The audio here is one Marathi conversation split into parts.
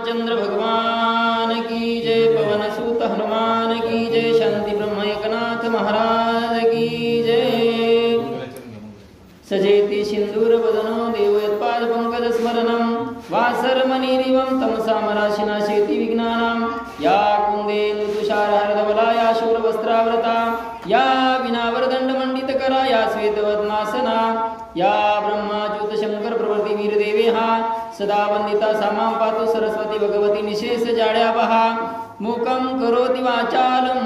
चंद्र भगवान की जय, पवन सुत हनुमान की जय, शांति ब्रह्म एकनाथ महाराज की जय। सजेति सिंदूर वदनो देवोत्पाद पंकज स्मरणं, वासरमणिरिवं तमसामराशिनाशेति विघ्नानां, या कुंदेन्दु तुषारहारधवला या शूरवस्त्रावृता, या विनावरदण्डमण्डितकरा या श्वेतवदनासना, या ब्रह्माच्युत शंकर प्रभृति वीरदेवेहा सदा वंदिता सा मां पातु सरस्वती भगवती निशेष जाड्यावहा। मूकं करोति वाचालं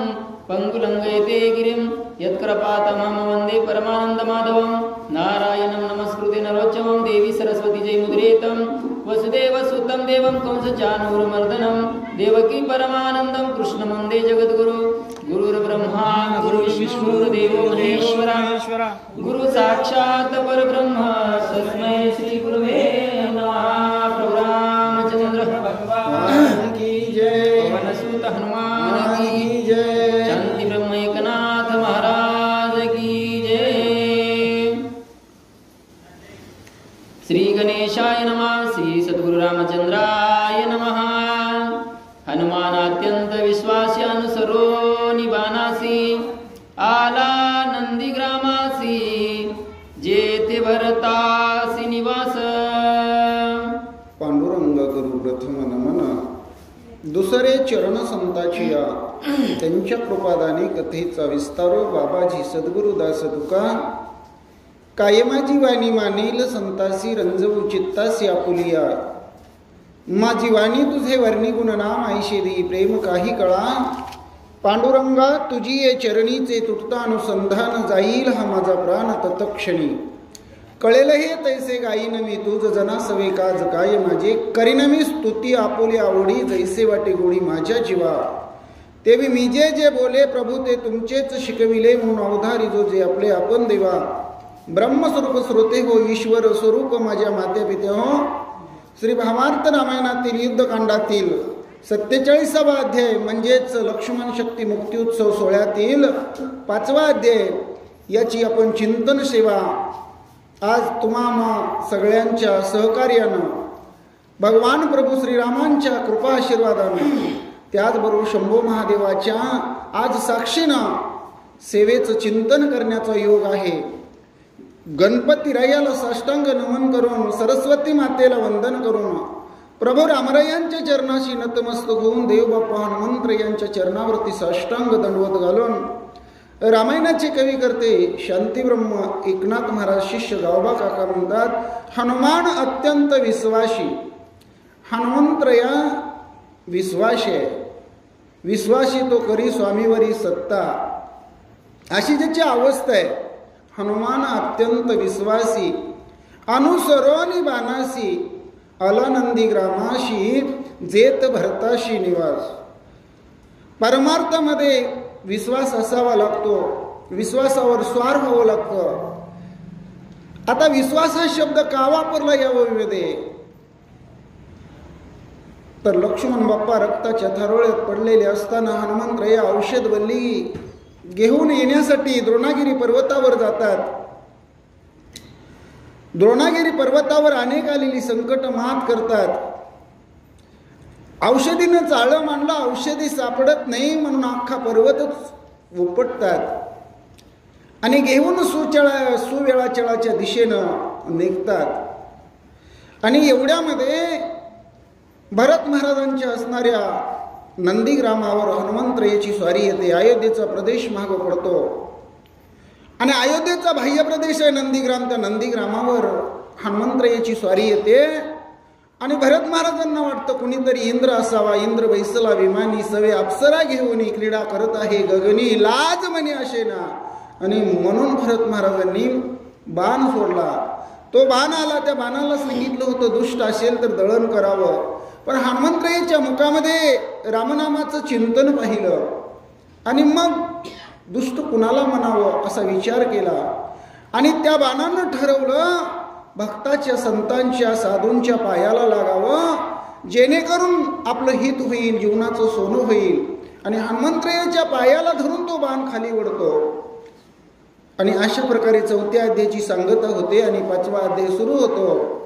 पंगुलंघयते गिरिं, यत्कृपातमहं वन्दे परमानन्दमाधवं। नारायणं नमस्कृते नरोत्तमं देवी सरस्वती जयमुद्रेतं, वसुदेवसुतं देवं कंसचाणूरमर्दनं, देवकी परमानन्दं कृष्णं वन्दे जगद्गुरु। गुरुर्ब्रह्मा गुरुर्विष्णुर्देवो महेश्वरा, गुरु साक्षात् परब्रह्म तस्मै श्री गुरुवे नमः। प्रभु रामचंद्र भगवान की जय, पवन सुत हनुमान की जय, शांति ब्रह्म एकनाथ महाराज की जय। श्री गणेशाय नमः, श्री सद्गुरु रामचंद्राय नमः। हनुमानात्यंत विश्वासी अनुसरो निबानासी, आला नंदीग्रामासी जेते भरतासी निवास। पांडुरंग करू प्रथम नमन, दुसरे चरण संताची या, त्यांच्या कृपादानी कथेचा विस्तारो। बाबाजी सद्गुरुदास तुका, कायमाची वाणी मानील संतासी, रंजवू चित्तासी आपुलिया। माझी वाणी तुझे वर्णी गुणनाम, ऐशे देई प्रेम काही कळा। पांडुरंगा तुझी ये चरणीचे तुटता अनुसंधान, जाईल हा माझा प्राण तत्क्षणी। कळेल हे तैसे गाईन मी तुझ, जना सवे काज काय माझे। करीन मी स्तुती आपुली आवडी, जैसे वाटे गोडी माझ्या जीवा। तेवी मी जे जे बोले प्रभू ते तुमचेच शिकविले, म्हणून अवधारी जो जे आपले आपण देवा। ब्रह्मस्वरूप श्रोते हो ईश्वर स्वरूप माझ्या माते पिते हो। श्री भावार्थ रामायणातील युद्धकांडातील 47वा अध्याय म्हणजेच लक्ष्मण शक्ती मुक्ती उत्सव सोहळ्यातील 5वा अध्याय, याची आपण चिंतन सेवा आज तुम्हा सगळ्यांच्या सहकार्यानं, भगवान प्रभू श्रीरामांच्या कृपा आशीर्वादानं, त्याचबरोबर शंभो महादेवाच्या आज साक्षीनं सेवेचं चिंतन करण्याचा योग आहे। गणपती रायाला साष्टांग नमन करून, सरस्वती मातेला वंदन करून, प्रभू रामरायांच्या चरणाशी नतमस्तक होऊन, देवबाप्पा हनुमंत यांच्या चरणावरती साष्टांग दंडवत घालून, रामायणाचे कवी करते शांतीब्रह्म एकनाथ महाराज शिष्य गावबा काका म्हणतात, हनुमान अत्यंत विश्वासी। हनुमंतया विश्वास आहे, विश्वासी तो करी स्वामीवरी सत्ता, अशी ज्याची अवस्था आहे। हनुमान अत्यंत विश्वासी, अनुसरोनी बानासी, अलनंदी ग्रामाशी जेत भरताशी निवास। परमार्थामध्ये विश्वास असावा लागतो, विश्वासावर स्वार व्हावं लागतं। आता विश्वास हा शब्द का वापरला या ओवीमध्ये, तर लक्ष्मण बाप्पा रक्ताच्या थरोळ्यात पडलेले असताना हनुमंतराय औषध वल्ली घेऊन येण्यासाठी द्रोणागिरी पर्वतावर जातात। द्रोणागिरी पर्वतावर अनेक आलेली संकट मात करतात। औषधीनं चाळं मांडलं, औषधी सापडत नाही म्हणून अख्खा पर्वतच उपटतात आणि घेऊन सुवेळाचळाच्या दिशेनं निघतात। आणि एवढ्यामध्ये भरत महाराजांच्या असणाऱ्या नंदीग्रामावर हनुमंतरायाची स्वारी येते। अयोध्येचा प्रदेश मागं पडतो आणि अयोध्येचा बाह्य प्रदेश आहे नंदीग्राम। त्या नंदीग्रामावर हनुमंतरायाची स्वारी येते आणि भरत महाराजांना वाटतं कुणीतरी इंद्र असावा। इंद्र बैसला विमानी, सवे अप्सरा घेऊन क्रीडा करत आहे गगनी, लाज म्हणे असेना। आणि म्हणून भरत महाराजांनी बाण सोडला। तो बाण आला, त्या बाणाला सांगितलं होतं दुष्ट असेल तर दळण करावं, पण हनुमंतरायाच्या मुखामध्ये रामनामाचं चिंतन पाहिलं आणि मग दुष्ट कुणाला म्हणावं असा विचार केला आणि त्या बाणानं ठरवलं भक्ताच्या, संतांच्या, साधूंच्या पायाला लागावं, जेणेकरून आपलं हित होईल, जीवनाचं सोनं होईल। आणि हनुमंतरायाच्या पायाला धरून तो बाण खाली ओढतो आणि अशा प्रकारे 4थ्या अध्यायाची सांगता होते आणि 5वा अध्याय सुरू होतो।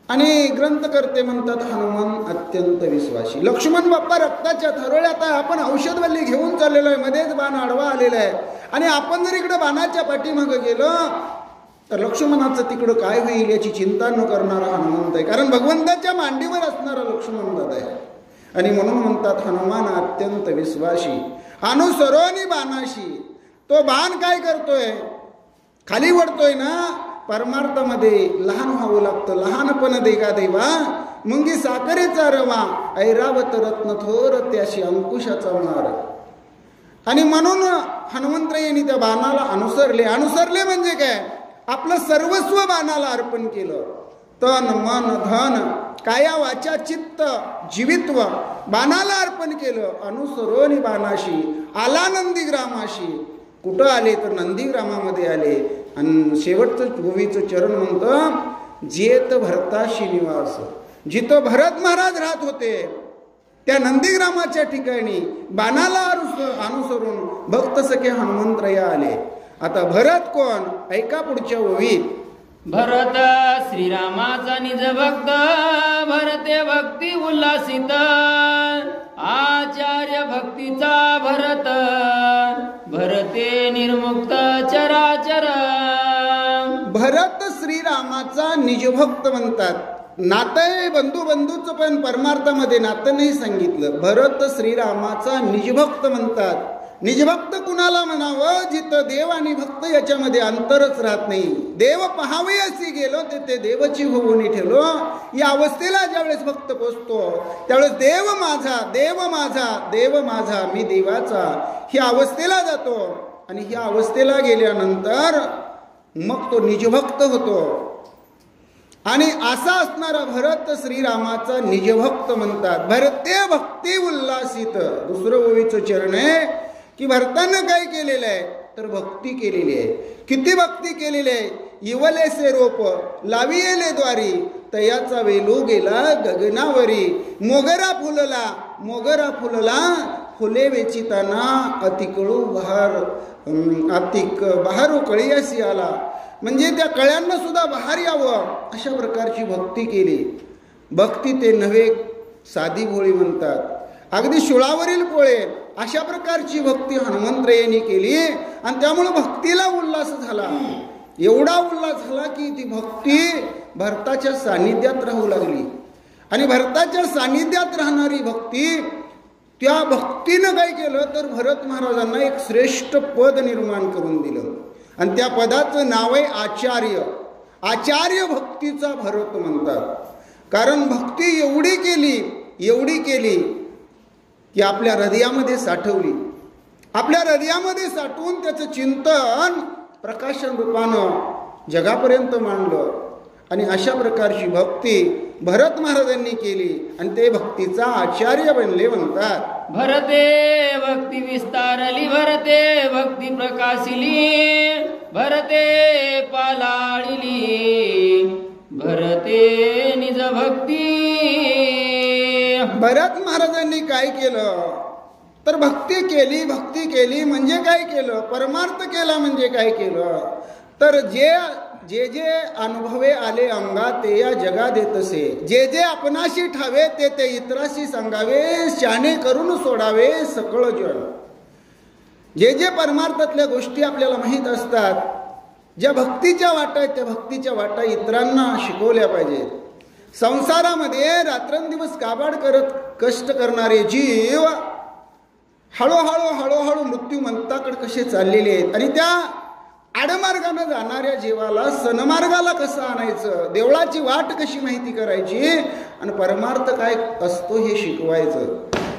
आणि ग्रंथकर्ते म्हणतात हनुमान अत्यंत विश्वासी. लक्ष्मण बाप्पा रक्ताच्या थरोळ्यात आहे, आपण औषधवल्ली घेऊन चाललेलो आहे, मध्येच बाण आडवा आलेला आहे आणि आपण जर इकडे बाणाच्या पाठीमागं गेलं तर लक्ष्मणाचं तिकडं काय होईल याची चिंता न करणारा हनुमंत आहे. कारण भगवंताच्या मांडीवर असणारा लक्ष्मण दादा आहे. आणि म्हणून म्हणतात हनुमान अत्यंत विश्वासी अनुसरोनी बाणाशी. तो बाण काय करतोय, खाली वडतोय ना. परमार्थामध्ये लहान व्हावं लागतं. लहानपण देगा देवा मुंगी साखरेचा रवा ऐरावत रत्न थोर त्याशी अंकुशाचा मार. आणि म्हणून हनुमंतरायांनी त्या बाणाला अनुसरले. अनुसरले म्हणजे काय, आपलं सर्वस्व बाणाला अर्पण केलं. तन मन धन काया वाचा चित्त जीवित्व बाणाला अर्पण केलं. अनुसरोनी बाणाशी आला नंदीग्रामाशी. कुठं आले तर नंदीग्रामामध्ये आले. आणि शेवटचं भूमीचं चरण म्हणतं जेत भरताशी निवास. जिथं भरत महाराज राहत होते त्या नंदीग्रामाच्या ठिकाणी बाणाला अनुसरून भक्त सखे हनुमंतराय आले. आता भरत कोण, ऐका पुढच्या ओवीत. भरत श्रीरामाचा निज भक्त भरते भक्ती उल्हासित आचार्य भक्तीचा भरत भरते निर्मुक्त चराचर. भरत श्रीरामाचा निजभक्त म्हणतात. नातं आहे बंधूचं पण परमार्थामध्ये नातं नाही सांगितलं. भरत श्रीरामाचा निजभक्त म्हणतात. निजभक्त कुणाला म्हणावं, जिथं देव आणि भक्त याच्यामध्ये अंतरच राहत नाही. देव पहावे अशी गेलो ते देवची होऊन ठेवलो. या अवस्थेला ज्यावेळेस भक्त पोचतो त्यावेळेस देव माझा देव माझा देव माझा मी देवाचा ह्या अवस्थेला जातो. आणि ह्या अवस्थेला गेल्यानंतर मग तो निजभक्त होतो. आणि असा असणारा भरत श्रीरामाचा निजभक्त म्हणतात. भरते भक्ती उल्हासित. दुसरं ओवीचं चरण आहे की भरतानं काय केलेलं आहे तर भक्ती केलेली आहे. किती भक्ती केलेली आहे. इवलेसे रोप लाविले द्वारी तयाचा वेलू गेला गगनावरी. मोगरा फुलला फुले वेचिताना अतिकळू बहारू कळीयासी आला. म्हणजे त्या कळ्यांना सुद्धा बहार यावं अशा प्रकारची भक्ती केली. भक्ती ते नव्हे साधी भोळी म्हणतात. अगदी शुळावरील पोळे अशा प्रकारची भक्ती हनुमंतरायांनी केली. आणि त्यामुळे भक्तीला उल्हास झाला. एवढा उल्हास झाला की ती भक्ती भरताच्या सानिध्यात राहू लागली. आणि भरताच्या सानिध्यात राहणारी भक्ती, त्या भक्तीनं काय केलं तर भरत महाराजांना एक श्रेष्ठ पद निर्माण करून दिलं. आणि त्या पदाचं नाव आहे आचार्य. आचार्य भक्तीचा भरत म्हणतात. कारण भक्ती एवढी केली की आपल्या हृदयामध्ये साठवली. आपल्या हृदयामध्ये साठवून त्याचं चिंतन प्रकाशन रूपानं जगापर्यंत मांडलं. आणि अशा प्रकारची भक्ती भरत महाराजांनी केली आणि ते भक्तीचा आचार्य बनले म्हणतात. भरते भक्ती विस्तारली भरते भक्ती प्रकाशिली भरते पालाळिली भरते निज भक्ती. भरत महाराजांनी काय केलं तर भक्ती केली म्हणजे काय केलं, परमार्थ केला म्हणजे काय केलं तर जे जे अनुभवे आले अंगा ते या जगा देतसे. जे आपणाशी ठावे ते इतराशी सांगावे. शाने करून सोडावे सकळ जग. जे परमार्थातल्या गोष्टी आपल्याला माहीत असतात, ज्या भक्तीच्या वाटा आहेत त्या भक्तीच्या वाटा इतरांना शिकवल्या पाहिजेत. संसारामध्ये रात्रंदिवस काबाड करत कष्ट करणारे जीव हळूहळू मृत्यूमंताकडे कसे चाललेले आहेत. आणि त्या आडमार्गानं जाणाऱ्या जीवाला सन्मार्गाला कसं आणायचं, देवळाची वाट कशी माहिती करायची आणि परमार्थ काय असतो हे शिकवायचं.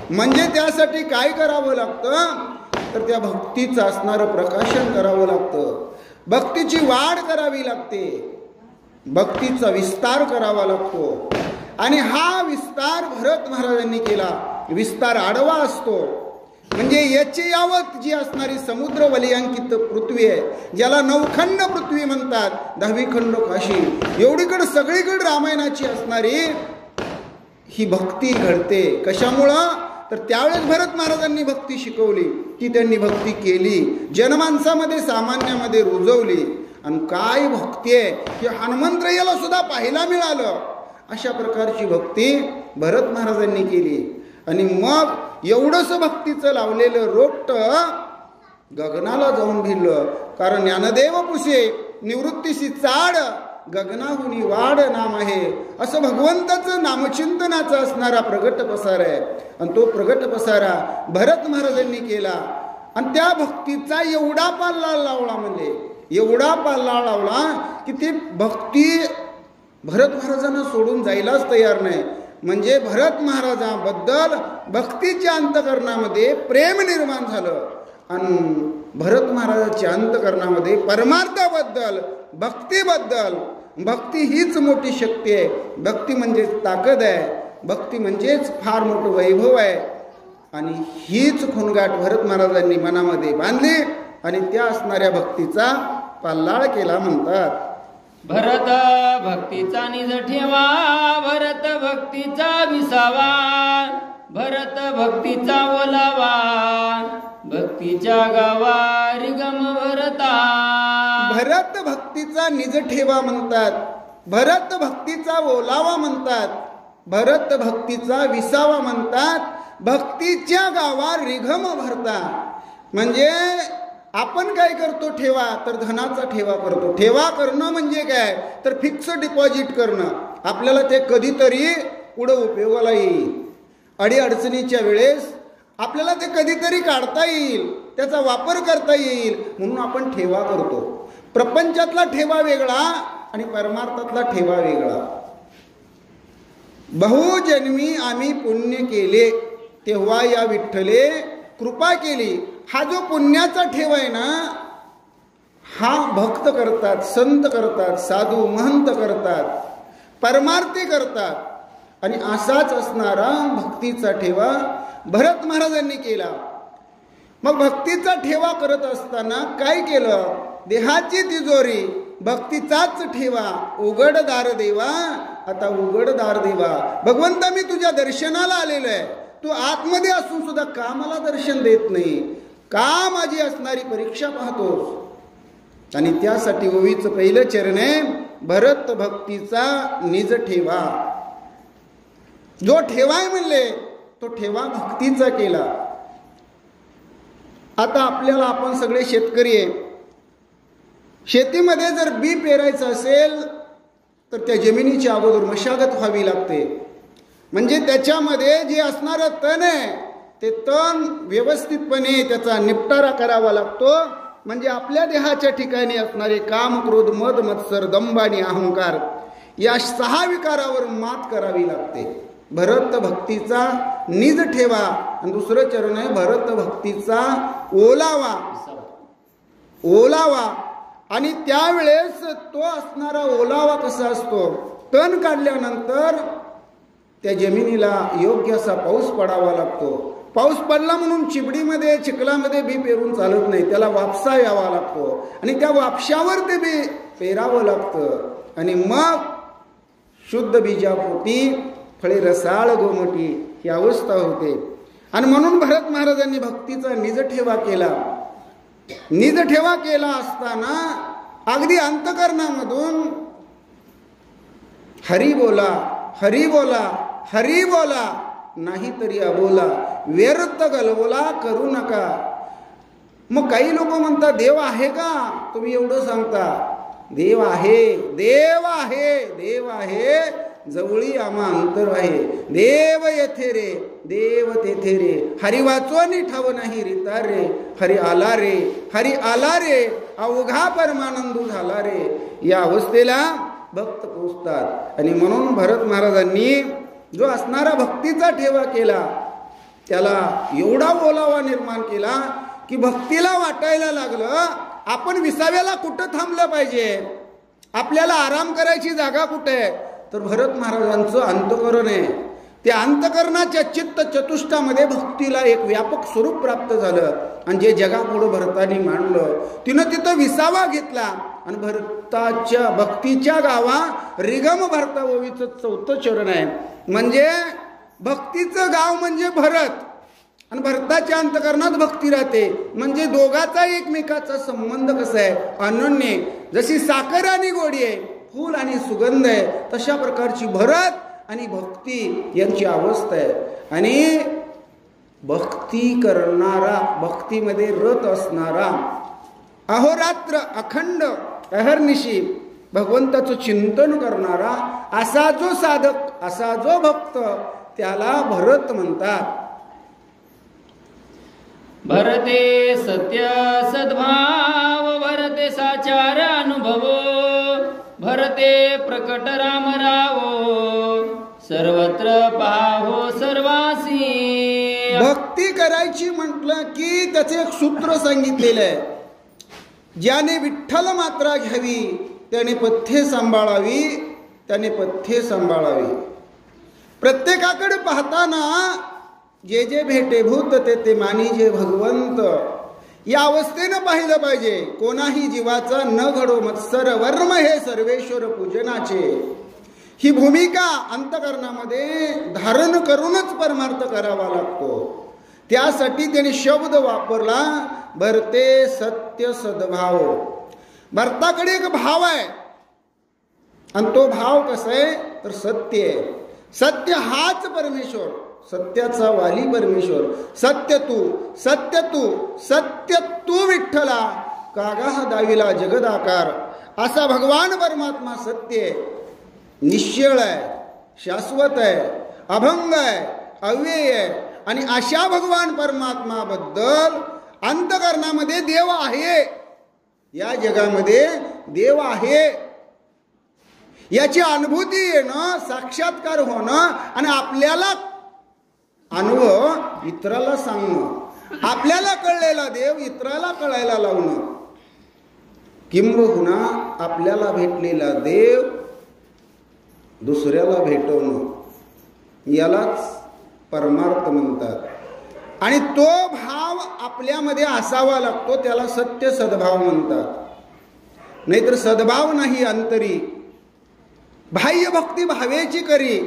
म्हणजे त्यासाठी काय करावं लागतं तर त्या भक्तीचं असणारं प्रकाशन करावं लागतं. भक्तीची वाढ करावी लागते. भक्तीचा विस्तार करावा लागतो. आणि हा विस्तार भरत महाराजांनी केला. विस्तार आडवा असतो. म्हणजे याची यावत जी असणारी समुद्र वलयांकित पृथ्वी आहे, ज्याला 9 खंड पृथ्वी म्हणतात, 10वी खंड काशी, एवढीकडे सगळीकडे रामायणाची असणारी ही भक्ती घडते. कशामुळं तर त्यावेळेस भरत महाराजांनी भक्ती शिकवली, ती त्यांनी भक्ती केली, जनमानसामध्ये सामान्यामध्ये रुजवली. आणि काय भक्ती आहे हे हनुमंतरायाला सुद्धा पाहायला मिळालं. अशा प्रकारची भक्ती भरत महाराजांनी केली. आणि मग एवढंसं भक्तीचं लावलेलं रोपटं गगनाला जाऊन भिडलं. कारण ज्ञानदेव पुसे निवृत्तीशी चाड गगनाहुनी वाढ नाम आहे, असं भगवंताचं नामचिंतनाचा असणारा प्रगट पसारा आहे. आणि तो प्रगट पसारा भरत महाराजांनी केला. आणि त्या भक्तीचा एवढा पाल्ला लावला, म्हणजे एवढा पाल्ला लावला की ती भक्ती भरत महाराजांना सोडून जायलाच तयार नाही. म्हणजे भरत महाराजांबद्दल भक्तीच्या अंतकरणामध्ये प्रेम निर्माण झालं. आणि भरत महाराजांच्या अंतकरणामध्ये परमार्थाबद्दल, भक्तीबद्दल, भक्ती हीच मोठी शक्ती आहे, भक्ती म्हणजेच ताकद आहे, भक्ती म्हणजेच फार मोठं वैभव आहे. आणि हीच खुणगाठ भरत महाराजांनी मनामध्ये बांधली आणि त्या असणाऱ्या भक्तीचा पाल्लाळ केला म्हणतात. भरत भक्तीचा निज ठेवा, भरत भक्तीचा विसावा, भरत भक्तीचा ओलावा, भक्तीच्या गावा रिगम भरता. भरत भक्तीचा निज ठेवा म्हणतात, भरत भक्तीचा ओलावा म्हणतात, भरत भक्तीचा विसावा म्हणतात, भक्तीच्या गावा रिगम भरता. म्हणजे आपण काय करतो ठेवा, तर धनाचा ठेवा करतो. ठेवा करणं म्हणजे काय, तर फिक्स डिपॉझिट करणं. आपल्याला ते कधीतरी पुढं उपयोगाला येईल, अडीअडचणीच्या वेळेस आपल्याला ते कधीतरी काढता येईल, त्याचा वापर करता येईल, म्हणून आपण ठेवा करतो. प्रपंचातला ठेवा वेगळा आणि परमार्थातला ठेवा वेगळा. बहुजन्मी आम्ही पुण्य केले, तेव्हा या विठ्ठले कृपा केली. हा जो पुण्याचा ठेवा आहे ना, हा भक्त करतात, संत करतात, साधू महंत करतात, परमार्थी करतात. आणि असाच असणारा भक्तीचा ठेवा भरत महाराजांनी केला. मग भक्तीचा ठेवा करत असताना काय केलं, देहाची तिजोरी भक्तीचाच ठेवा, उघडदार देवा, आता उघडदार देवा. भगवंता मी तुझ्या दर्शनाला आलेलो आहे, तू आतमध्ये असून सुद्धा का मला दर्शन देत नाही, का माझी असणारी परीक्षा पाहतोस. आणि त्यासाठी ओवीचं पहिलं चरण आहे भरत भक्तीचा निज ठेवा. जो ठेवाय म्हणले तो ठेवा भक्तीचा केला. आता आपल्याला, आपण सगळे शेतकरी आहे, शेतीमध्ये जर बी पेरायचं असेल तर त्या जमिनीची अगोदर मशागत व्हावी लागते. म्हणजे त्याच्यामध्ये जे असणारं तण आहे ते तण व्यवस्थितपणे त्याचा निपटारा करावा लागतो. म्हणजे आपल्या देहाच्या ठिकाणी असणारे काम, क्रोध, मद, मत्सर, दंभ आणि अहंकार या 6 विकारावर मात करावी लागते. भरत भक्तीचा निज ठेवा. आणि दुसरं चरण आहे भरत भक्तीचा ओलावा. ओलावा. आणि त्यावेळेस तो असणारा ओलावा कसा असतो, तण काढल्यानंतर त्या जमिनीला योग्य असा पाऊस पडावा लागतो. पाऊस पडला म्हणून चिबडीमध्ये, चिखलामध्ये बी पेरून चालत नाही, त्याला वापसा यावा लागतो. आणि त्या वापशावर ते बी पेरावं लागतं. आणि मग शुद्ध बीजापोटी फळे रसाळ गोमटी ही अवस्था होते. आणि म्हणून भरत महाराजांनी भक्तीचा निज ठेवा केला. निज ठेवा केला असताना अगदी अंतकरणामधून हरी बोला, हरी बोला, हरी बोला, नाहीतरी अबोला, व्यर्थ गलबोला करू नका. मग काही लोक म्हणतात देव आहे का, तुम्ही एवढं सांगता. देव आहे, देव आहे, देव आहे, जवळी आम्हा अंतर आहे. देव येथे रे, देव तेथे रे, हरी वाचवानी ठाव नाही रिता रे, हरी आला रे, हरी आला रे, अवघा परमानंदू झाला रे. या अवस्थेला भक्त पोचतात. आणि म्हणून भरत महाराजांनी जो असणारा भक्तीचा ठेवा केला त्याला एवढा ओलावा निर्माण केला की भक्तीला वाटायला लागलं आपण विसाव्याला कुठं थांबलं पाहिजे, आपल्याला आराम करायची जागा कुठे आहे, तर भरत महाराजांचं अंतकरण आहे. त्या अंतकरणाच्या चित्त चतुष्टामध्ये भक्तीला एक व्यापक स्वरूप प्राप्त झालं. आणि जे जगापुढं भरतानी मांडलं तिनं तिथं विसावा घेतला. आणि भरताच्या भक्तीच्या गावा रिगम भरता ओवीचं 4थं चरण आहे. म्हणजे भक्तीचं गाव म्हणजे भरत आणि भरताच्या अंतकरणात भक्ती राहते. म्हणजे दोघाचा एकमेकाचा संबंध कसा आहे, अनन्य. जशी साखर आणि गोडी आहे, फूल आणि सुगंध आहे, तशा प्रकारची भरत आणि भक्ती यांची अवस्था आहे. आणि भक्ती करणारा, भक्तीमध्ये रत असणारा, अहोरात्र अखंड अहर्निशी भगवंताचं चिंतन करणारा असा जो साधक, असा जो भक्त, त्याला भरत म्हणतात. भरते सत्य सद्भाव, भरते साचार अनुभव, भरते प्रकट राम रावो, सर्वत्र पाहो सर्वासी. भक्ती करायची म्हटलं की त्याचे एक सूत्र सांगितलेलं आहे. ज्याने विठ्ठल मात्रा घ्यावी त्याने पथ्ये सांभाळावी, त्याने पथ्ये सांभाळावी. प्रत्येकाकडे पाहताना जे जे भेटे भूत ते ते मानी जे भगवंत, या अवस्थेनं पाहिलं पाहिजे. कोणाही जीवाचा न घडो मत्सर वर्म हे सर्वेश्वर पूजनाचे. ही भूमिका अंतकरणामध्ये धारण करूनच परमार्थ करावा लागतो. त्यासाठी त्याने शब्द वापरला, भरते सत्य सद्भाव. भरताकडे एक भाव आहे आणि तो भाव कसा आहे तर सत्य आहे. सत्य हाच परमेश्वर, सत्याचा वाली परमेश्वर. सत्य तू, सत्य तू, सत्य तू विठ्ठला, कागा दाविला जगदाकार. असा भगवान परमात्मा सत्य आहे, निश्चळ आहे, शाश्वत आहे, अभंग आहे, अव्यय आहे. आणि अशा भगवान परमात्माबद्दल अंतकरणामध्ये देव आहे, या जगामध्ये देव आहे याची अनुभूती येणं, साक्षात्कार होणं आणि आपल्याला अनुभव इतराला सांगणं, आपल्याला कळलेला देव इतराला कळायला लावणं, किंबहुना आपल्याला भेटलेला देव दुसऱ्याला भेटवणं, यालाच परमार्थ म्हणतात. आणि तो भाव आपल्यामध्ये असावा लागतो, त्याला सत्य सद्भाव म्हणतात. नाहीतर सद्भाव नाही अंतरी, बाह्य भक्ती भावेची करी,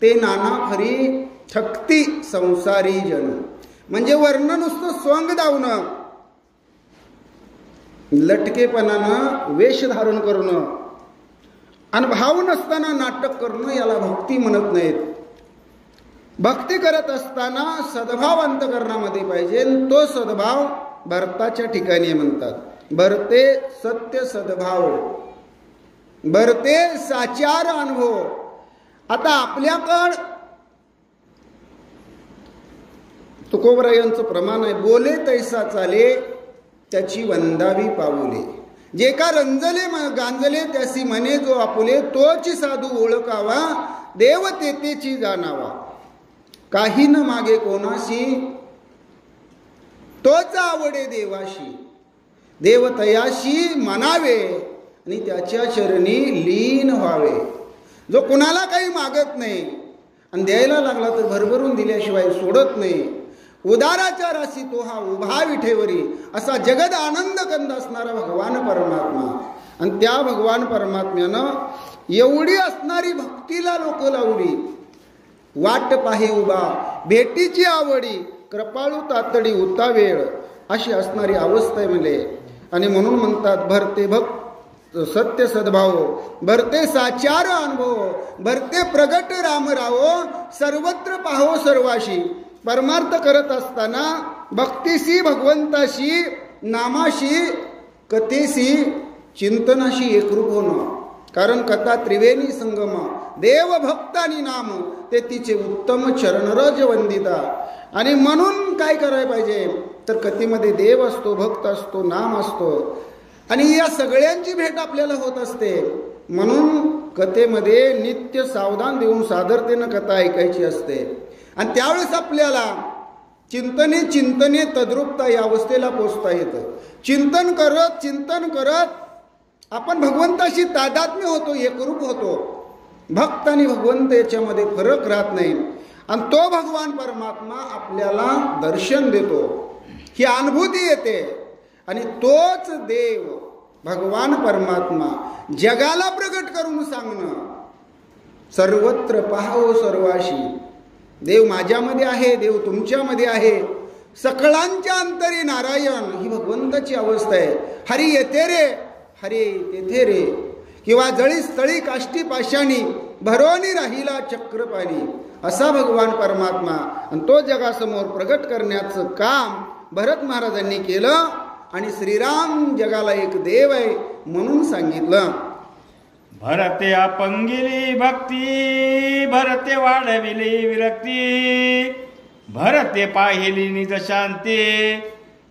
ते नाना खरी ठकती संसारी जन. म्हणजे वर्ण नुसतं स्वंग दावणं, लटकेपणानं वेश धारण करणं आणि भाव नसताना नाटक करणं, याला भक्ती म्हणत नाहीत. भक्ती करत असताना सद्भाव अंतकरणामध्ये पाहिजे. तो सद्भाव भरताच्या ठिकाणी म्हणतात. भरते सत्य सद्भाव, भरते साचार अनुभव. आता आपल्याकडं तुकोबरायांचं प्रमाण आहे, बोले तैसा चाले त्याची वंदावी पाऊले. जे का रंजले गांजले त्यासी म्हणे जो आपुले, तोची साधू ओळखावा देव तेतेची जाणावा. काही न मागे कोणाशी तोच आवडे देवाशी, देव तयाशी म्हणावे आणि त्याच्या चरणी लीन व्हावे. जो कुणाला काही मागत नाही आणि द्यायला लागला तर भरभरून दिल्याशिवाय सोडत नाही, उदाराच्या राशी तो हा उभा विठेवरी, असा जगद आनंद कंद असणारा भगवान परमात्मा. आणि त्या भगवान परमात्म्यानं एवढी असणारी भक्तीला लोक लावली. वाट पाहे उभा भेटीची आवडी, कृपाळू तातडी उता वेळ, अशी असणारी अवस्था आहे म्हणले. आणि म्हणून म्हणतात भरते भक्त सत्य सद्भाव, भरते साचार अनुभव, भरते प्रगट रामरावो, सर्वत्र पाहो सर्वाशी. परमार्थ करत असताना भक्तीशी, भगवंताशी, नामाशी, कथेशी, चिंतनाशी एकरूप होणं. कारण कथा त्रिवेणी संगम, देव भक्त आणि नाम ते तिचे उत्तम चरणरज वंदिता. आणि म्हणून काय करायला पाहिजे तर कथेमध्ये देव असतो, भक्त असतो, नाम असतो आणि या सगळ्यांची भेट आपल्याला होत असते. म्हणून कथेमध्ये नित्य सावधान देऊन सादरतेनं कथा ऐकायची असते. आणि त्यावेळेस आपल्याला चिंतने तद्रूपता या अवस्थेला पोचता येतं. चिंतन करत आपण भगवंताशी तादात्म्य होतो, एकरूप होतो. भक्त आणि भगवंत याच्यामध्ये फरक राहत नाही. आणि तो भगवान परमात्मा आपल्याला दर्शन देतो, ही अनुभूती येते. आणि तोच देव भगवान परमात्मा जगाला प्रगट करून सांगणं, सर्वत्र पाहावं सर्वाशी. देव माझ्यामध्ये आहे, देव तुमच्यामध्ये आहे, सकळांच्या अंतरी नारायण, ही भगवंताची अवस्था आहे. हरी येथे रे, हरी तेथे रे. किंवा जळी स्थळी काष्टी पाशाणी भरोनी राहिला चक्रपाणी, असा भगवान परमात्मा. आणि तो जगासमोर प्रगट करण्याचं काम भरत महाराजांनी केलं. आणि श्रीराम जगाला एक देव आहे म्हणून सांगितलं. भरते अपंगिली भक्ती, भरते वाढविली विरक्ती, भरते पाहिली निज शांती,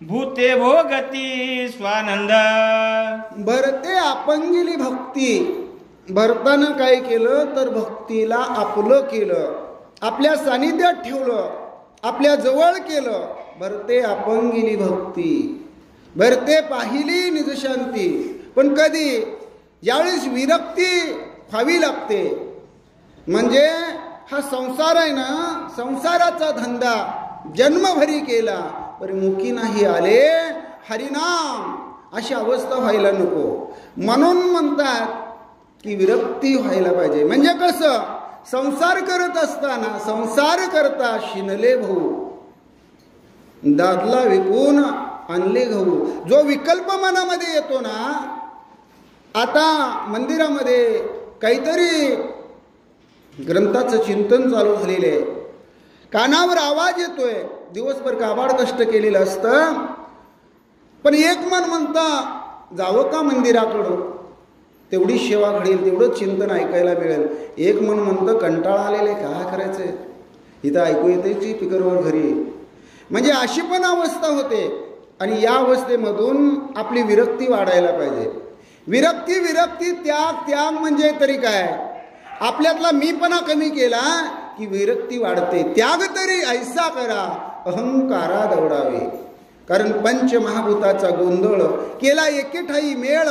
भूते भोगती स्वानंद. भरते अपंगिली भक्ती, भरतानं काय केलं तर भक्तीला आपलं केलं, आपल्या सानिध्यात ठेवलं, आपल्या जवळ केलं. भरते अपंगिली भक्ती, भरते पाहिली निजशांती. पण कधी ज्यावेळेस विरक्ती व्हावी लागते, म्हणजे हा संसार आहे ना, संसाराचा धंदा जन्मभरी केला पण मुखी नाही आले हरिनाम, अशी अवस्था व्हायला नको. म्हणून म्हणतात की विरक्ती व्हायला पाहिजे. म्हणजे कसं, संसार करत असताना संसार करता शिनले भाऊ, दादला विकून आणले गहू. जो विकल्प मनामध्ये येतो ना, आता मंदिरामध्ये काहीतरी ग्रंथाचं चिंतन चालू झालेलं आहे, कानावर आवाज येतोय, दिवसभर काबाड कष्ट केलेलं असतं, पण एक मन म्हणतं जावं का मंदिराकडं, तेवढी सेवा घडेल, तेवढंच चिंतन ऐकायला मिळेल. एक मन म्हणतं कंटाळा आलेलं आहे, काय करायचंय, इथं ऐकू येते की पिकरवर घरी. म्हणजे अशी पण अवस्था होते. आणि या अवस्थेमधून आपली विरक्ती वाढायला पाहिजे. विरक्ती विरक्ती त्याग त्याग म्हणजे तरी काय, आपल्यातला मीपणा कमी केला की विरक्ती वाढते. त्याग तरी ऐसा करा अहंकारा दौडावे. कारण पंचमहाभूताचा गोंधळ केला एके ठाई मेळ,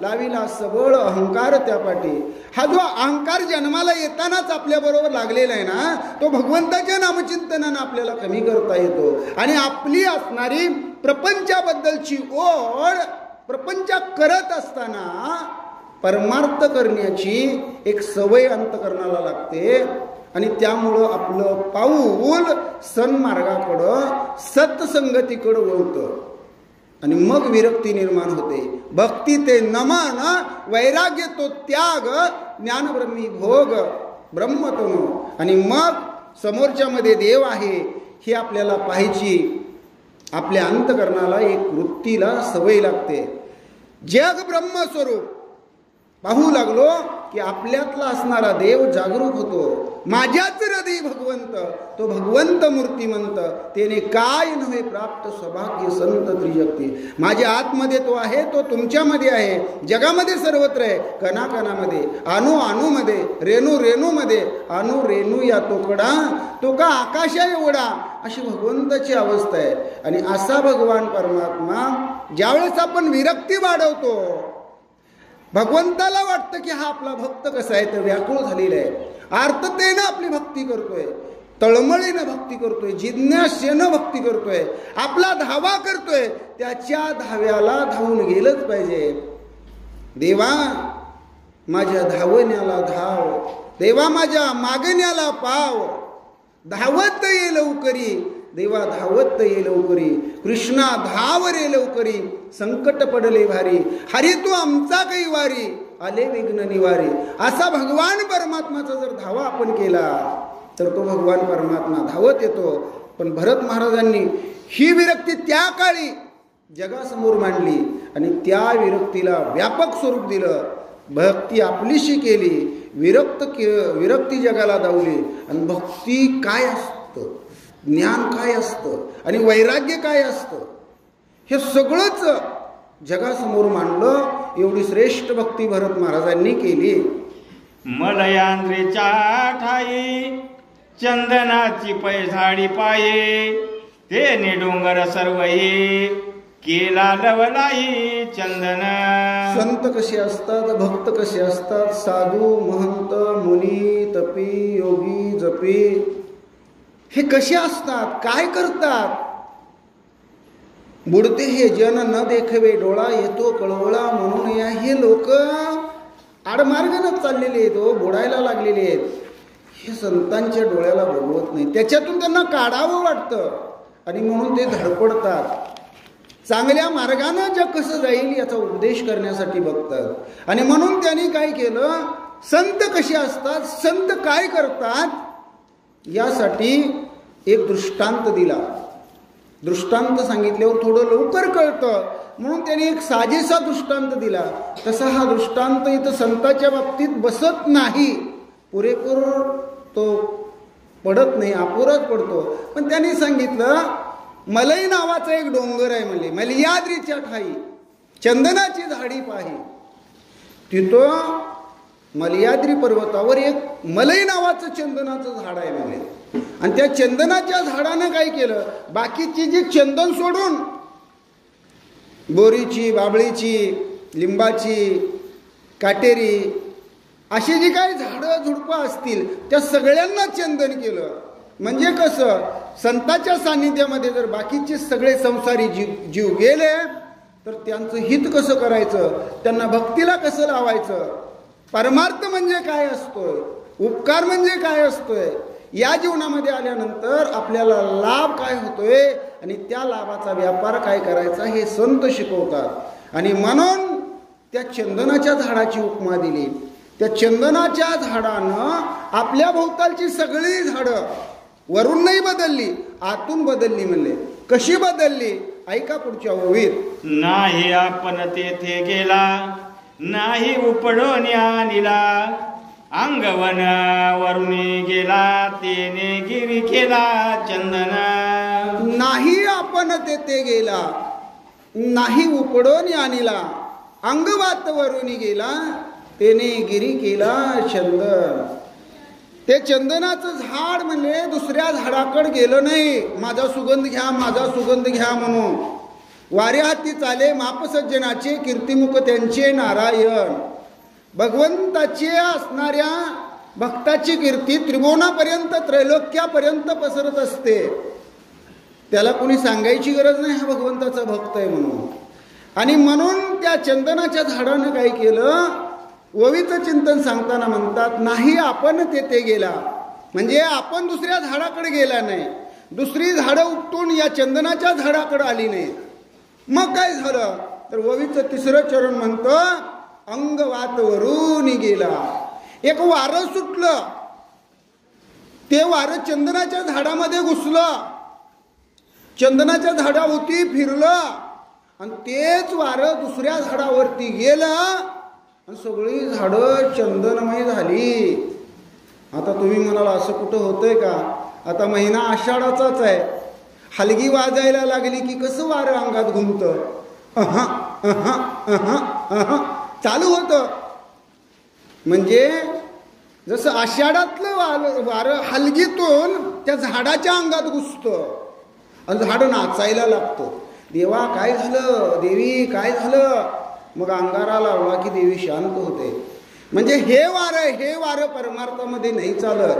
लाविला सबळ अहंकार त्या पाठी. हा जो अहंकार जन्माला येतानाच आपल्याबरोबर लागलेला आहे ना, तो भगवंताच्या नामचिंतनानं आपल्याला कमी करता येतो. आणि आपली असणारी प्रपंचाबद्दलची ओढ, प्रपंच करत असताना परमार्थ करण्याची एक सवय अंतकरणाला लागते. आणि त्यामुळं आपलं पाऊल सन्मार्गाकडं सत्संगतीकडं वळतं. आणि मग विरक्ती निर्माण होते. भक्ती ते नमन, वैराग्य तो त्याग, ज्ञानब्रह्मी भोग ब्रह्मतनु. आणि मग समोरच्या मध्ये देव आहे हे आपल्याला पाहायची आपल्या अंतकरणाला एक वृत्तीला सवय लागते. जग ब्रह्मस्वरूप पाहू लागलो की आपल्यातला असणारा देव जागरूक होतो. माझ्याच हृदय भगवंत, तो भगवंत मूर्तिमंत, तेने काय नव्हे प्राप्त सौभाग्य संत त्रिजगती. माझ्या आतमध्ये तो आहे, तो तुमच्यामध्ये आहे, जगामध्ये सर्वत्र आहे, कणाकणामध्ये, अणु अणुमध्ये, रेणू रेणूमध्ये, अणु रेणू या तोकडा, तो का आकाशा एवढा, अशी भगवंताची अवस्था आहे. आणि असा भगवान परमात्मा ज्यावेळेस आपण विरक्ती वाढवतो, भगवंताला वाटतं की हा आपला भक्त कसा आहे, तर व्याकुळ झालेला आहे, आर्ततेनं आपली भक्ती करतोय, तळमळीनं भक्ती करतोय, जिज्ञासेनं भक्ती करतोय, आपला धावा करतोय, त्याच्या धाव्याला धावून गेलंच पाहिजे. देवा माझ्या धावण्याला धाव, देवा माझ्या मागण्याला पाव, धावत ये लवकरी, देवा धावत ये लवकरी, कृष्णा धाव रे लवकरी, संकट पडले भारी, हरी तू आमचा काही वारी, आले विघ्न निवारी. असा भगवान परमात्माचा जर धावा आपण केला तर तो भगवान परमात्मा धावत येतो. पण भरत महाराजांनी ही विरक्ती त्या काळी जगासमोर मांडली आणि त्या विरक्तीला व्यापक स्वरूप दिलं. भक्ती आपलीशी केली, विरक्ती जगाला दावली. आणि भक्ती काय असतं, ज्ञान काय असतं आणि वैराग्य काय असतं, हे सगळंच जगासमोर मांडलं. एवढी श्रेष्ठ भक्ती भरत महाराजांनी केली. मलयांद्रेच्या ठाई चंदनाची पैसाडी पाये, तेने डोंगर सर्वही केला लवलाई चंदन. संत कसे असतात, भक्त कसे असतात, साधू महंत मुनी तपी योगी जपी, हे कसे असतात, काय करतात. बुडते हे जन न देखवे डोळा, येतो कळवळा म्हणून या, हे लोक आडमार्गानं चाललेले आहेत, बुडायला लागलेले आहेत. हे संतांच्या डोळ्याला बघवत नाही, त्याच्यातून त्यांना काढावं वाटतं आणि म्हणून ते धडपडतात. चांगल्या मार्गानं जग कसं जाईल याचा उपदेश करण्यासाठी बघतात. आणि म्हणून त्यांनी काय केलं, संत कसे असतात, संत काय करतात यासाठी एक दृष्टांत दिला. दृष्टांत सांगितल्यावर थोडं लवकर कळतं म्हणून त्यांनी एक साजेसा दृष्टांत दिला. तसा हा दृष्टांत इथं संतांच्या बाबतीत बसत नाही, पुरेपूर तो पडत नाही, अपुराच पडतो. पण त्यांनी सांगितलं मलई नावाचा एक डोंगर आहे, म्हणले मलयाद्रीच्या ठाई चंदनाची झाडी पाही. तिथं मलयाद्री पर्वतावर एक मलई नावाचं चंदनाचं झाड आहे म्हणले. आणि त्या चंदनाच्या झाडानं काय केलं, बाकीची जी चंदन सोडून बोरीची, बाबळीची, लिंबाची, काटेरी अशी जी काही झाडं झुडपं असतील त्या सगळ्यांना चंदन केलं. म्हणजे कसं, संतांच्या सान्निध्यामध्ये जर बाकीचे सगळे संसारी जीव गेले तर त्यांचं हित कसं करायचं, त्यांना भक्तीला कसं लावायचं, परमार्थ म्हणजे काय असतोय, उपकार म्हणजे काय असतोय, या जीवनामध्ये आल्यानंतर आपल्याला लाभ काय होतोय आणि त्या लाभाचा व्यापार काय करायचा हे संत शिकवतात. आणि म्हणून त्या चंदनाच्या झाडाची उपमा दिली. त्या चंदनाच्या झाडानं आपल्या भोवतालची सगळी झाडं वरून नाही बदलली, आतून बदलली. म्हणले कशी बदलली, ऐका पुढच्या ओळीत. नाही आपण तेथे गेला, नाही उपडून आणिला, अंगवन वरुणी गेला, तेने गिरी केला चंदन. नाही आपण तेथे गेला, नाही उपडून आणिला, अंगवात वरुणी गेला, तेने गिरी केला चंदन. ते चंदनाचं झाड म्हणले दुसऱ्या झाडाकडे गेलं नाही, माझा सुगंध घ्या, माझा सुगंध घ्या म्हणून. वारे हाती चाले मापसज्जनाचे, कीर्तिमुख त्यांचे नारायण. भगवंताचे असणाऱ्या भक्ताची कीर्ती त्रिभुवनापर्यंत, त्रैलोक्यापर्यंत पसरत असते. त्याला कोणी सांगायची गरज नाही हा भगवंताचा भक्त आहे म्हणून. आणि म्हणून त्या चंदनाच्या झाडानं काय केलं, ओवीचं चिंतन सांगताना म्हणतात नाही आपण तेथे गेला, म्हणजे आपण दुसऱ्या झाडाकडे गेला नाही, दुसरी झाडं उपटून या चंदनाच्या झाडाकडे आली नाही. मग काय झालं तर ओवीचं तिसरं चरण म्हणतं अंगवात वरून गेला. एक वारं सुटलं, ते वारं चंदनाच्या झाडामध्ये घुसलं, चंदनाच्या झाडावरती फिरलं आणि तेच वारं दुसऱ्या झाडावरती गेलं आणि सगळी झाडं चंदनमय झाली. आता तुम्ही म्हणाला असं कुठं होतंय का, आता महिना आषाढाचाच आहे, हलगी वाजायला लागली की कसं वारं अंगात घुमतं, चालू होतं. म्हणजे जसं आषाढातलं वारं हलगीतून त्या झाडाच्या अंगात घुसतं आणि झाडं नाचायला लागतं. देवा काय झालं, देवी काय झालं, मग अंगारा लावला की देवी शांत होते. म्हणजे हे वारं परमार्थामध्ये नाही चालत.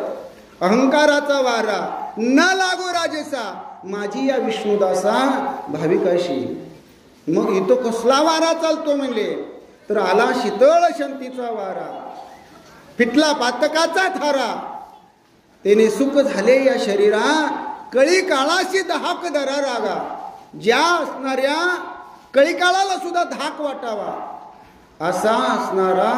अहंकाराचा वारा न लागो राजसा, माझी या विष्णुदासा भाविकाशी. मग इथं कसला वारा चालतो म्हणले तर आला शीतळ शांतीचा वारा, फिटला पातकाचा थारा, तेने सुख झाले या शरीरा, कळी काळाशी धाक धरा रागा. ज्या असणाऱ्या कळी काळाला सुद्धा धाक वाटावा असा असणारा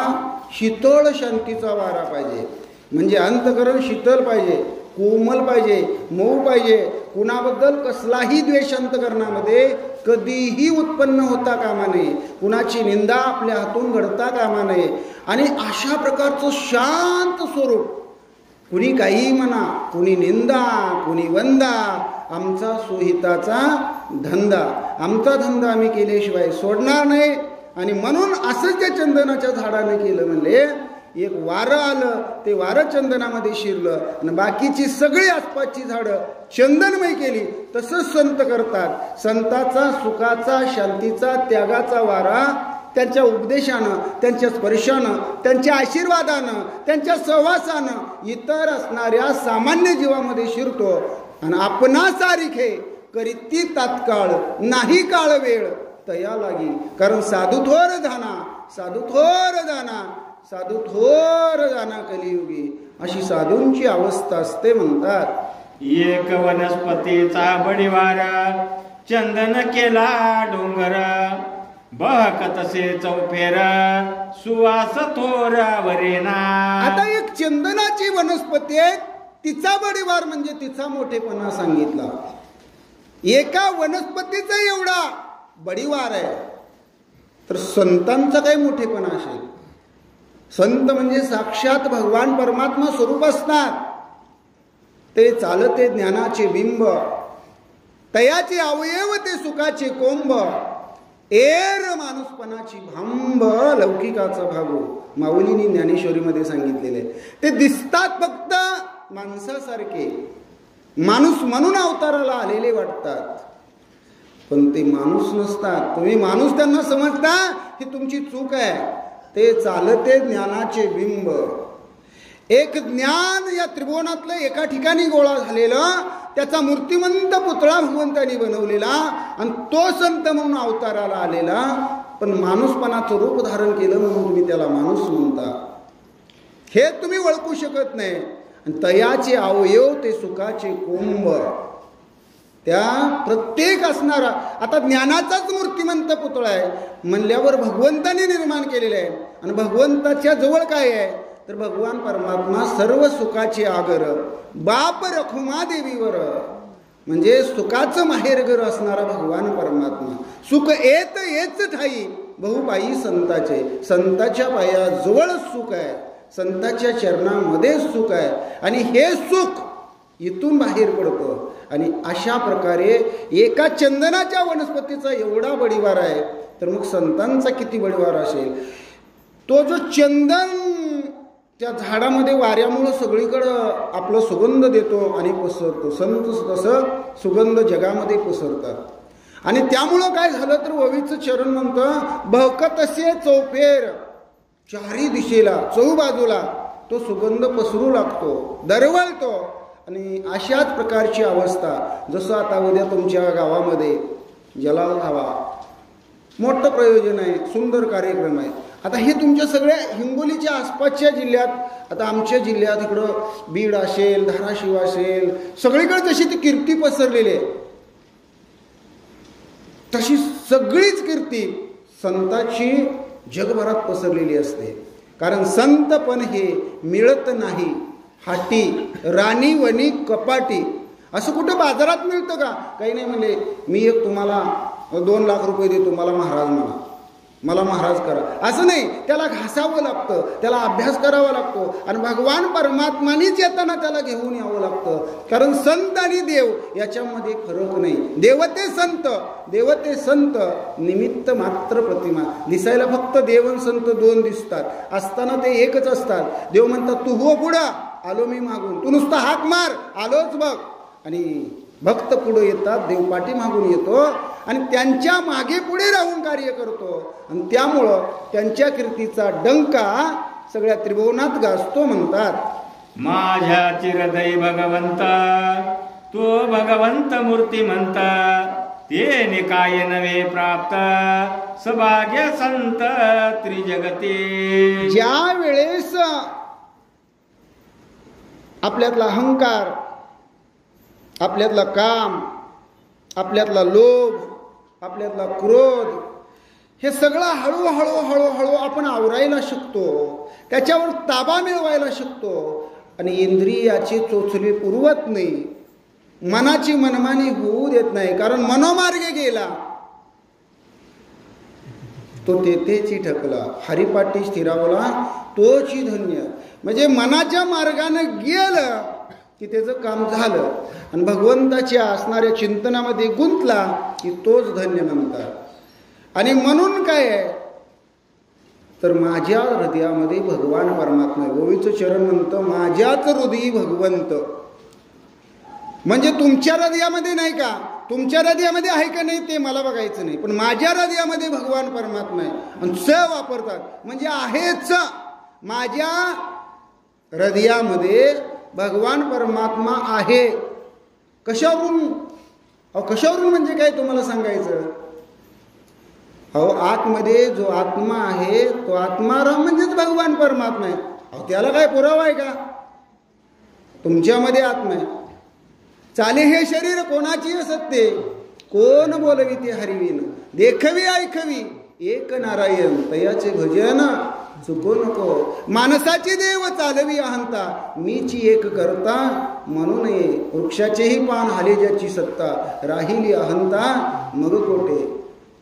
शीतळ शांतीचा वारा पाहिजे. म्हणजे अंतकरण शीतल पाहिजे, कोमल पाहिजे, मऊ पाहिजे. कुणाबद्दल कसलाही द्वेष अंतकरणामध्ये कधीही उत्पन्न होता कामा नये, कुणाची निंदा आपल्या हातून घडता कामा नये. आणि अशा प्रकारचं शांत स्वरूप, कुणी काही म्हणा, कुणी निंदा, कुणी वंदा, आमचा सुहिताचा धंदा, आमचा धंदा आम्ही केल्याशिवाय सोडणार नाही. आणि म्हणून असंच त्या चंदनाच्या झाडाने केलं. म्हणले एक वारं आलं, ते वारं चंदनामध्ये शिरलं आणि बाकीची सगळी आसपासची झाडं चंदनमय केली. तसंच संत करतात. संताचा सुखाचा, शांतीचा, त्यागाचा वारा त्यांच्या उपदेशानं, त्यांच्या स्पर्शानं, त्यांच्या आशीर्वादानं, त्यांच्या सहवासानं इतर असणाऱ्या सामान्य जीवामध्ये शिरतो. आणि आपणासारिखे करीती तात्काळ, नाही काळ वेळ तया लागी. कारण साधू थोर जाना, साधू थोर जाना, साधू थोर जाना कलियुगी, अशी साधूंची अवस्था असते म्हणतात. एक वनस्पतीचा बडिवारा, चंदन केला डोंगर बहकतसे चौफेर सुवास थोरावरेना. आता एक चंदनाची वनस्पती आहे, तिचा बडीवार म्हणजे तिचा मोठेपणा सांगितला. एका वनस्पतीचा एवढा बडीवार आहे, तर संतांचा काय मोठेपणा असेल. संत म्हणजे साक्षात भगवान परमात्मा स्वरूप असतात. ते चालते ज्ञानाचे बिंब, तयाचे अवयव ते सुखाचे कोंब, एर माणूसपणाची भांब लौकिकाचा भागो. माऊलींनी ज्ञानेश्वरीमध्ये सांगितलेले. ते दिसतात फक्त माणसासारखे, माणूस म्हणून अवताराला आलेले वाटतात, पण ते माणूस नसतात. तुम्ही माणूस त्यांना समजता, ही तुमची चूक आहे. ते चालते ज्ञानाचे बिंब. एक ज्ञान या त्रिभुवनातलं एका ठिकाणी गोळा झालेलं, त्याचा मूर्तिमंत पुतळा भगवंतांनी बनवलेला, आणि तो संत म्हणून अवताराला आलेला, पण माणूसपणाचं रूप धारण केलं म्हणून तुम्ही त्याला माणूस म्हणता. हे तुम्ही ओळखू शकत नाही. आणि तयाचे अवयव ते सुखाचे कोंब, त्या प्रत्येक असणारा. आता ज्ञानाचाच मूर्तिमंत पुतळा आहे म्हणल्यावर भगवंताने निर्माण केलेला आहे. आणि भगवंताच्या जवळ काय आहे, तर भगवान परमात्मा सर्व सुखाचे आगर, बाप रखुमा देवीवर, म्हणजे सुखाचं माहेरघर असणारा भगवान परमात्मा. सुख येत येच ठाई बहुपायी संताचे. संताच्या पायाजवळ सुख आहे, संताच्या चरणामध्ये सुख आहे, आणि हे सुख इथून बाहेर पडतं. आणि अशा प्रकारे एका चंदनाच्या वनस्पतीचा एवढा बडीवार आहे, तर मग संतांचा किती बडीवार असेल. तो जो चंदन त्या झाडामध्ये वाऱ्यामुळं सगळीकडं आपलं सुगंध देतो आणि पसरतो, संत तसं सुगंध जगामध्ये पसरतात. आणि त्यामुळं काय झालं, तर ओवीचं चरण म्हणतं, बहकतसे चौफेर, चारी दिशेला चौबाजूला तो सुगंध पसरू लागतो, दरवळतो. आणि अशाच प्रकारची अवस्था, जसं आता उद्या तुमच्या गावामध्ये जलाल हवा, मोठं प्रयोजन आहे, सुंदर कार्यक्रम आहे. आता हे तुमच्या सगळ्या हिंगोलीच्या आसपासच्या जिल्ह्यात, आता आमच्या जिल्ह्यात इकडं बीड असेल, धाराशिव असेल, सगळीकडे जशी ती कीर्ती पसरलेली आहे, तशी सगळीच कीर्ती संताची जगभरात पसरलेली असते. कारण संतपण हे मिळत नाही हाटी, राणी वनी कपाटी. असं कुठं बाजारात मिळतं का? काही नाही म्हणले, मी एक तुम्हाला 2 लाख रुपये देतो, मला महाराज म्हणा, मला महाराज करा, असं नाही. त्याला घासावं लागतं, त्याला अभ्यास करावा लागतो, आणि भगवान परमात्मानीच येताना त्याला घेऊन यावं लागतं. कारण संत आणि देव याच्यामध्ये फरक नाही. देवते संत, देवते संत निमित्त मात्र प्रतिमा. दिसायला फक्त देव आणि संत 2 दिसतात, असताना ते एकच असतात. देव म्हणतात, तू हो पुढं, आलो मी मागून, तू नुसता हाक मार, आलोच बघ. आणि भक्त पुढे येतात, देव पाठी मागून येतो, आणि त्यांच्या मागे पुढे राहून कार्य करतो. आणि त्यामुळं त्यांच्या कीर्तीचा डंका सगळ्या त्रिभुवनात गाजतो. म्हणतात, माझ्या चिरदय भगवंता, तो भगवंत मूर्ती म्हणता, ते निकाय नवे प्राप्त सभाग्य संत त्रिजगती. ज्या वेळेस आपल्यातला अहंकार, आपल्यातला काम, आपल्यातला लोभ, आपल्यातला क्रोध, हे सगळं हळूहळू हळूहळू आपण आवरायला शिकतो, त्याच्यावर ताबा मिळवायला शिकतो, आणि इंद्रियाची चोचले पुरवत नाही, मनाची मनमानी होऊ देत नाही. कारण मनोमार्गे गेला तो तेथेची ठकला, हरिपाठी स्थिरावला तोची धन्य. म्हणजे मनाच्या मार्गानं गेलं की त्याचं काम झालं, आणि भगवंताच्या असणाऱ्या चिंतनामध्ये गुंतला की तोच धन्य म्हणतात. आणि म्हणून काय आहे, तर माझ्या हृदयामध्ये भगवान परमात्मा आहे. ओवीचं चरण म्हणतं, माझ्याच हृदयी भगवंत. म्हणजे तुमच्या हृदयामध्ये नाही का, तुमच्या हृदयामध्ये आहे का नाही ते मला बघायचं नाही, पण माझ्या हृदयामध्ये भगवान परमात्मा आहे. आणि स वापरतात, म्हणजे आहेच. माझ्या हृदयामध्ये भगवान परमात्मा आहे. कशावरून? अहो कशावरून म्हणजे काय तुम्हाला सांगायचं? अहो आतमध्ये जो आत्मा आहे तो आत्माराम म्हणजेच भगवान परमात्मा आहे. अहो त्याला काय पुरावा आहे का? तुमच्यामध्ये आत्मा आहे. चाले हे शरीर कोणाची सत्य, कोण बोलवी ते हरिवीन, देखवी ऐकवी एक नारायण, तयाचे भजन चुको नको. माणसाची देव चालवी अहंता, मीची एक करता म्हणून ये. वृक्षाचेही पान हाले ज्याची सत्ता, राहिली अहंता मग कोठे.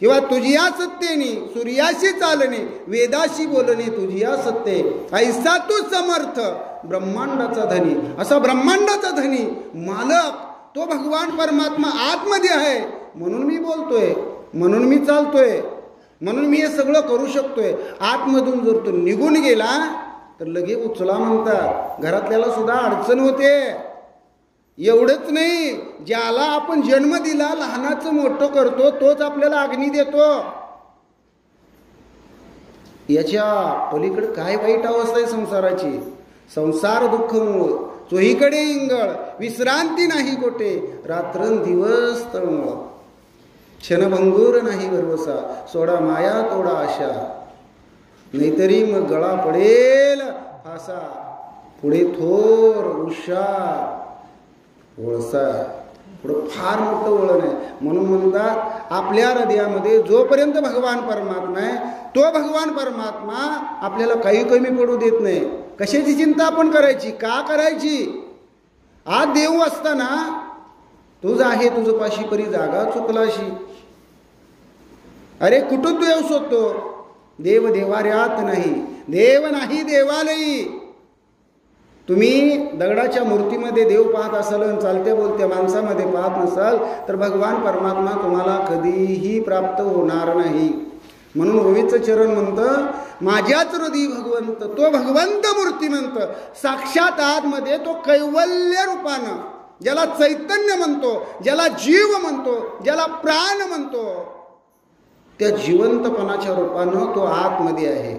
किंवा तुझिया सत्तेने सूर्याशी चालणे, वेदाशी बोलणे तुझिया सत्ते. ऐसा तू समर्थ ब्रह्मांडाचा धनी. असा ब्रह्मांडाचा धनी मालक तो भगवान परमात्मा आतमध्ये आहे. म्हणून मी बोलतोय, म्हणून मी चालतोय, म्हणून मी हे सगळं करू शकतोय. आतमधून जर तो निघून गेला तर लगे उचला म्हणतात. घरातल्याला सुद्धा अडचण होते. एवढंच नाही, ज्याला आपण जन्म दिला, लहानाचं मोठं करतो, तोच आपल्याला अग्नी देतो. याच्या पलीकडे काय वाईट अवस्था आहे संसाराची. संसार दुःख मूळ, चोहीकडे इंगळ, विश्रांती नाही कोठे, रात्रंदिवस तळमळ. क्षणभंगूर नाही भरवसा, सोडा माया तोडा आशा, नाहीतरी मग गळा पडेल फासा. पुढे थोर हुशार वळसा, पुढं फार मोठं वळण आहे. म्हणून म्हणतात आपल्या हृदयामध्ये जोपर्यंत भगवान परमात्मा आहे, तो भगवान परमात्मा आपल्याला काही कमी पडू देत नाही. कशाची चिंता आपण करायची, का करायची. आज देव असताना तुझ आहे तुझं पाशी परी जागा चुकलाशी. अरे कुठून तू येऊ शकतो. देव देवाऱ्यात नाही, देव नाही देवालयी. तुम्ही दगडाच्या मूर्तीमध्ये देव पाहत असाल आणि चालत्या बोलत्या माणसामध्ये पाहत नसाल तर भगवान परमात्मा तुम्हाला कधीही प्राप्त होणार नाही. म्हणून ओवीचं चरण म्हणतं, माझ्याच हृदयी भगवंत, तो भगवंत मूर्तिमंत साक्षात आतमध्ये, तो कैवल्य रूपानं, ज्याला चैतन्य म्हणतो, ज्याला जीव म्हणतो, ज्याला प्राण म्हणतो, त्या जिवंतपणाच्या रूपानं तो आतमध्ये आहे.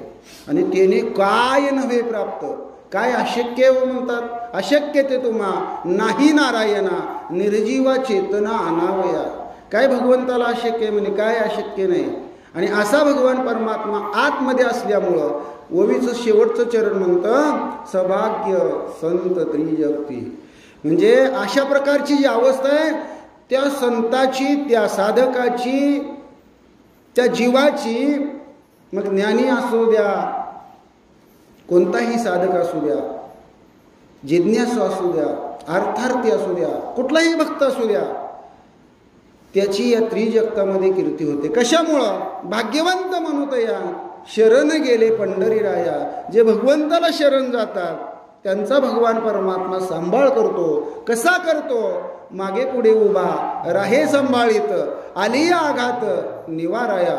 आणि त्याने काय नव्हे प्राप्त. काय अशक्य म्हणतात, अशक्य ते तुम्हा नाही नारायणा, निर्जीवा चेतना अनावया. काय भगवंताला अशक्य म्हणे, काय अशक्य नाही. आणि असा भगवान परमात्मा आतमध्ये असल्यामुळं ओवीचं शेवटचं चरण म्हणतं, सभाग्य संत त्रिजगती. म्हणजे अशा प्रकारची जी अवस्था आहे त्या संताची, त्या साधकाची, त्या जीवाची, मग ज्ञानी असू द्या, कोणताही साधक असू द्या, जिज्ञासू असू द्या, अर्थार्थी असू द्या, कुठलाही भक्त असू द्या, त्याची या त्रिजगतामध्ये कीर्ती होते. कशामुळं. भाग्यवंत म्हणूत या शरण गेले पंढरीराया. जे भगवंताला शरण जातात त्यांचा भगवान परमात्मा सांभाळ करतो. कसा करतो. मागे पुढे उभा राहे सांभाळीत, आली आघात निवाराया.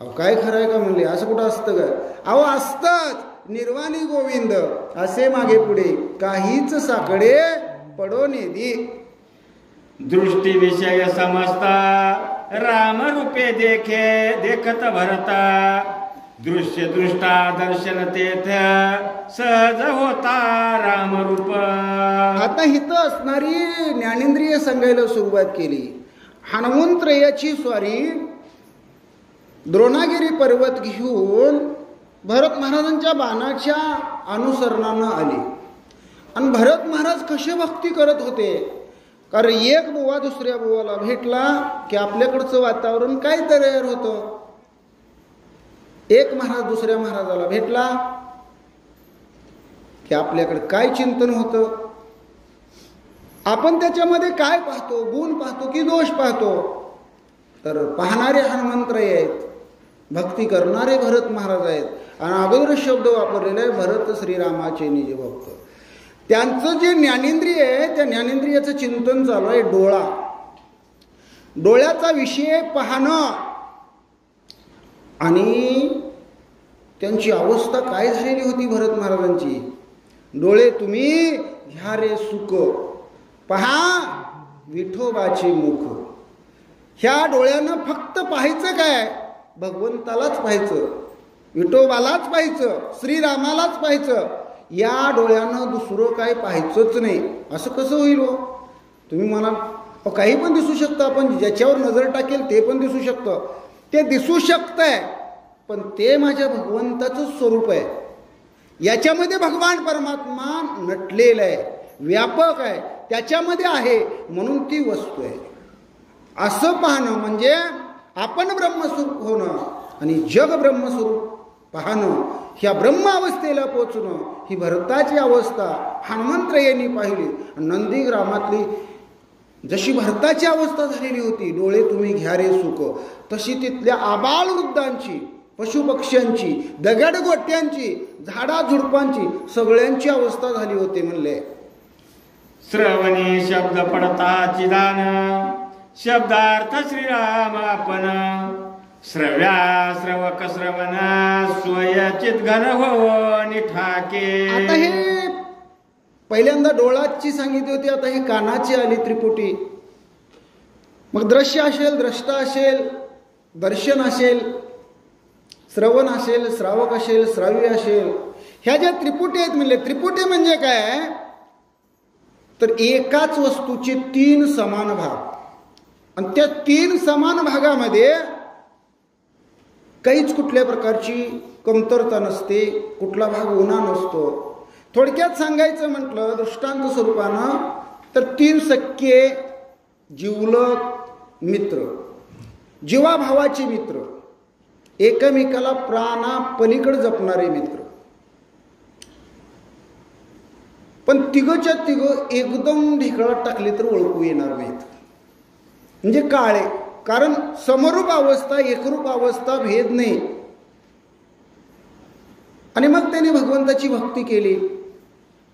अहो काय खरंय का म्हणले, असं कुठं असतं का. अहो असतंच. निर्वाणी गोविंद असे मागे पुढे काहीच साकडे पडो नेदी. दृष्टी विषय समजता राम रूपे देखे देखत भरता. दृश्य दृष्टा दर्शन तेथ सहज होता राम रूप. आता इथं असणारी ज्ञानेंद्रिय सांगायला सुरुवात केली. हनुमंत्रयाची स्वारी द्रोणागिरी पर्वत घेऊन भरत महाराजांच्या बाणाच्या अनुसरणानं आली. आणि भरत महाराज कसे भक्ती करत होते. कारण एक बुवा दुसऱ्या बुवाला भेटला की आपल्याकडचं वातावरण काय तयार होतं. एक महाराज दुसऱ्या महाराजाला भेटला की आपल्याकडे काय चिंतन होतं. आपण त्याच्यामध्ये काय पाहतो, गुण पाहतो की दोष पाहतो. तर पाहणारे हनुमंतराय आहेत, भक्ती करणारे भरत महाराज आहेत. आणि अगोदर शब्द वापरलेला आहे भरत श्रीरामाचे निज भक्त. त्यांचं जे ज्ञानेंद्रिय आहे त्या ज्ञानेंद्रियाचं चिंतन चालू आहे डोळा. डोळ्याचा विषय पाहणं. आणि त्यांची अवस्था काय झालेली होती भरत महाराजांची. डोळे तुम्ही घ्या रे सुख, पहा विठोबाचे मुख. ह्या डोळ्यानं फक्त पाहायचं काय, भगवंतालाच पाहायचं, विठोबालाच पाहायचं, श्रीरामालाच पाहायचं. या डोळ्यानं दुसरं काय पाहायचंच नाही. असं कसं होईल हो. तुम्ही मला काही पण दिसू शकतं, आपण ज्याच्यावर नजर टाकेल ते पण दिसू शकतं. ते दिसू शकतंय पण ते माझ्या भगवंताचं स्वरूप आहे. याच्यामध्ये भगवान परमात्मा नटलेला आहे, व्यापक आहे, त्याच्यामध्ये आहे म्हणून ती वस्तू आहे. असं पाहणं म्हणजे आपण ब्रह्मस्वरूप होणं आणि जग ब्रह्मस्वरूप पाहणं, ह्या ब्रह्म अवस्थेला पोचणं ही भरताची अवस्था हनुमंतरायांनी पाहिली. नंदीग्रामातली जशी भरताची अवस्था झालेली होती, डोळे तुम्ही घ्या रे सुख, तशी तिथल्या आबाल वृद्धांची, पशुपक्ष्यांची, दगडगोट्यांची, झाडाझुडपांची सगळ्यांची अवस्था झाली होती. म्हणले श्रवणी शब्द पडता चिदान, शब्दार्थ श्रीराम आपण. श्रव्या श्रवक श्रवण, स्वयचित घन हो निठाके. आता हे पहिल्यांदा डोळ्याची सांगितली होती, आता हे कानाची आली त्रिपुटी. मग दृश्य असेल, द्रष्टा असेल, दर्शन असेल, श्रवण असेल, श्रावक असेल, श्राव्य असेल, ह्या ज्या त्रिपुटी आहेत. म्हणले त्रिपुटी म्हणजे काय, तर एकाच वस्तूचे 3 समान भाग, आणि त्या 3 समान भागामध्ये काहीच कुठल्या प्रकारची कमतरता नसते, कुठला भाग उन्हा नसतो. थोडक्यात सांगायचं म्हटलं दृष्टांत स्वरूपानं तर 3 सख्खे जिवलग मित्र, जीवाभावाचे मित्र, एकमेकाला प्राणा पलीकडे जपणारे मित्र. पण तिघच्या तिघ एकदम ढिकळात टाकले तर ओळखू येणार नाहीत, म्हणजे काळे. कारण समरूप अवस्था, एकरूप अवस्था, भेद नाही. आणि मग त्याने भगवंताची भक्ती केली,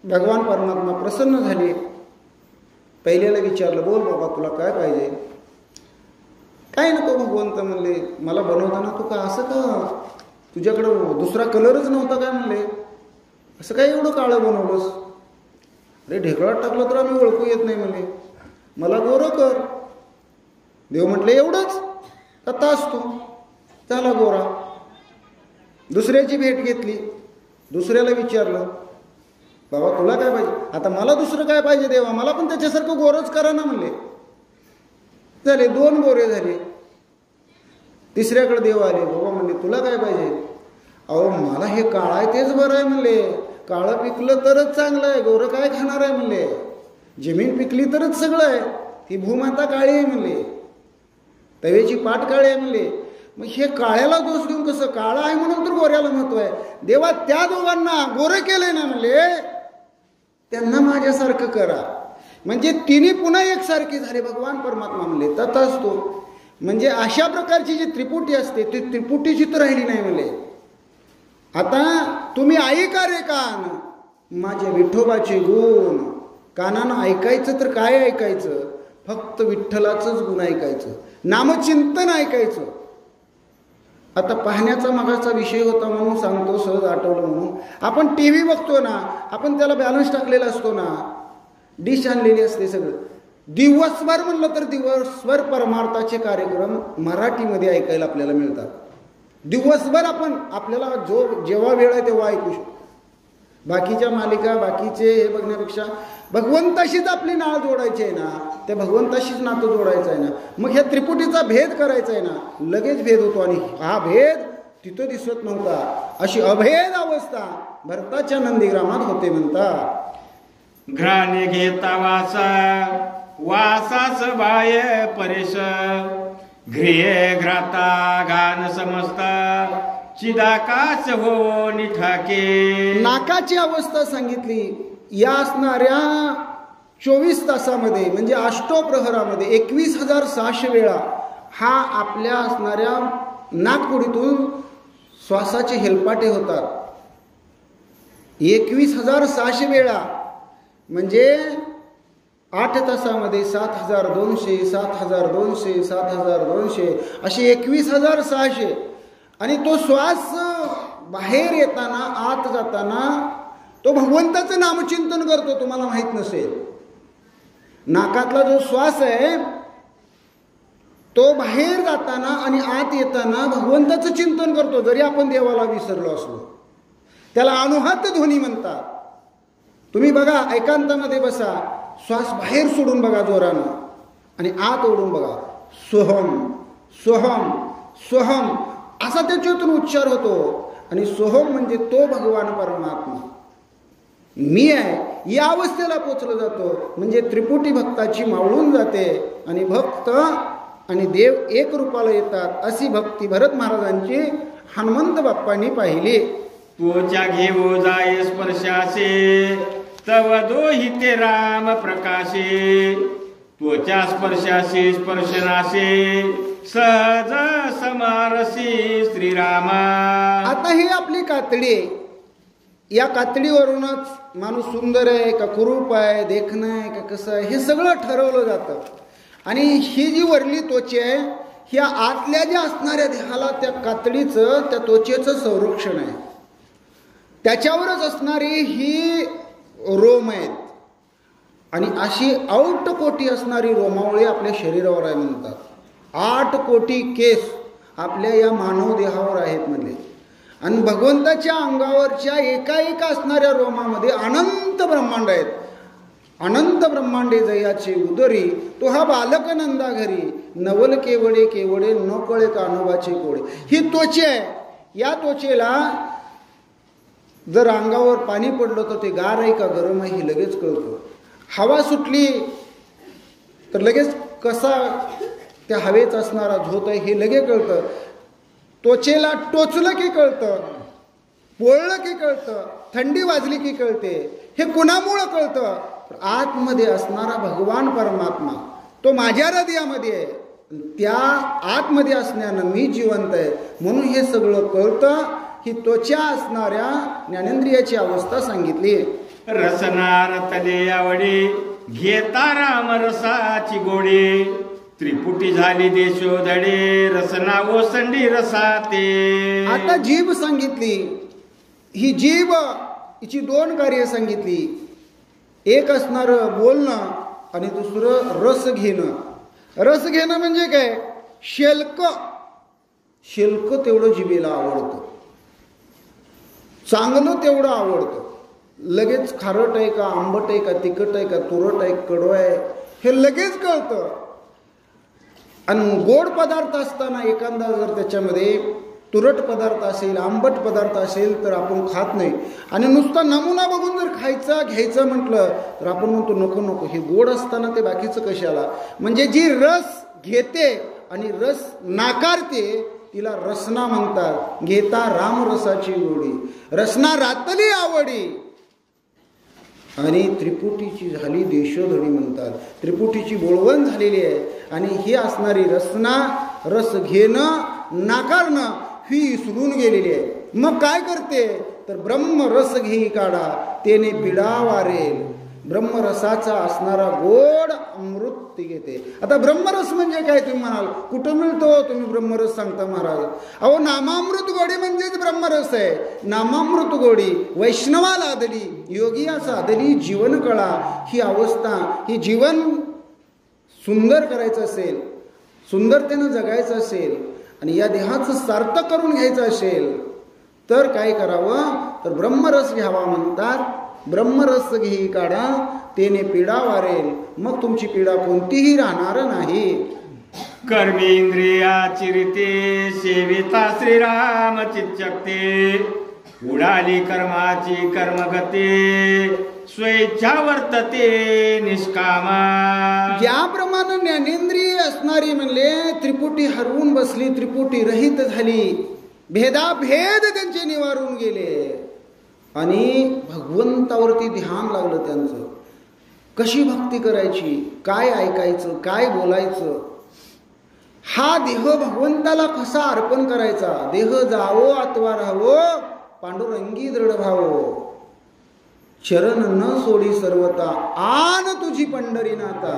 भगवान परमात्मा प्रसन्न झाले. पहिल्याला विचारलं, बोल बाबा तुला काय पाहिजे. काय नको भगवंत म्हणले, मला बनवताना तू का असं का, तुझ्याकडं दुसरा कलरच नव्हता काय म्हणले, असं काय एवढं काळं बनवलंस. अरे ढेकळात टाकलं तर आम्ही ओळखू येत नाही म्हणले, मला गोरं कर. देव म्हटले एवढंच आता असतो, झाला गोरा. दुसऱ्याची भेट घेतली, दुसऱ्याला विचारलं, बाबा तुला काय पाहिजे. आता मला दुसरं काय पाहिजे देवा, मला पण त्याच्यासारखं गोरच करा ना म्हणले. झाले 2 गोरे झाले. तिसऱ्याकडे देव आले, बाबा म्हणले तुला काय पाहिजे. अहो मला हे काळं आहे तेच बरं आहे म्हणले, काळं पिकलं तरच चांगलं आहे, गोरं काय खाणार आहे म्हणले. जमीन पिकली तरच सगळं आहे, ती भूमाता काळी आहे म्हणले, तव्याची पाठ काळी आहे म्हणले. मग हे काळ्याला दोष देऊन कसं, काळा आहे म्हणून तर गोऱ्याला महत्व आहे. देवा त्या दोघांना गोरं केलंय ना म्हणले, त्यांना माझ्यासारखं करा. म्हणजे तिन्ही पुन्हा एकसारखी झाले. भगवान परमात्मा म्हणले तथास्तु. म्हणजे अशा प्रकारची जी त्रिपुटी असते ती त्रिपुटीची तर राहिली नाही म्हणले. आता तुम्ही ऐका रे कान माझ्या विठोबाचे गुण. कानानं ऐकायचं तर काय ऐकायचं, फक्त विठ्ठलाचंच गुण ऐकायचं, नामचिंतन ऐकायचं. आता पाहण्याचा मागाचा विषय होता म्हणून सांगतो, सहज आठवलं म्हणून. आपण TV बघतो ना, आपण त्याला बॅलन्स टाकलेला असतो ना, डिश आणलेली असते सगळं. दिवसभर म्हणलं तर दिवसभर परमार्थाचे कार्यक्रम मराठीमध्ये ऐकायला आपल्याला मिळतात. दिवसभर आपण आपल्याला जेव्हा वेळ आहे तेव्हा ऐकू शकतो. बाकीच्या मालिका, बाकीचे हे बघण्यापेक्षा भगवंताशीच आपली नाळ जोडायची आहे ना, त्या भगवंताशीच नातं जोडायचं आहे ना. मग ह्या त्रिपुटीचा भेद करायचा आहे ना, लगेच भेद होतो. आणि हा भेद तिथं दिसत नव्हता. अशी अभेद अवस्था भरताच्या नंदीग्रामात होते म्हणतात. घ्राणे घेता वासा, वासाच बाय परेश. घ्रिये घ्राता घान समजता, चिदाकाच हो निठाके. नाकाची अवस्था सांगितली. या असणाऱ्या 24 तासामध्ये म्हणजे अष्टप्रहरामध्ये 21,600 वेळा हा आपल्या असणाऱ्या नाकपुडीतून श्वासाचे हेलपाटे होतात. 21,600 वेळा म्हणजे 8 तासामध्ये 7,200, 7,200, 7,200 असे 21,600. आणि तो श्वास बाहेर येताना, आत जाताना तो भगवंताचं नामचिंतन करतो. तुम्हाला माहित नसेल, नाकातला जो श्वास आहे तो बाहेर जाताना आणि आत येताना भगवंताचं चिंतन करतो. जरी आपण देवाला विसरलो असलो, त्याला अनुहात ध्वनी म्हणतात. तुम्ही बघा, एकांतामध्ये बसा, श्वास बाहेर सोडून बघा जोरानं आणि आत ओढून बघा. सोहम सोहम सोहम असा त्याच्यातून उच्चार होतो. आणि सोहम म्हणजे तो भगवान परमात्मा मी आहे या अवस्थेला पोचलं जातो. म्हणजे त्रिपुटी भक्ताची मावळून जाते आणि भक्त आणि देव एक रूपाला येतात अशी भक्ती भरत महाराजांची हनुमंत बाप्पांनी पाहिली. तोच्या घेऊ जाय स्पर्शासे तव दोहिते राम प्रकाशे. त्वच्या स्पर्शाशी स्पर्शनाशे सहज समारसी श्रीरामा. आता ही आपली कातडी आहे. या कातडीवरूनच माणूस सुंदर आहे का कुरूप आहे, देखणं आहे का कसं आहे, हे सगळं ठरवलं जातं. आणि ही जी वरली त्वचा आहे ह्या आतल्या ज्या असणाऱ्या देहाला त्या कातडीचं, त्या त्वचेचं संरक्षण आहे. त्याच्यावरच असणारी ही रोम आहेत. आणि अशी 8 कोटी असणारी रोमावळी आपल्या शरीरावर आहे म्हणतात. 8 कोटी केस आपल्या या मानव देहावर आहेत म्हणजे. आणि भगवंताच्या अंगावरच्या एका असणाऱ्या रोमामध्ये अनंत ब्रह्मांड आहेत. अनंत ब्रह्मांडे जयाचे उदरी तो हा बालक नंदा घरी. नवल केवडे केवडे न कळे कानोबाचे कोडे. ही त्वचा आहे. या त्वचेला जर अंगावर पाणी पडलं तर ते गार आहे का गरम आहे हे लगेच कळतं. हवा सुटली तर लगेच कसा त्या हवेत असणारा झोत आहे हे लगेच कळतं. त्वचेला टोचलं की कळतं, पोळलं की कळतं, थंडी वाजली की कळते. हे कुणामुळं कळतं? आतमध्ये असणारा भगवान परमात्मा तो माझ्या हृदयामध्ये आहे. त्या आतमध्ये असण्यानं मी जिवंत आहे म्हणून हे सगळं कळतं. ही त्वचा असणाऱ्या ज्ञानेंद्रियाची अवस्था सांगितली. रसनार तले आवडी घेता राम रसाची गोडी. त्रिपुटी झाली देशोधडे रसना ओसंडी रसाते. आता जीभ सांगितली. ही जीभ हिची 2 कार्य सांगितली. एक असणार बोलणं आणि दुसरं रस घेणं. रस घेणं म्हणजे काय? शेल्क तेवढं जिभेला आवडतं, चांगलं तेवढं आवडतं. लगेच खारट आहे का, आंबट आहे का, तिखट आहे का, तुरट आहे, कडवं आहे हे लगेच कळतं. आणि गोड पदार्थ असताना एखादा जर त्याच्यामध्ये तुरट पदार्थ असेल, आंबट पदार्थ असेल तर आपण खात नाही. आणि नुसता नमुना बघून जर खायचा घ्यायचं म्हटलं तर आपण म्हणतो नको नको, हे गोड असताना ते बाकीचं कशाला. म्हणजे जी रस घेते आणि रस नाकारते तिला रसना म्हणतात. घेता रामरसाची गोडी रसना रातली आवडी. आणि त्रिपुटीची झाली देशोधडी म्हणतात. त्रिपुटीची बोळवण झालेली आहे. आणि ही असणारी रसना, रस घेणं नाकारणं ही इसरून गेलेली आहे. मग काय करते तर ब्रह्मरस घेई काढा तेने पिडा वारेल. ब्रह्मरसाचा असणारा गोड अमृत ती घेते. आता ब्रह्मरस म्हणजे काय तुम्ही म्हणाल, कुठं मिळतो? तुम्ही ब्रह्मरस सांगता महाराज. अहो नामामृत गोडी म्हणजेच ब्रह्मरस आहे. नामामृत गोडी वैष्णवा लादली, योगिया साधली जीवन कळा. ही अवस्था, ही जीवन सुंदर करायचं असेल, सुंदरतेनं जगायचं असेल आणि या देहाचं सार्थक करून घ्यायचं असेल तर काय करावं तर ब्रह्मरस घ्यावा म्हणतात. ब्रह्मरस घेई काढा तेने पिडा वारेल. मग तुमची पीडा कोणतीही राहणार नाही. कर्मी इंद्रियाची रीते सेविता श्रीराम चित्चक्ते. उडाली कर्माची कर्मगते स्वेच्छा वर्तते निष्कामा. ज्याप्रमाणे ज्ञानेंद्रिय असणारी म्हणले त्रिपुटी हरवून बसली, त्रिपुटी रहित झाली, भेदाभेद त्यांचे निवारून गेले आणि भगवंतावरती ध्यान लागलं त्यांचं. कशी भक्ती करायची, काय ऐकायचं, काय बोलायचं, हा देह भगवंताला कसा अर्पण करायचा. देह जावो अथवा राहावो पांडुरंगी दृढ भावो. चरण न सोडी सर्वता आन तुझी पंढरीनाथा.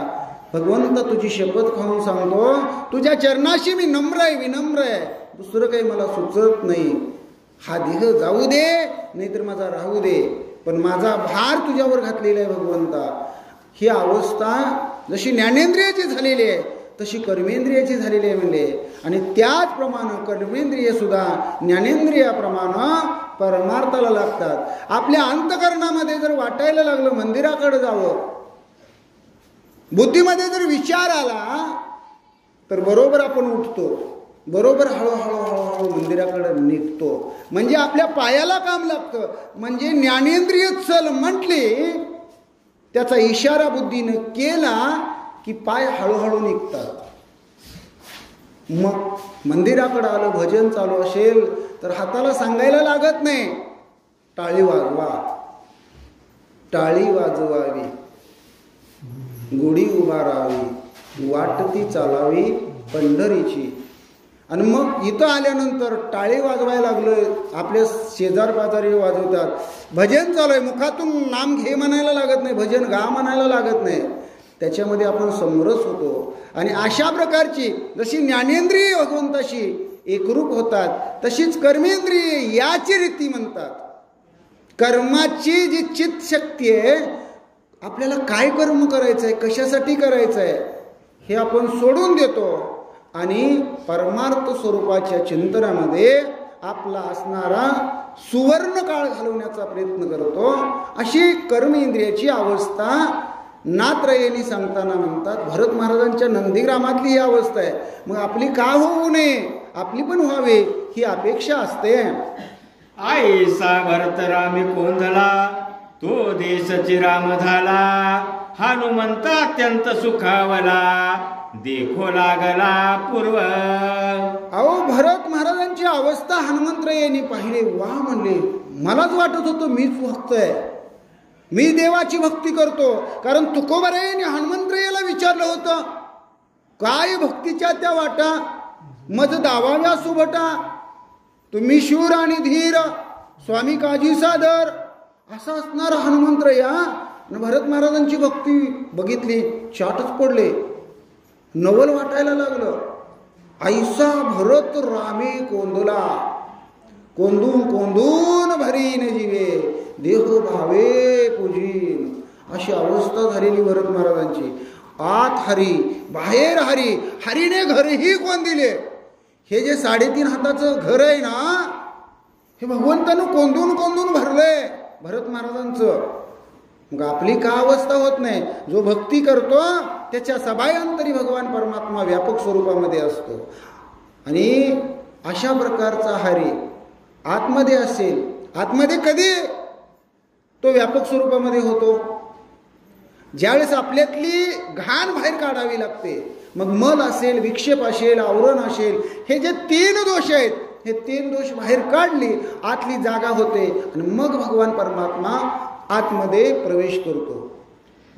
भगवंता तुझी शपथ खाऊन सांगतो तुझ्या चरणाशी मी नम्र आहे, विनम्र आहे. दुसरं काही मला सुचत नाही. हा देह जाऊ दे नाहीतर माझा राहू दे, पण माझा भार तुझ्यावर घातलेला आहे भगवंता. ही अवस्था जशी ज्ञानेंद्रियाची झालेली आहे तशी कर्मेंद्रियाची झालेली आहे म्हणले. आणि त्याचप्रमाणे कर्मेंद्रिय सुद्धा ज्ञानेंद्रियाप्रमाणे परमार्थाला लागतात. आपल्या अंतकरणामध्ये जर वाटायला लागलं मंदिराकडे जावं, बुद्धीमध्ये जर विचार आला तर बरोबर आपण उठतो, बरोबर हळूहळू मंदिराकडे निघतो. म्हणजे आपल्या पायाला काम लागतं. म्हणजे ज्ञानेंद्रिय चल म्हटली, त्याचा इशारा बुद्धीने केला की पाय हळूहळू निघतात. मग मंदिराकडे आलं, भजन चालू असेल तर हाताला सांगायला लागत नाही, टाळी वाजवा, टाळी वाजवावी, गुढी उभारावी, वाटती चालावी पंढरीची. आणि मग इथं आल्यानंतर टाळी वाजवायला लागलं, आपले शेजार पाजारी वाजवतात, भजन चालू आहे, मुखातून नाम घे म्हणायला लागत नाही, भजन गा म्हणायला लागत नाही, त्याच्यामध्ये आपण समरस होतो. आणि अशा प्रकारची जशी ज्ञानेंद्रिय भगवंताशी एकरूप होतात तशीच कर्मेंद्रिय याची रीती म्हणतात. कर्माची जी चित्त शक्ती आहे, आपल्याला काय कर्म करायचं आहे, कशासाठी करायचं आहे हे आपण सोडून देतो आणि परमार्थ स्वरूपाच्या चिंतनामध्ये आपला असणारा सुवर्ण काळ घालवण्याचा प्रयत्न करतो. अशी कर्मेंद्रियाची अवस्था नात्रयनी सांगताना म्हणतात. भरत महाराजांच्या नंदीग्रामातली ही अवस्था आहे. मग आपली का होऊ नये, आपली पण व्हावी ही अपेक्षा असते. आईसा भरत रामी कोंदला, तो देशची राम झाला, हनुमंता अत्यंत सुखावला, देखो लागला पूर्व. अहो, भरत महाराजांची अवस्था हनुमंतरायांनी पाहिले. वा म्हणले, मलाच वाटत होतं मीच भक्त आहे, मी देवाची भक्ती करतो. कारण तुकोबरायांनी हनुमंतरायाला विचारलं होतं, काय भक्तीच्या त्या वाटा मज दावाव्या सुभटा, तुम्ही शूर आणि धीर, स्वामी काजी सादर. असं असणार हनुमंतराया. भरत महाराजांची भक्ती बघितली, चाटच पडले, नवल वाटायला लागलं. ऐसा भरत रामे कोंदला, कोंदून कोंदून भरीन जीवे, देहो भावे पूजीन. अशी अवस्था झालेली भरत महाराजांची. आत हरी, बाहेर हरी, हरीने घरही कोण दिले. हे जे 3.5 हाताचं घर आहे ना, हे भगवंतानं कोंदून कोंदून भरलंय भरत महाराजांचं. मग आपली का अवस्था होत नाही. जो भक्ती करतो त्याच्या सभायांतरी भगवान परमात्मा व्यापक स्वरूपामध्ये असतो. आणि अशा प्रकारचा हरी आतमध्ये असेल, आतमध्ये कधी तो व्यापक स्वरूपामध्ये होतो, ज्यावेळेस आपल्यातली घाण बाहेर काढावी लागते. मग मल असेल, विक्षेप असेल, आवरण असेल, हे जे 3 दोष आहेत, हे 3 दोष बाहेर काढली, आतली जागा होते आणि मग भगवान परमात्मा आतमध्ये प्रवेश करतो.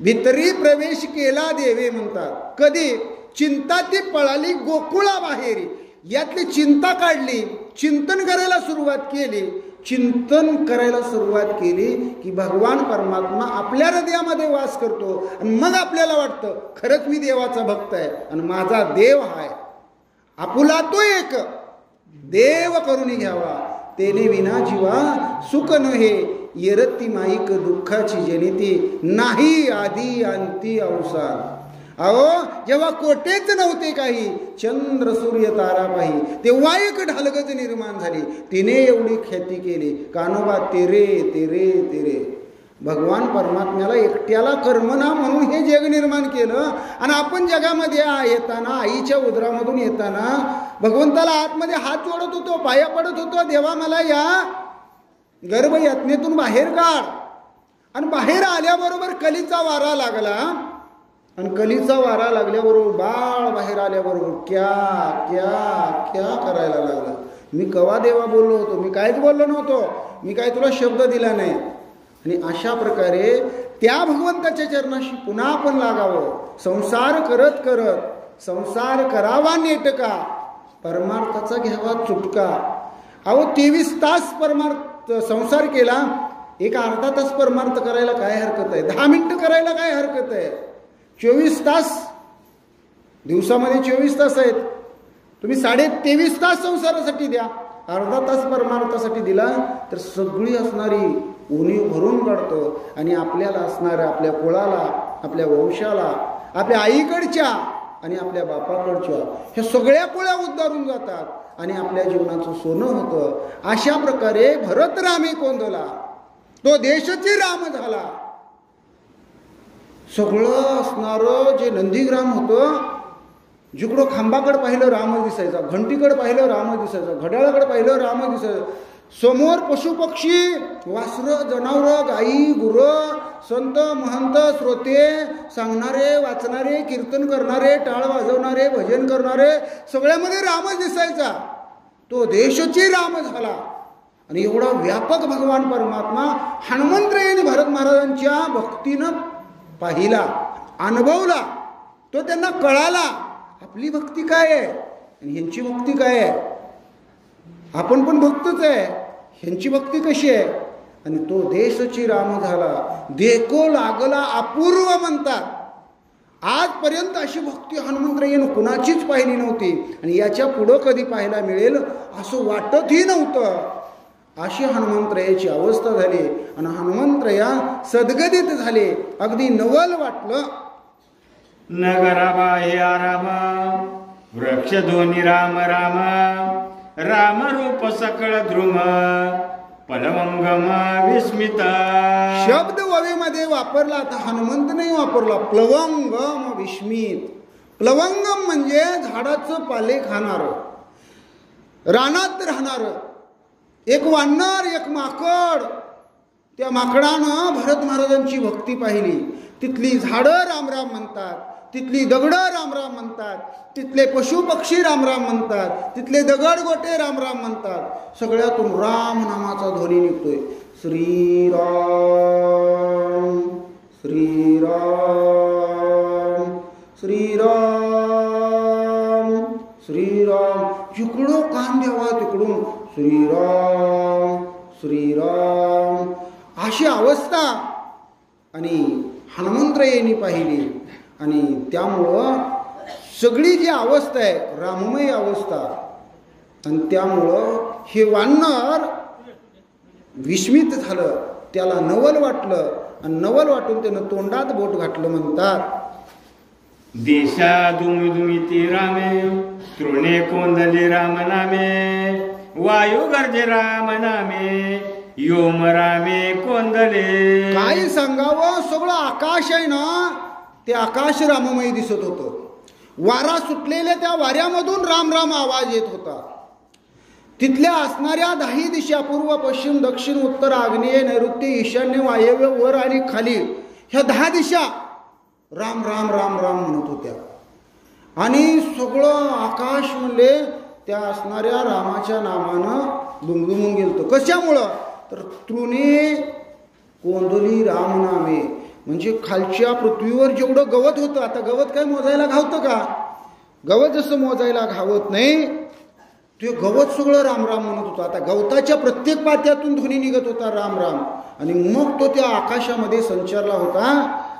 भितरी प्रवेश केला देवे म्हणतात. कधी? चिंता ती पळाली गोकुळा बाहेरी. यातली चिंता काढली, चिंतन करायला सुरुवात केली. चिंतन करायला सुरुवात केली की भगवान परमात्मा आपल्या हृदयामध्ये वास करतो. आणि मग आपल्याला वाटतं खरंच मी देवाचा भक्त आहे आणि माझा देव आहे. आपुला तो एक देव करून घ्यावा, तेने विना जीवा सुख नहे, येरती माईक दुःखाची जनिती, नाही आधी अंती अवसान. अहो, जेव्हा कोटेच नव्हते काही, चंद्र सूर्य तारा पाही, तेव्हा एक ढालगज निर्माण झाली. तिने एवढी ख्याती केली, कानोबा तेरे तेरे तेरे. भगवान परमात्म्याला एकट्याला कर्मना म्हणून हे जग निर्माण केलं. आणि आपण जगामध्ये येताना, आईच्या उदरामधून येताना भगवंताला आतमध्ये हात जोडत होतो, पाया पडत होतो, देवा मला या गर्भ यातनेतून बाहेर काढ. आणि बाहेर आल्याबरोबर कलीचा वारा लागला. आणि कलीचा वारा लागल्याबरोबर बाळ बाहेर आल्याबरोबर क्या क्या क्या करायला लागला. मी कवा देवा बोललो होतो, मी काहीच बोललो नव्हतो, मी काय तुला शब्द दिला नाही. आणि अशा प्रकारे त्या भगवंताच्या चरणाशी पुन्हा आपण लागावं. संसार करत करत संसार करावा नेटका, परमार्थाचा घ्यावा चुटका. अहो, 23 तास परमार्थ संसार केला, एक अर्धा तास परमार्थ करायला काय हरकत आहे, 10 मिनिटं करायला काय हरकत आहे. 24 तास दिवसामध्ये 24 तास आहेत, तुम्ही 23.5 तास संसारासाठी द्या, अर्धा तास परमार्थासाठी दिला तर सगळी असणारी उणीव भरून काढतो. आणि आपल्याला असणाऱ्या आपल्या कुळाला, आपल्या वंशाला, आपल्या आईकडच्या आणि आपल्या बापाकडच्या ह्या सगळ्या कुळ्या उद्धारून जातात आणि आपल्या जीवनाचं सोनं होतं. अशा प्रकारे भरत रामे कोंदला, तो देशची राम झाला. सगळं असणारं जे नंदीग्राम होतं, जिकडं खांबाकडे पाहिलं राम दिसायचा, घंटीकडे पाहिलं राम दिसायचा, घड्याळाकडे पाहिलं राम दिसायचं. समोर पशुपक्षी, वासरं, जनावरं, गाई, गुरं, संत महंत श्रोते, सांगणारे, वाचणारे, कीर्तन करणारे, टाळ वाजवणारे, करणारे, भजन करणारे सगळ्यामध्ये रामच दिसायचा. तो देशची राम झाला. आणि एवढा व्यापक भगवान परमात्मा हनुमंतरायांनी भरत महाराजांच्या भक्तीनं पाहिला, अनुभवला. तो त्यांना कळाला आपली भक्ती काय आहे आणि ह्यांची भक्ती काय आहे. आपण पण भक्तच आहे, ह्यांची भक्ती कशी आहे. आणि तो देशची राम झाला. देखो लागला अपूर्व म्हणतात. आजपर्यंत अशी भक्ती हनुमंतरायानं कुणाचीच पाहिली नव्हती आणि याच्या पुढं कधी पाहायला मिळेल असं वाटतही नव्हतं. अशी हनुमंतरायाची अवस्था झाली आणि हनुमंतराया सद्गदित झाले. अगदी नवल वाटलं. नगराबाह्य राम वृक्ष ध्वनी राम राम राम रूप सकळ ध्रुम प्लवंगम विस्मित. शब्द ववेमध्ये वापरला. आता हनुमंत नाही वापरला. प्लवंगम विस्मित. प्लवंगम म्हणजे झाडाचं पाले खाणार, रानात राहणार एक वानर, एक माकड. त्या माकडानं भरत महाराजांची भक्ती पाहिली. तिथली झाडं रामराम म्हणतात, तिथली दगडं रामराम म्हणतात, तिथले पशु पक्षी रामराम म्हणतात, तिथले दगड गोटे रामराम म्हणतात. सगळ्यातून राम नामाचा ध्वनी निघतोय. श्रीराम श्रीराम श्रीराम श्रीराम. जिकडं कान द्यावा तिकडून श्रीराम श्रीराम अशी अवस्था आणि हनुमंतरायांनी पाहिली. आणि त्यामुळं सगळी जी अवस्था आहे राममय अवस्था. आणि त्यामुळं हे वानर विस्मित झालं, त्याला नवल वाटलं आणि नवल वाटून त्यानं तोंडात बोट घातलं म्हणतात. देशा दुमिदुमिती रामे तृणे कोंदले राम नामे वायू गर्जे राम नामे योम रामे कोंदले. काय सांगावं, सगळं आकाश आहे ना ते आकाश राममय दिसत होतं. वारा सुटलेल्या त्या वाऱ्यामधून राम राम आवाज येत होता. तिथल्या असणाऱ्या 10 दिशा पूर्व पश्चिम दक्षिण उत्तर आग्नेय नैऋत्य ईशान्य वायव्य वर आणि खाली ह्या 10 दिशा राम राम राम राम म्हणत होत्या. आणि सगळं आकाश म्हणले त्या असणाऱ्या रामाच्या नामानं दुमदुमून गेलतं. कशामुळं तर तृणे कोंदली राम नामे. म्हणजे खालच्या पृथ्वीवर जेवढं गवत होतं, आता गवत काय मोजायला घावतं का. गवत जसं मोजायला घावत नाही ते गवत सगळं राम राम म्हणत होतं. आता गवताच्या प्रत्येक पात्यातून ध्वनी निघत होता राम राम. आणि मग तो त्या आकाशामध्ये संचारला होता.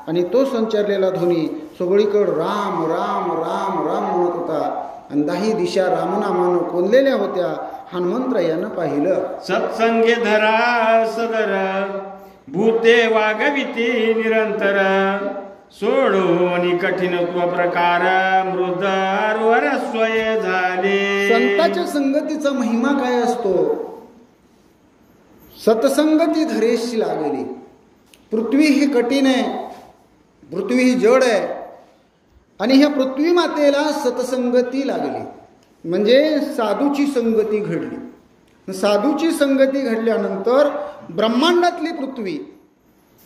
आणि तो संचारलेला ध्वनी सगळीकडं राम राम राम राम म्हणत होता. आणि 10 दिशा रामनामानं कोंदलेल्या होत्या. हनुमंतरायानं पाहिलं. सत्संगे धरा सदर भूते वागविती निरंतर सोडून कठीणत्व प्रकार मृदारवर स्वय झाले. संतांच्या संगतीचा महिमा काय असतो. सत्संगती धरेशी लागली. पृथ्वी ही कठीण आहे, पृथ्वी ही जड आहे आणि ह्या पृथ्वी मातेला सत्संगती लागली म्हणजे साधूची संगती घडली. साधूची संगती घडल्यानंतर ब्रह्मांडातली पृथ्वी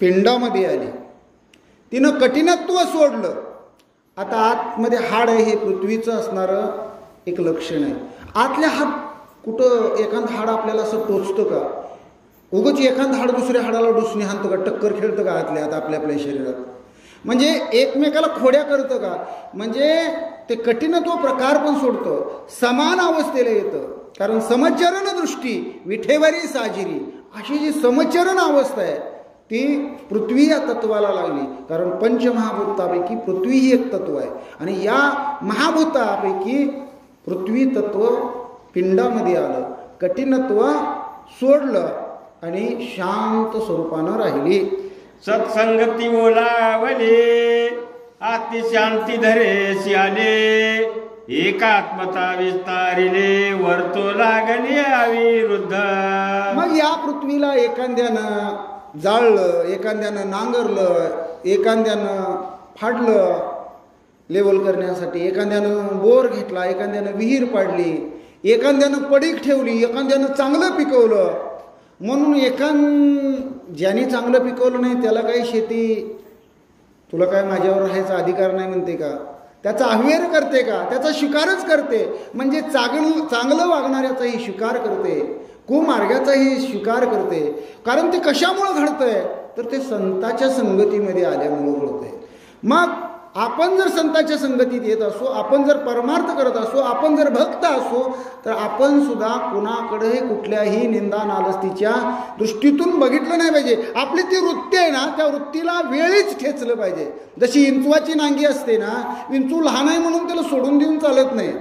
पिंडामध्ये आली. तिनं कठीणत्व सोडलं. आता आतमध्ये हाड आहे, हे पृथ्वीचं असणारं एक लक्षण आहे. आतल्या हाड कुठं एखादं हाड आपल्याला असं टोचतं का. उगाच एखादं हाड दुसऱ्या हाडाला डुसणी हाणतं का, टक्कर खेळतं का आतल्या आत आपल्या आपल्या शरीरात. म्हणजे एकमेकाला खोड्या करतं का. म्हणजे ते कठीणत्व प्रकार पण सोडतं, समान अवस्थेला येतं. कारण समचरण दृष्टी विठेवरी साजिरी अशी जी समचरण अवस्था आहे ती पृथ्वी या तत्वाला लागली. कारण पंचमहाभूतापैकी पृथ्वी ही एक तत्व आहे आणि या महाभूतापैकी पृथ्वी तत्व पिंडामध्ये आलं. कठीणत्व सोडलं आणि शांत स्वरूपानं राहिली. सत्संगती ओलावले आतिशांती धरेशी आले एकात्मता विस्तारिले वर्तो लागले अविरुद्ध. मग या पृथ्वीला एखाद्यानं जाळलं, एखाद्यानं नांगरलं, एखाद्यानं फाडलं लेवल करण्यासाठी, एखाद्यानं बोर घेतला, एखाद्यानं विहीर पाडली, एखाद्यानं पडीक ठेवली, एखाद्यानं चांगलं पिकवलं. म्हणून ज्याने चांगलं पिकवलं नाही त्याला काही शेती, तुला काय माझ्यावर राहायचा अधिकार नाही म्हणते का. त्याचा अव्यय करते का, त्याचा शिकारच करते. म्हणजे चांगलं वागणाऱ्याचाही शिकार करते, कुमार्गाचाही शिकार करते. कारण ते कशामुळे घडतंय, तर ते संताच्या संगतीमध्ये आल्यामुळे घडतंय. मग आपण जर संताच्या संगतीत येत असो, आपण जर परमार्थ करत असो, आपण जर भक्त असो, तर आपण सुद्धा कुणाकडे कुठल्याही निंदा नालस्तीच्या दृष्टीतून बघितलं नाही पाहिजे. आपली ती वृत्ती आहे ना, त्या वृत्तीला वेळीच ठेचलं पाहिजे. जशी विंचवाची नांगी असते ना, विंचू लहान आहे म्हणून त्याला सोडून देऊन चालत नाही.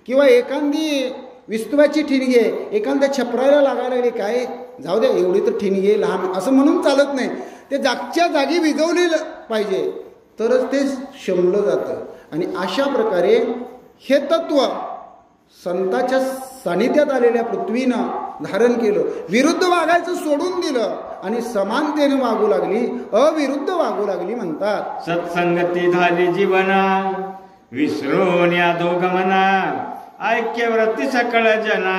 किंवा एखादी विस्तवाची ठिणगी आहे, एखाद्या छपराला लागायला लागली, काय जाऊ द्या एवढी तर ठिणगी आहे लहान, असं म्हणून चालत नाही. ते जागच्या जागी विजवली पाहिजे, तरच ते शमलं जातं. आणि अशा प्रकारे हे तत्व संताच्या सानिध्यात आलेल्या पृथ्वीनं धारण केलं. विरुद्ध वागायचं सोडून दिलं आणि समानतेने वागू लागली, अविरुद्ध वागू लागली म्हणतात. सत्संगती झाली जीवना, विसरून या दोघमना, ऐक्यव्रती सकळ जना,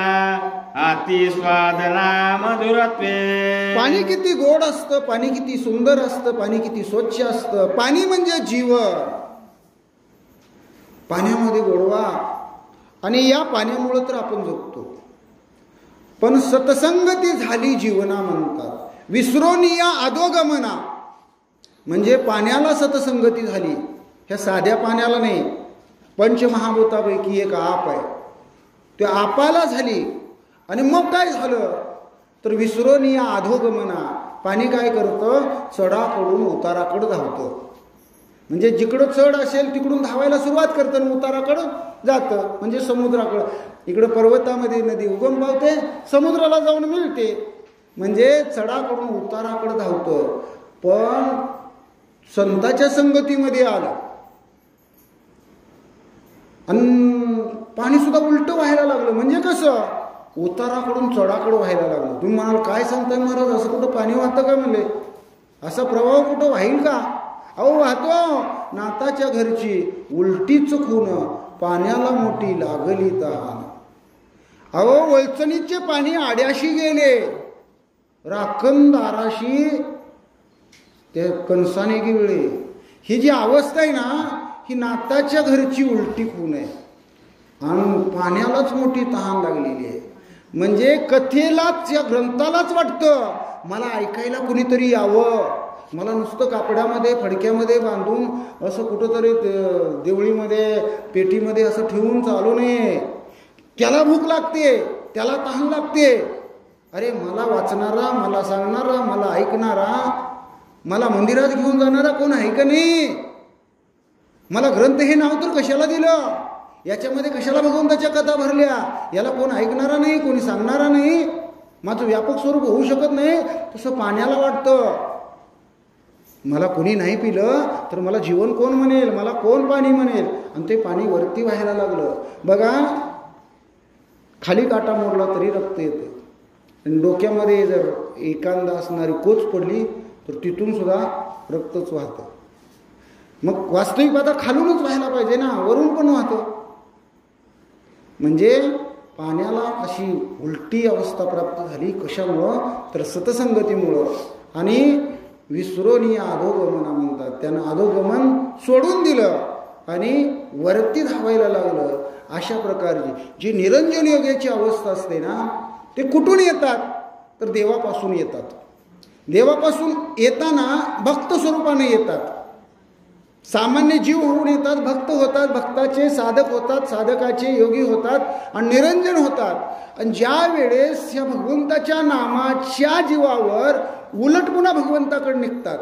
आती स्वादना मधुरत्वे. पाणी किती गोड असतं, पाणी किती सुंदर असतं, पाणी किती स्वच्छ असतं. पाणी म्हणजे जीवन, पाण्यामध्ये गोडवा, आणि या पाण्यामुळे तर आपण जगतो. पण सत्संगती झाली जीवना म्हणतात. विसरून या अधोगमना, म्हणजे पाण्याला सत्संगती झाली. ह्या साध्या पाण्याला नाही, पंचमहाभूतापैकी एक आप आहे, त्या आपाला झाली. आणि मग काय झालं, तर विसरून या अधोगमना, पाणी काय करतं, चढाकडून उताराकडं धावतं. म्हणजे जिकडं चढ असेल तिकडून धावायला सुरुवात करतं आणि उताराकडं जातं, म्हणजे समुद्राकडं. इकडं पर्वतामध्ये नदी उगम पावते, समुद्राला जाऊन मिळते, म्हणजे चढाकडून उताराकडं धावतं. पण संताच्या संगतीमध्ये आलं आणि पाणी सुद्धा उलटं व्हायला लागलं. म्हणजे कसं, उताराकडून चढाकडं व्हायला लागलं. तुम्ही म्हणाल काय सांगताय महाराज, असं कुठं पाणी वाहतं का म्हणले, असा प्रवाह कुठं वाहील का. अहो वाहतो, नाताच्या घरची उलटीच खून, पाण्याला मोठी लागली तहान. अहो वळचणीचे पाणी आड्याशी गेले, राखण दाराशी ते कणसाने गिळले. ही जी अवस्था आहे ना, ही नाताच्या घरची उलटी खून आहे आणि पाण्यालाच मोठी तहान लागलेली आहे. म्हणजे कथेलाच, या ग्रंथालाच वाटतं मला ऐकायला कुणीतरी यावं, मला नुसतं कापडामध्ये फडक्यामध्ये बांधून असं कुठंतरी देवळीमध्ये पेटीमध्ये असं ठेवून चालू नये. त्याला भूक लागते, त्याला तहान लागते. अरे मला वाचणारा, मला सांगणारा, मला ऐकणारा, मला मंदिरात घेऊन जाणारा कोण आहे का नाही. मला ग्रंथ हे नाव तर कशाला दिलं, याच्यामध्ये कशाला भगवंताच्या कथा भरल्या, याला कोण ऐकणारा नाही, कोणी सांगणारा नाही, माझं व्यापक स्वरूप होऊ शकत नाही. तसं पाण्याला वाटतं, मला कोणी नाही पिलं तर मला जीवन कोण म्हणेल, मला कोण पाणी म्हणेल. आणि ते पाणी वरती व्हायला लागलं. बघा, खाली काटा मोडला तरी रक्त येते, आणि डोक्यामध्ये जर एखादा असणारी कोच पडली तर तिथून सुद्धा रक्तच वाहतं. मग वास्तविक आता खालूनच व्हायला पाहिजे ना, वरून पण वाहतं. म्हणजे पाण्याला अशी उलटी अवस्था प्राप्त झाली. कशामुळं, तर सतसंगतीमुळं. आणि विसरून या अधोगमना म्हणतात. त्यानं अधोगमन सोडून दिलं आणि वरती धावायला लागलं. अशा प्रकारची जी निरंजन योगाची अवस्था असते ना, ते कुठून येतात, तर देवापासून येतात. देवापासून येताना भक्त स्वरूपाने येतात. सामान्य जीव होऊन येतात, भक्त होतात, भक्ताचे साधक होतात, साधकाचे योगी होतात आणि निरंजन होतात. आणि ज्या वेळेस या भगवंताच्या नामाच्या जीवावर उलट पुन्हा भगवंताकडे निघतात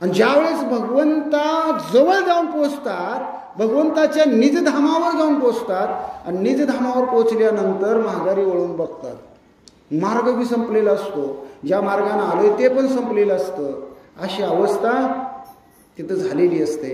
आणि ज्यावेळेस भगवंता जवळ जाऊन पोचतात, भगवंताच्या निजधामावर जाऊन पोचतात आणि निजधामावर पोचल्यानंतर माघारी वळून बघतात. मार्ग बी संपलेला असतो, ज्या मार्गाने आलोय ते पण संपलेलं असतं. अशी अवस्था तिथं झालेली असते.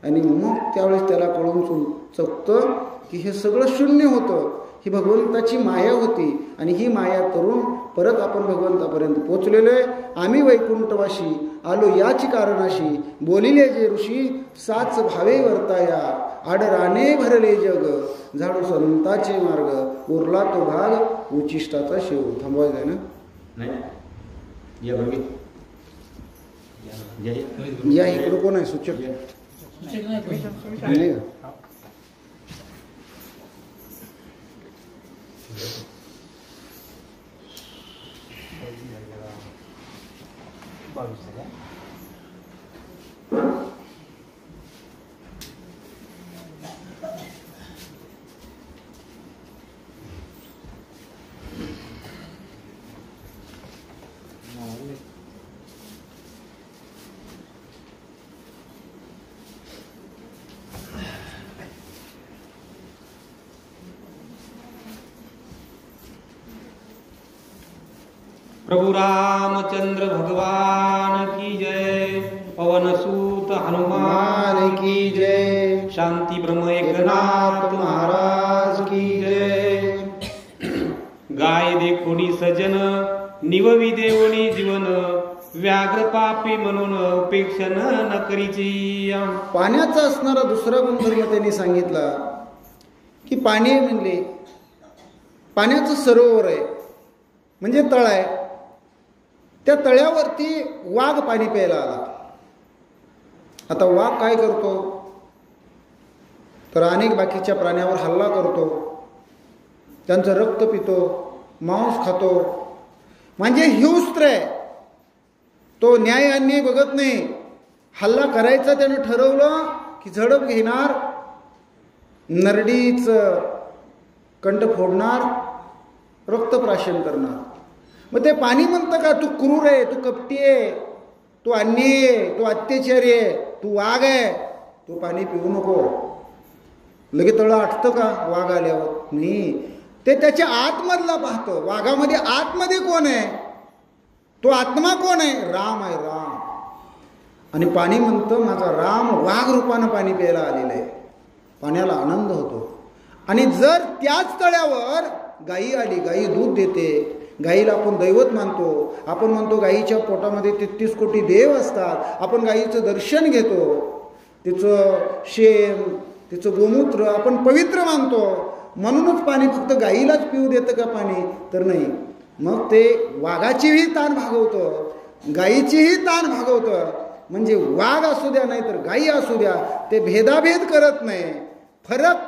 आणि मग त्यावेळेस त्याला कळून चुकतं की हे सगळं शून्य होतं, ही भगवंताची माया होती आणि ही माया तरुण परत आपण भगवंतापर्यंत पोचलेलो आहे. आम्ही वैकुंठवाशी आलो याची कारणाशी, बोलिले जे ऋषी साच भावे वर्ताया, आडराने भरले जग, झाडू संताचे मार्ग, उरला तो भाग उचिष्टाचा शिव. थांबवायचं आहे ना, नाही या इकडं कोण आहे सूचक. नाही का? प्रभु रामचंद्र भगवान की जय। पवन सूत हनुमान की जय। शांति ब्रह्म एकनाथ महाराज की जय। गाय देखोनी सजन निववी देवणी जीवन व्याघ्र पापी म्हणून उपेक्षण न करीची। पाण्याचा असणारा दुसरा गुणधर्म त्यांनी सांगितला की पाणी म्हणजे पाण्याचं सरोवर आहे, म्हणजे तळ आहे. त्या तळ्यावरती वाघ पाणी प्यायला आला. आता वाघ काय करतो तर अनेक बाकीच्या प्राण्यावर हल्ला करतो, त्यांचं रक्त पितो, मांस खातो, म्हणजे हिंस्त्र आहे तो. न्याय अन्याय बघत नाही. हल्ला करायचा त्यानं ठरवलं की झडप घेणार, नरडीच कंठ फोडणार, रक्तप्राशन करणार. मग ते पाणी म्हणतं का तू क्रूर आहे, तू कपटी आहे, तू अन्यायी आहे, तू अत्याचारी आहे, तू वाघ आहे, तू पाणी पिऊ नको. लगेच तळ आटतं का वाघ आल्यावर? नाही, ते त्याच्या आतमधला पाहतं. वाघामध्ये आतमध्ये कोण आहे? तो आत्मा कोण आहे? राम आहे, राम. आणि पाणी म्हणतं माझा राम वाघ रूपानं पाणी प्यायला आलेलं आहे. पाण्याला आनंद होतो. आणि जर त्याच तळ्यावर गायी आली, गायी दूध देते, गाईला आपण दैवत मानतो, आपण म्हणतो गाईच्या पोटामध्ये 33 कोटी देव असतात, आपण गाईचं दर्शन घेतो, तिचं शेण, तिचं गोमूत्र आपण पवित्र मानतो, म्हणूनच पाणी फक्त गाईलाच पिऊ देतं का पाणी? तर नाही. मग ते वाघाचीही ताण भागवतं, गाईचीही ताण भागवतं. म्हणजे वाघ असू द्या नाही तर गाई असू द्या, ते भेदाभेद करत नाही, फरक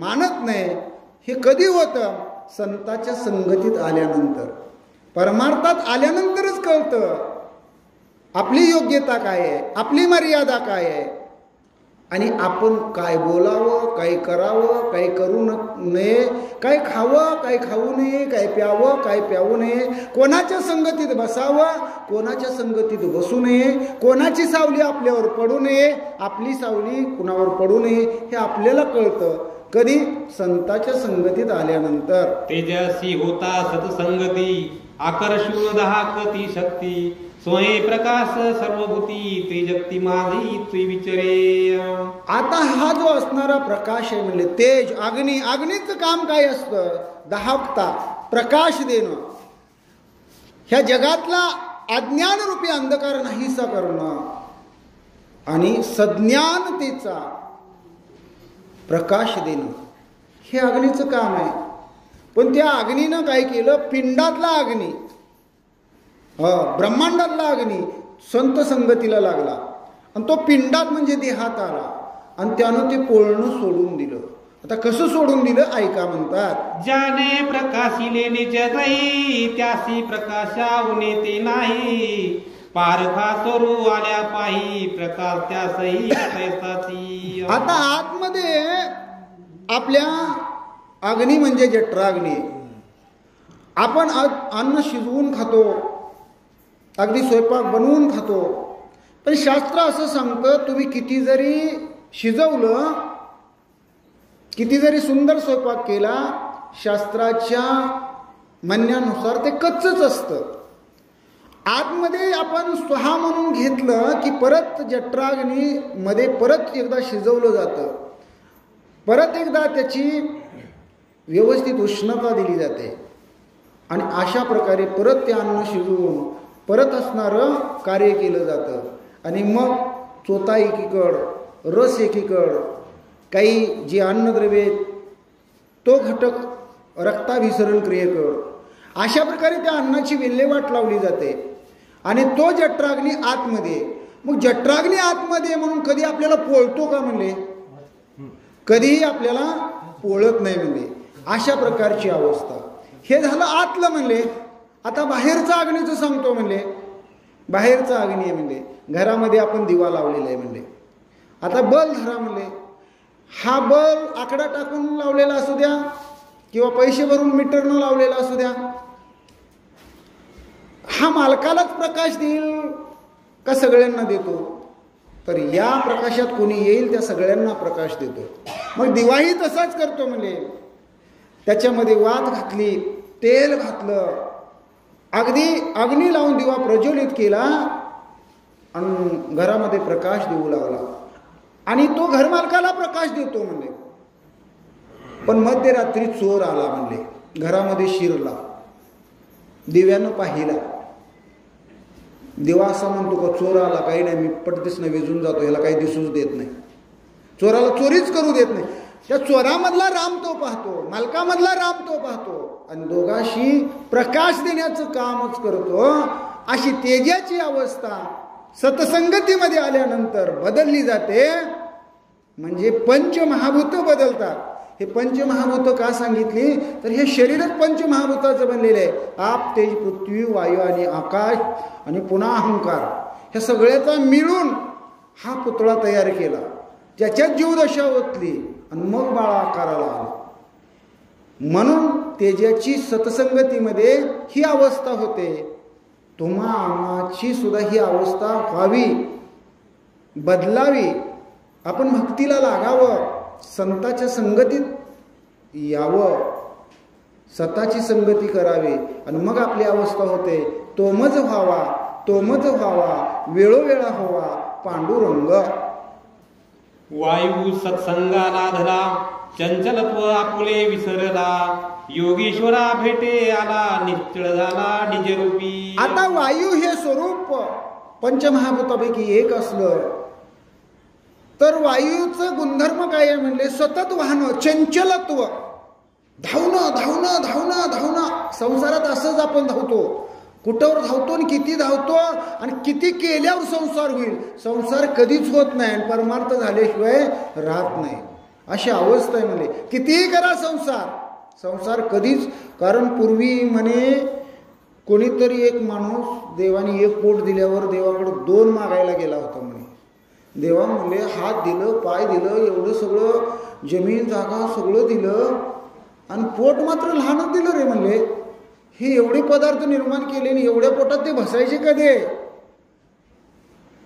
मानत नाही. हे कधी होतं? संताच्या संगतीत आल्यानंतर, परमार्थात आल्यानंतरच कळतं आपली योग्यता काय आहे, आपली मर्यादा काय आहे, आणि आपण काय बोलावं, काय करावं, काय करू नये, काय खावं, काय खाऊ नये, काय प्यावं, काय प्यावू नये, कोणाच्या संगतीत बसावं, कोणाच्या संगतीत बसू नये, कोणाची सावली आपल्यावर पडू नये, आपली सावली कुणावर पडू नये, हे आपल्याला कळतं कधी? संताच्या संगतीत आल्यानंतर. तेजसी होता सतसंगती आकर्षून दाहकती शक्ती स्वयं प्रकाश सर्वभूती त्रिजक्ती माझी तुई विचारे. आता हा जो असणारा प्रकाश आहे म्हणजे तेज, अग्नी, अग्नीचं काम काय असतं? दाहकता, प्रकाश देणं, ह्या जगातला अज्ञानरूपी अंधकार नाहीसा करणं आणि सज्ञानतेचा प्रकाश देणं, हे अग्नीचं काम आहे. पण त्या अग्नीनं काय केलं? पिंडातला अग्नी, ब्रह्मांडातला अग्नी संत संगतीला लागला आणि तो पिंडात म्हणजे देहात आला आणि त्यानं ते पोळणं सोडून दिलं. आता कसं सोडून दिलं ऐका. म्हणतात ज्याने प्रकाशिले निज दै त्यासी प्रकाशावने ते नाही पारखा सोरू आल्या पाही प्रकाश त्यासही तैसाची. आता आतमध्ये आपल्या अग्नी म्हणजे जठराग्नी, आपण अन्न शिजवून खातो, अगदी स्वयंपाक बनवून खातो, पण शास्त्र असं सांगतं तुम्ही किती जरी शिजवलं, किती जरी सुंदर स्वयंपाक केला, शास्त्राच्या म्हणण्यानुसार ते कच्चच असतं. आतमध्ये आपण स्वहा म्हणून घेतलं की परत जठराग्नी मध्ये परत एकदा शिजवलं जातं, परत एकदा त्याची व्यवस्थित उष्णता दिली जाते आणि अशा प्रकारे परत ते अन्न शिजवून परत असणारं कार्य केलं जातं. आणि मग चोथा एकीकड, रस एकीकड, काही जे अन्नद्रव्ये तो घटक रक्ताभिसरण क्रियेकड, अशा प्रकारे त्या अन्नाची विल्हेवाट लावली जाते. आणि तो जठराग्नी आतमध्ये मग जठराग्नी आतमध्ये म्हणून कधी आपल्याला पोळतो का म्हणले? कधीही आपल्याला पोळत नाही म्हणले. अशा प्रकारची अवस्था. हे झालं आतलं म्हणले. आता बाहेरचं अग्नीचं सांगतो म्हणले. बाहेरचं अग्नी आहे म्हणले. घरामध्ये आपण दिवा लावलेला आहे म्हणले. आता बल धरा म्हणले. हा बल आकडा टाकून लावलेला असू द्या किंवा पैसे भरून मीटरनं लावलेला असू द्या, हा मालकालाच प्रकाश देईल का सगळ्यांना देतो? तर या प्रकाशात कोणी येईल त्या सगळ्यांना प्रकाश देतो. मग दिवाही तसाच करतो म्हणजे त्याच्यामध्ये वात घातली, तेल घातलं, अगदी अग्नी लावून दिवा प्रज्वलित केला आणि घरामध्ये प्रकाश देऊ लागला आणि तो घरमालकाला प्रकाश देतो म्हणले. पण मध्यरात्री चोर आला म्हणले, घरामध्ये शिरला, दिव्यानं पाहिला. दिवा असा म्हणतो का चोर आला, काही नाही, मी पटदिस नाही विजून जातो, ह्याला काही दिसूच देत नाही, चोराला चोरीच करू देत नाही. त्या चोरामधला राम तो पाहतो, मालकामधला राम तो पाहतो आणि दोघांशी प्रकाश देण्याचं कामच करतो. अशी तेजाची अवस्था सतसंगतीमध्ये आल्यानंतर बदलली जाते. म्हणजे पंचमहाभूत बदलतात. हे पंचमहाभूत का सांगितली तर हे शरीरच पंचमहाभूताचं बनलेलं आहे. आप, तेज, पृथ्वी, वायू आणि आकाश आणि पुन्हा अहंकार, ह्या सगळ्याचा मिळून हा पुतळा तयार केला, ज्याच्यात जीवदशा ओतली आणि मग बाळा आकाराला आला. म्हणून तेजाची सतसंगतीमध्ये ही अवस्था होते. तुम्हा आम्हाची सुद्धा ही अवस्था व्हावी, बदलावी, आपण भक्तीला लागावं, संताच्या संगतीत यावं, स्वतःची संगती करावी आणि मग आपली अवस्था होते तोमज व्हावा, तोमज व्हावा, वेळोवेळा व्हावा पांडुरंग. वायू सत्संगाला धरा, चंचलत्व आपुले विसरला, योगीश्वरा भेटे आला, निश्चळ झाला निजरूपी. आता वायू हे स्वरूप पंचमहाभूतापैकी एक असलं तर वायूचं गुणधर्म काय आहे म्हणले? सतत वाहनं, चंचलत्व, धावणं धावणं धावणं धावणं. संसारात असंच आपण धावतो, कुठवर धावतो आणि किती धावतो आणि किती केल्यावर संसार होईल. संसार कधीच होत नाही आणि परमार्थ झाल्याशिवाय राहत नाही, अशी अवस्था आहे म्हणजे. कितीही करा संसार, संसार कधीच. कारण पूर्वी म्हणे कोणीतरी एक माणूस देवाने एक पोट दिल्यावर देवाकडे 2 मागायला गेला होता म्हणे. देवा म्हणले हात दिलं, पाय दिलं, एवढं सगळं जमीन जागा सगळं दिलं आणि पोट मात्र लहानच दिलं रे म्हणले. हे एवढे पदार्थ निर्माण केले आणि एवढ्या पोटात ते बसायचे कधी?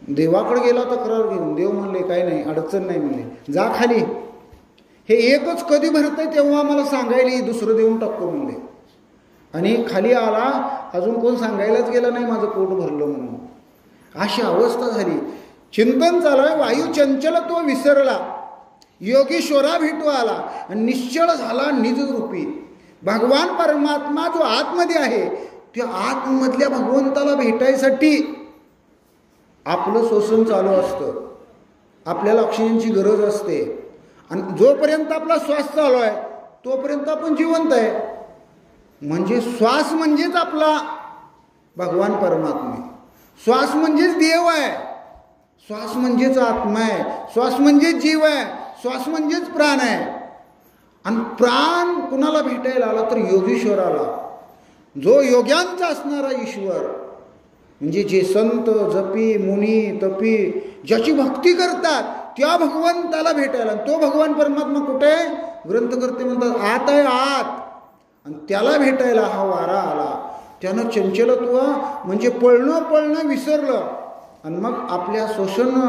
देवाकडे गेला तक्रार घेऊन. देव म्हणले काही नाही, अडचण नाही म्हणले, जा खाली, हे एकच कधी भरतंय तेव्हा मला सांगायला, दुसरं देऊन टाकतो म्हणले. आणि खाली आला, अजून कोण सांगायलाच गेला नाही माझं पोट भरलं म्हणून. अशी अवस्था झाली. चिंतन चालू आहे. वायू चंचलत्व विसरला, योगीश्वरा भेटू आला आणि निश्चळ झाला निज रूपी. भगवान परमात्मा जो आतमध्ये आहे त्या आतमधल्या भगवंताला भेटायसाठी आपलं शोषण चालू असतं, आपल्याला ऑक्सिजनची गरज असते आणि जोपर्यंत आपला श्वास चालू आहे तोपर्यंत आपण जिवंत आहे. म्हणजे श्वास म्हणजेच आपला भगवान परमात्मा, श्वास म्हणजेच देव आहे, श्वास म्हणजेच आत्मा आहे, श्वास म्हणजेच जीव आहे, श्वास म्हणजेच प्राण आहे. आणि प्राण कुणाला भेटायला आला तर योगीश्वराला, जो योग्यांचा असणारा ईश्वर. म्हणजे जे संत, जपी, मुनी, तपी ज्याची भक्ती करतात त्या भगवंताला भेटायला. तो भगवान परमात्मा कुठे आहे? ग्रंथकर्ते म्हणतात आत आहे, आत. आणि त्याला भेटायला हा वारा आला. त्यानं चंचलत्व म्हणजे पळणं विसरलं आणि मग आपल्या शोषण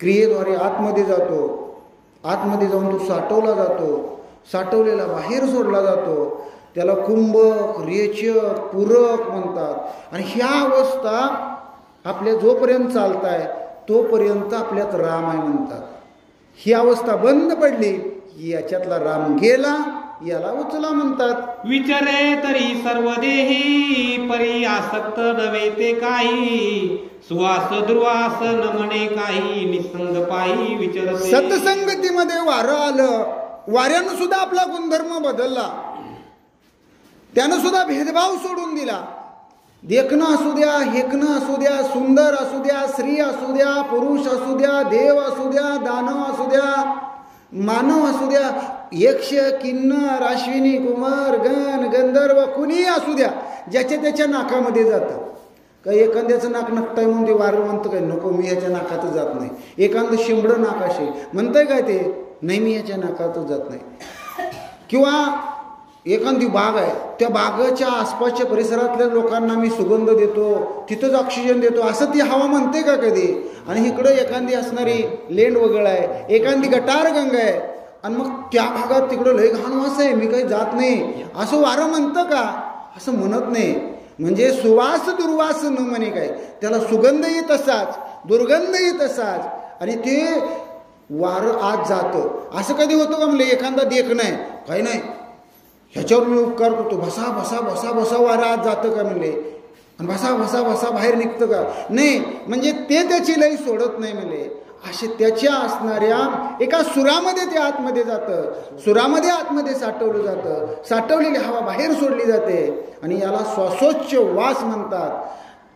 क्रियेद्वारे आतमध्ये जातो. आतमध्ये जाऊन तो साठवला जातो, साठवलेला बाहेर सोडला जातो. त्याला कुंभक, रेचक, पूरक म्हणतात. आणि ह्या अवस्था आपल्या जोपर्यंत चालताय तोपर्यंत आपल्यात राम आहे म्हणतात. ही अवस्था बंद पडली की याच्यातला राम गेला, याला उचला म्हणतात. विचारे तरी सर्व देही, परी आसक्त नव्हे ते काही, सुवास दुर्वास न म्हणे काही, निसंग पायी विचारते. सत्संगतीमध्ये वारं आलं, वाऱ्यानं सुद्धा आपला गुणधर्म बदलला, त्यानं सुद्धा भेदभाव सोडून दिला. देखणं असू द्या, हेकणं असू द्या, सुंदर असू द्या, स्त्री असू द्या, पुरुष असू द्या, देव असू द्या, दानव असू द्या, मानव असू द्या, यक्ष, किन्नर, अश्विनी, कुमार, गण, गंधर्व, कुणीही असू द्या, ज्याच्या त्याच्या नाकामध्ये जातं. काही एखाद्याचं नाक नकटाय म्हणून ते वारं म्हणतं काय, नको मी ह्याच्या नाकातच जात नाही. एखादं शिंबडं नाक असे म्हणतंय काय ते, नाही मी ह्याच्या नाकातच जात नाही. किंवा एखादी बाग आहे, त्या बागेच्या आसपासच्या परिसरातल्या लोकांना मी सुगंध देतो, तिथंच ऑक्सिजन देतो, असं ती हवा म्हणते का कधी? आणि इकडं एखादी असणारी लेंड वगळ आहे, एखादी गटार गंगा आहे, आणि मग त्या भागात तिकडं लय घाण वास आहे, मी काही जात नाही, असं वारं म्हणतं का? असं म्हणत नाही. म्हणजे सुवास दुर्वास न म्हणे काय, त्याला सुगंधही तसाच, दुर्गंधही तसाच, आणि ते वारं आत जातं. असं कधी होतं का म्हणले एखादा देख नाही, काही नाही, ह्याच्यावर मी उपकार करतो, बसा बसा बसा बसा वारं आत जातं का म्हणले, आणि बसा बसा बसा बाहेर निघतं का? नाही, म्हणजे ते त्याची लई सोडत नाही म्हणले. असे त्याच्या असणाऱ्या एका सुरामध्ये ते आतमध्ये जातं, सुरामध्ये आतमध्ये साठवलं जातं, साठवलेली हवा बाहेर सोडली जाते, आणि याला श्वासोच्छवास म्हणतात.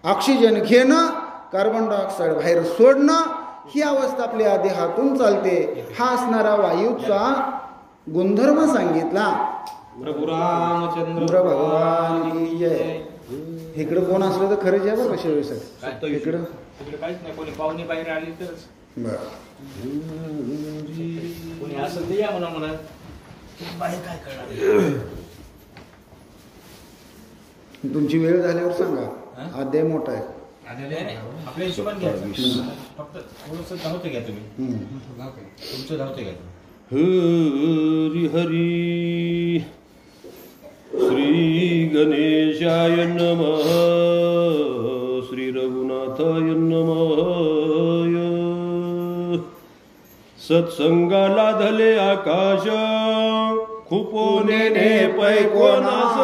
ऑक्सिजन घेणं, कार्बन डायऑक्साईड बाहेर सोडणं, ही अवस्था आपल्या देहातून चालते. हा असणारा वायूचा गुणधर्म सांगितला. प्रभू रामचंद्र भगवान की जय. इकडं कोण असलं तर खरंच या बरं शेवेसाठी इकडं काहीच नाही, कोणी पाहुणे बाहेर आली तरच. कोणी असं ते या म्हणा बाहेर काय करणार. तुमची वेळ झाल्यावर सांगा, अध्याय मोठा आहे. आपल्या हिशोबाने घ्यायचं, फक्त थोडंसं धावते घ्या तुम्ही, तुमचं धावते घ्या. हरी हरी श्री गणेशाय नमः, श्री रघुनाथाय नमः. सत्संगाला धले आकाश, खुपोनेने पैकोनास,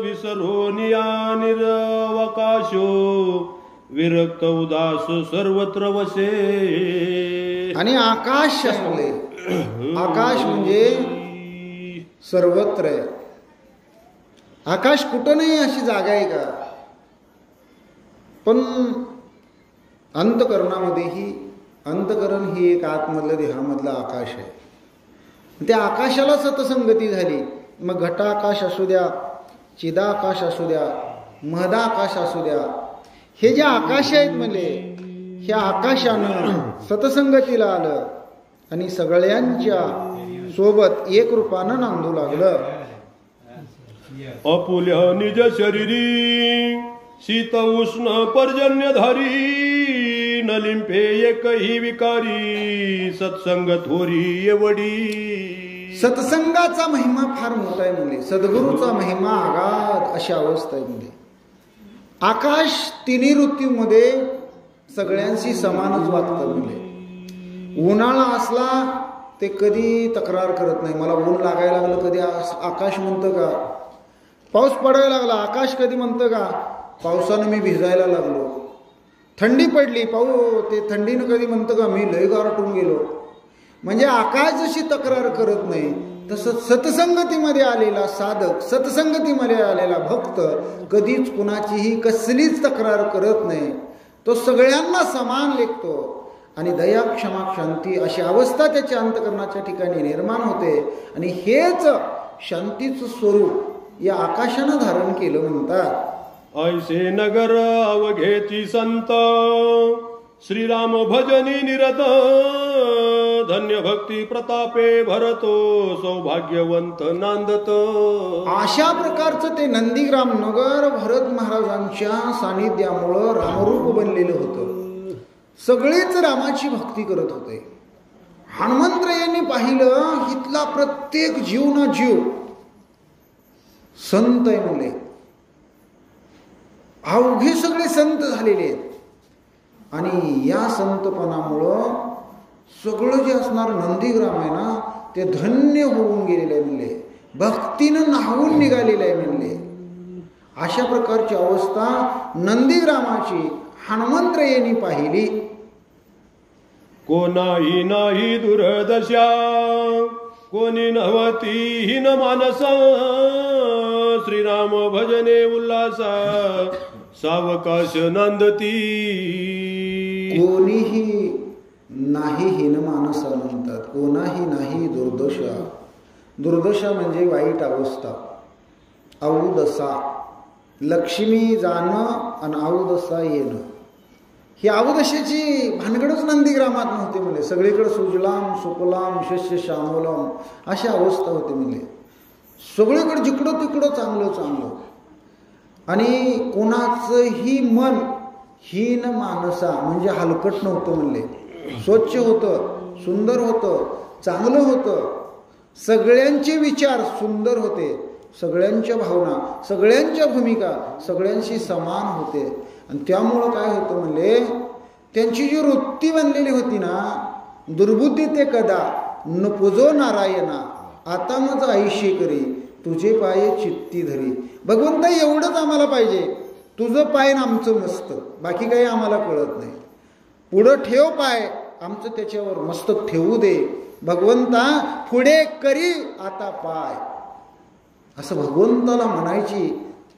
विसरोनिया निरवकाशो, विरक्त उदास सर्वत्र वसे. आणि आकाश असले, आकाश म्हणजे सर्वत्र आहे. आकाश कुठं नाही अशी जागा आहे का? पण अंतकरणामध्येही, अंतकरण ही एक आतमधलं देहामधलं आकाश आहे. त्या आकाशाला सतसंगती झाली, मग घटाकाश असू द्या, चिदाकाश असू द्या, महदाकाश असू द्या, हे जे आकाश आहेत म्हणले, ह्या आकाशानं सतसंगतीला आलं आणि सगळ्यांच्या सोबत एक रूपानं नांदू लागलं. अपुल्या निज शरीरी, शीत उष्ण पर्जन्यधारी, न लिंपे एकही विकारी, सत्संग थोरी एवढी. सत्संगाचा महिमा फार मोठा आहे म्हणजे, सद्गुरूचा महिमा आगाध अशी अवस्था आहे म्हणजे. आकाश तिन्ही ऋतूमध्ये सगळ्यांशी समानच वागतं म्हणजे. उन्हाळा असला ते कधी तक्रार करत नाही, मला ऊन लागायला लागलं कधी आकाश म्हणतं का? पाऊस पडायला लागला आकाश कधी म्हणतं का? पावसानं मी भिजायला लागलो. थंडी पडली, ते थंडीनं कधी म्हणतं का मी लय गारटून गेलो? म्हणजे आकाश जशी तक्रार करत नाही, तसं सत्संगतीमध्ये आलेला साधक, सत्संगतीमध्ये आलेला भक्त कधीच कुणाचीही कसलीच तक्रार करत नाही. तो सगळ्यांना समान लेखतो आणि दया, क्षमा, शांती अशी अवस्था त्याच्या अंतकरणाच्या ठिकाणी निर्माण होते. आणि हेच शांतीचं स्वरूप या आकाशानं धारण केलं म्हणतात. ऐसे नगर अवघेची संत, श्रीराम भजनी निरत, धन्य भक्ती प्रतापे भरतो, सौभाग्यवंत नांदत. अशा प्रकारचं ते नंदीग्राम नगर भरत महाराजांच्या सानिध्यामुळं रामरूप बनलेलं होतं. सगळेच रामाची भक्ती करत होते. हनुमंतरायांनी पाहिलं इथला प्रत्येक जीव ना जीव संत आहे म्हणले. अवघे सगळे संत झालेले आहेत आणि या संतपणामुळं सगळं जे असणार नंदीग्राम आहे ना ते धन्य होऊन गेलेलं आहे म्हणले, भक्तीनं न्हावून निघालेलं आहे म्हणले. अशा प्रकारची अवस्था नंदीग्रामाची हनुमंतरायांनी पाहिली. कोणाही नाही दुर्दशा, कोणी नव्हती हीन मानसा श्रीराम भजने उल्हासा सावकाश नांदती. कोणीही नाही हीन माणसा म्हणतात, कोणाही नाही दुर्दशा. दुर्दशा म्हणजे वाईट अवस्था, अवदशा. लक्ष्मी जाणं आणि अवदशा येणं, ही अवदशेची भानगडच नंदीग्रामात नव्हती. म्हणजे सगळीकडे सुजलाम सुफलाम शस्य श्यामोलाम अशी अवस्था होती. म्हणजे सगळीकडे जिकडं तिकडं चांगलं चांगलं, आणि कोणाचंही मन हीन मानसा म्हणजे हलकट नव्हतं. म्हणले स्वच्छ होतं, सुंदर होतं, चांगलं होतं. सगळ्यांचे विचार सुंदर होते, सगळ्यांच्या भावना, सगळ्यांच्या भूमिका सगळ्यांशी समान होते. आणि त्यामुळं काय होतं म्हणले, त्यांची जी वृत्ती बनलेली होती ना, दुर्बुद्धी ते कदा न पूजो नारायणा आता मज आयुष्य करी तुझे पाय चित्ती धरी. भगवंता एवढंच आम्हाला पाहिजे, तुझं पाय ना आमचं मस्तक, बाकी काही आम्हाला कळत नाही. पुढं ठेव पाय, आमचं त्याच्यावर मस्तक ठेवू दे. भगवंता पुढे करी आता पाय, असं भगवंताला म्हणायची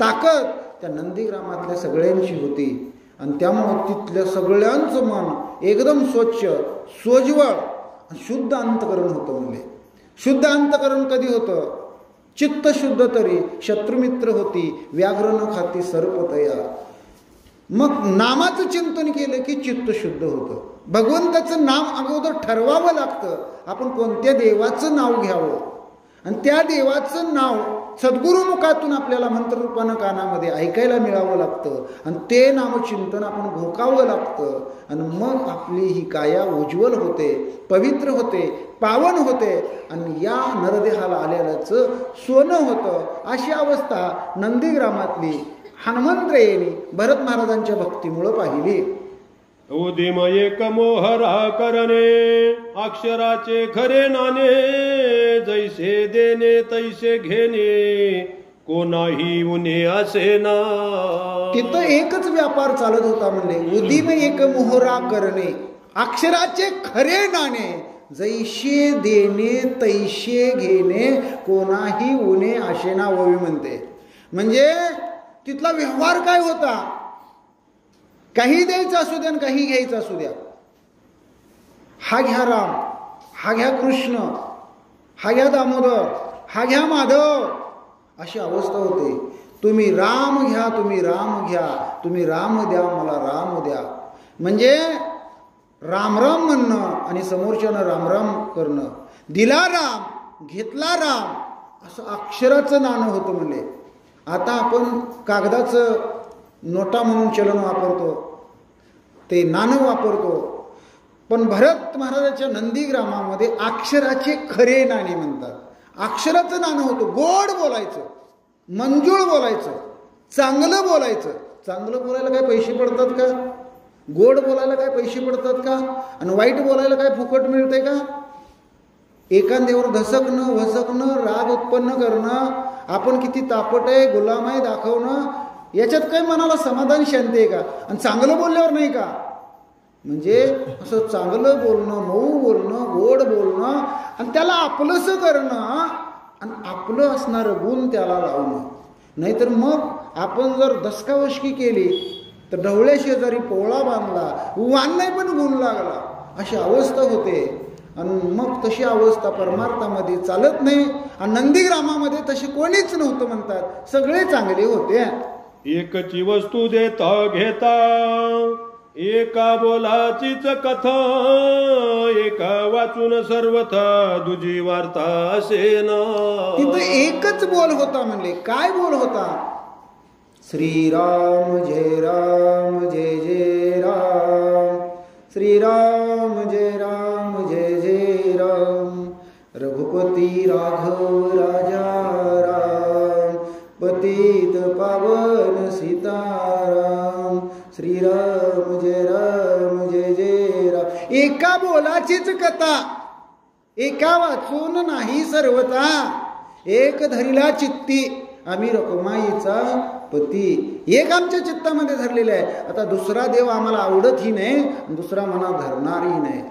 ताकद त्या नंदीग्रामातल्या सगळ्यांची होती. आणि त्यामुळं तिथल्या सगळ्यांचं मन एकदम स्वच्छ, सोज्वळ, शुद्ध अंतकरण होतं. म्हणजे शुद्ध अंतकरण कधी होतं? चित्त शुद्ध तरी शत्रुमित्र होती, व्याघ्र न खाती सर्पतया. मग नामाचं चिंतन केलं की चित्त शुद्ध होतं. भगवंताचं नाम अगोदर ठरवावं लागतं, आपण कोणत्या देवाचं नाव घ्यावं. आणि त्या देवाचं नाव सद्गुरुमुखातून आपल्याला मंत्ररूपानं कानामध्ये ऐकायला मिळावं लागतं. आणि ते नामचिंतन आपण घोकावं लागतं. आणि मग आपली ही काया उज्ज्वल होते, पवित्र होते, पावन होते. आणि या नरदेहाला आलेल्याचं सोनं होतं. अशी अवस्था नंदीग्रामातली हनुमंतरायांनी भरत महाराजांच्या भक्तीमुळं पाहिली. उदिम एक मोहरा करणे अक्षराचे खरे नाणे जैसे देणे तैसे घेणे कोणाही उणे असे ना. तिथं एकच व्यापार चालत होता. म्हणले उदिम एक मोहरा करणे अक्षराचे खरे नाणे जैसे देणे तैसे घेणे कोणाही उणे असे ना. ओवी म्हणते म्हणजे तिथला व्यवहार काय होता? काही द्यायचं असू द्या आणि काही घ्यायचं असू द्या. हा घ्या राम, हा घ्या कृष्ण, हा घ्या दामोदर, हा घ्या माधव, अशी अवस्था होते. तुम्ही राम घ्या, तुम्ही राम घ्या, तुम्ही राम द्या, मला राम द्या. म्हणजे राम राम म्हणणं आणि समोरच्यानं राम राम करणं. दिला राम, घेतला राम, असं अक्षराचं नाणं होतं. म्हणले आता आपण कागदाचं नोटा म्हणून चलन वापरतो, ते नाणं वापरतो. पण भरत महाराजाच्या नंदीग्रामामध्ये अक्षराचे खरे नाणे म्हणतात. अक्षराचं नाणं होतं. गोड बोलायचं, मंजूळ बोलायचं, चांगलं बोलायचं. चांगलं बोलायला काय पैसे पडतात का? गोड बोलायला काय पैसे पडतात का? आणि वाईट बोलायला काय फुकट मिळते का? एखाद्यावर धसकणं, वसकणं, राग उत्पन्न करणं, आपण किती तापट आहे, गुलाम आहे दाखवणं, याच्यात काही मनाला समाधान शांती आहे का? आणि चांगलं बोलल्यावर नाही का? म्हणजे असं चांगलं बोलणं, मऊ बोलणं, गोड बोलणं आणि त्याला आपलंसं करणं आणि आपलं असणारं गुण त्याला लावणं. नाहीतर मग आपण जर दसकावशकी केली तर ढवळ्या शेजारी पोळा बांधला, वान नाही पण गुण लागला, अशी अवस्था होते. आणि मग तशी अवस्था परमार्थामध्ये चालत नाही. आणि नंदीग्रामामध्ये तशी कोणीच नव्हतं म्हणतात, सगळे चांगले होते. एकची वस्तू देता घेता एका बोलाचीच कथा एका वाचून सर्वथा दुजी वार्ता असे ना. तिथं एकच बोल होता. म्हणले काय बोल होता? श्रीराम जय राम जय जय राम, श्रीराम जय राम जय जय राम, रघुपती राघव राजा राम, पतित पावन सीताराम, श्रीराम जय जय राम. एका बोलाचीच कथा, एका वाचून नाही सर्वता, एक धरिला चित्ती आम्ही रखुमाईचा पती. एक आमच्या चित्तामध्ये धरलेला आहे. आता दुसरा देव आम्हाला आवडतही नाही, दुसरा मनात धरणारही नाही.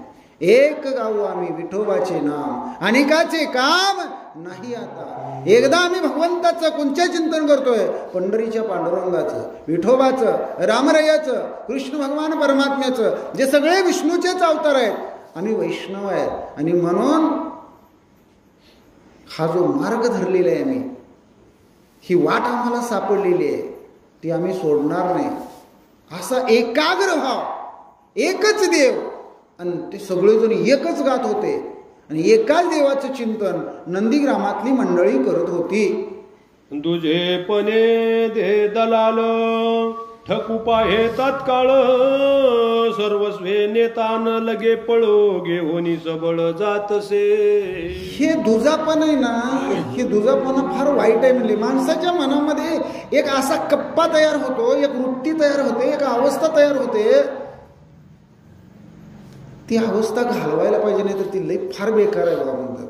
एक गाऊ आम्ही विठोबाचे नाम, अनेकाचे काम नाही आता. एकदा आम्ही भगवंताचं कोणत्या चिंतन करतोय? पंढरीच्या पांडुरंगाचं, विठोबाचं, रामरयाचं, कृष्ण भगवान परमात्म्याचं, जे सगळे विष्णूचेच अवतार आहेत. आम्ही वैष्णव आहेत आणि म्हणून हा जो मार्ग धरलेला आहे आम्ही, ही वाट आम्हाला सापडलेली आहे, ती आम्ही सोडणार नाही. असा एकाग्र भाव, एकच देव, आणि ते सगळेजण एकच गात होते आणि एकाच देवाचं चिंतन नंदीग्रामातली मंडळी करत होती. तुझे पणे दे दलाल ठकू पाहे तात्काळ, सर्वस्वे नेतान लगे पळो घेऊनी सबळ जातसे. हे दुजापण आहे ना, हे दुजापण फार वाईट आहे. म्हणजे माणसाच्या मनामध्ये एक असा कप्पा तयार होतो, एक वृत्ती तयार होते, एक अवस्था तयार होते. ती अवस्था घालवायला पाहिजे, नाही तर ती लई फार बेकार आहे बाबा म्हणतात.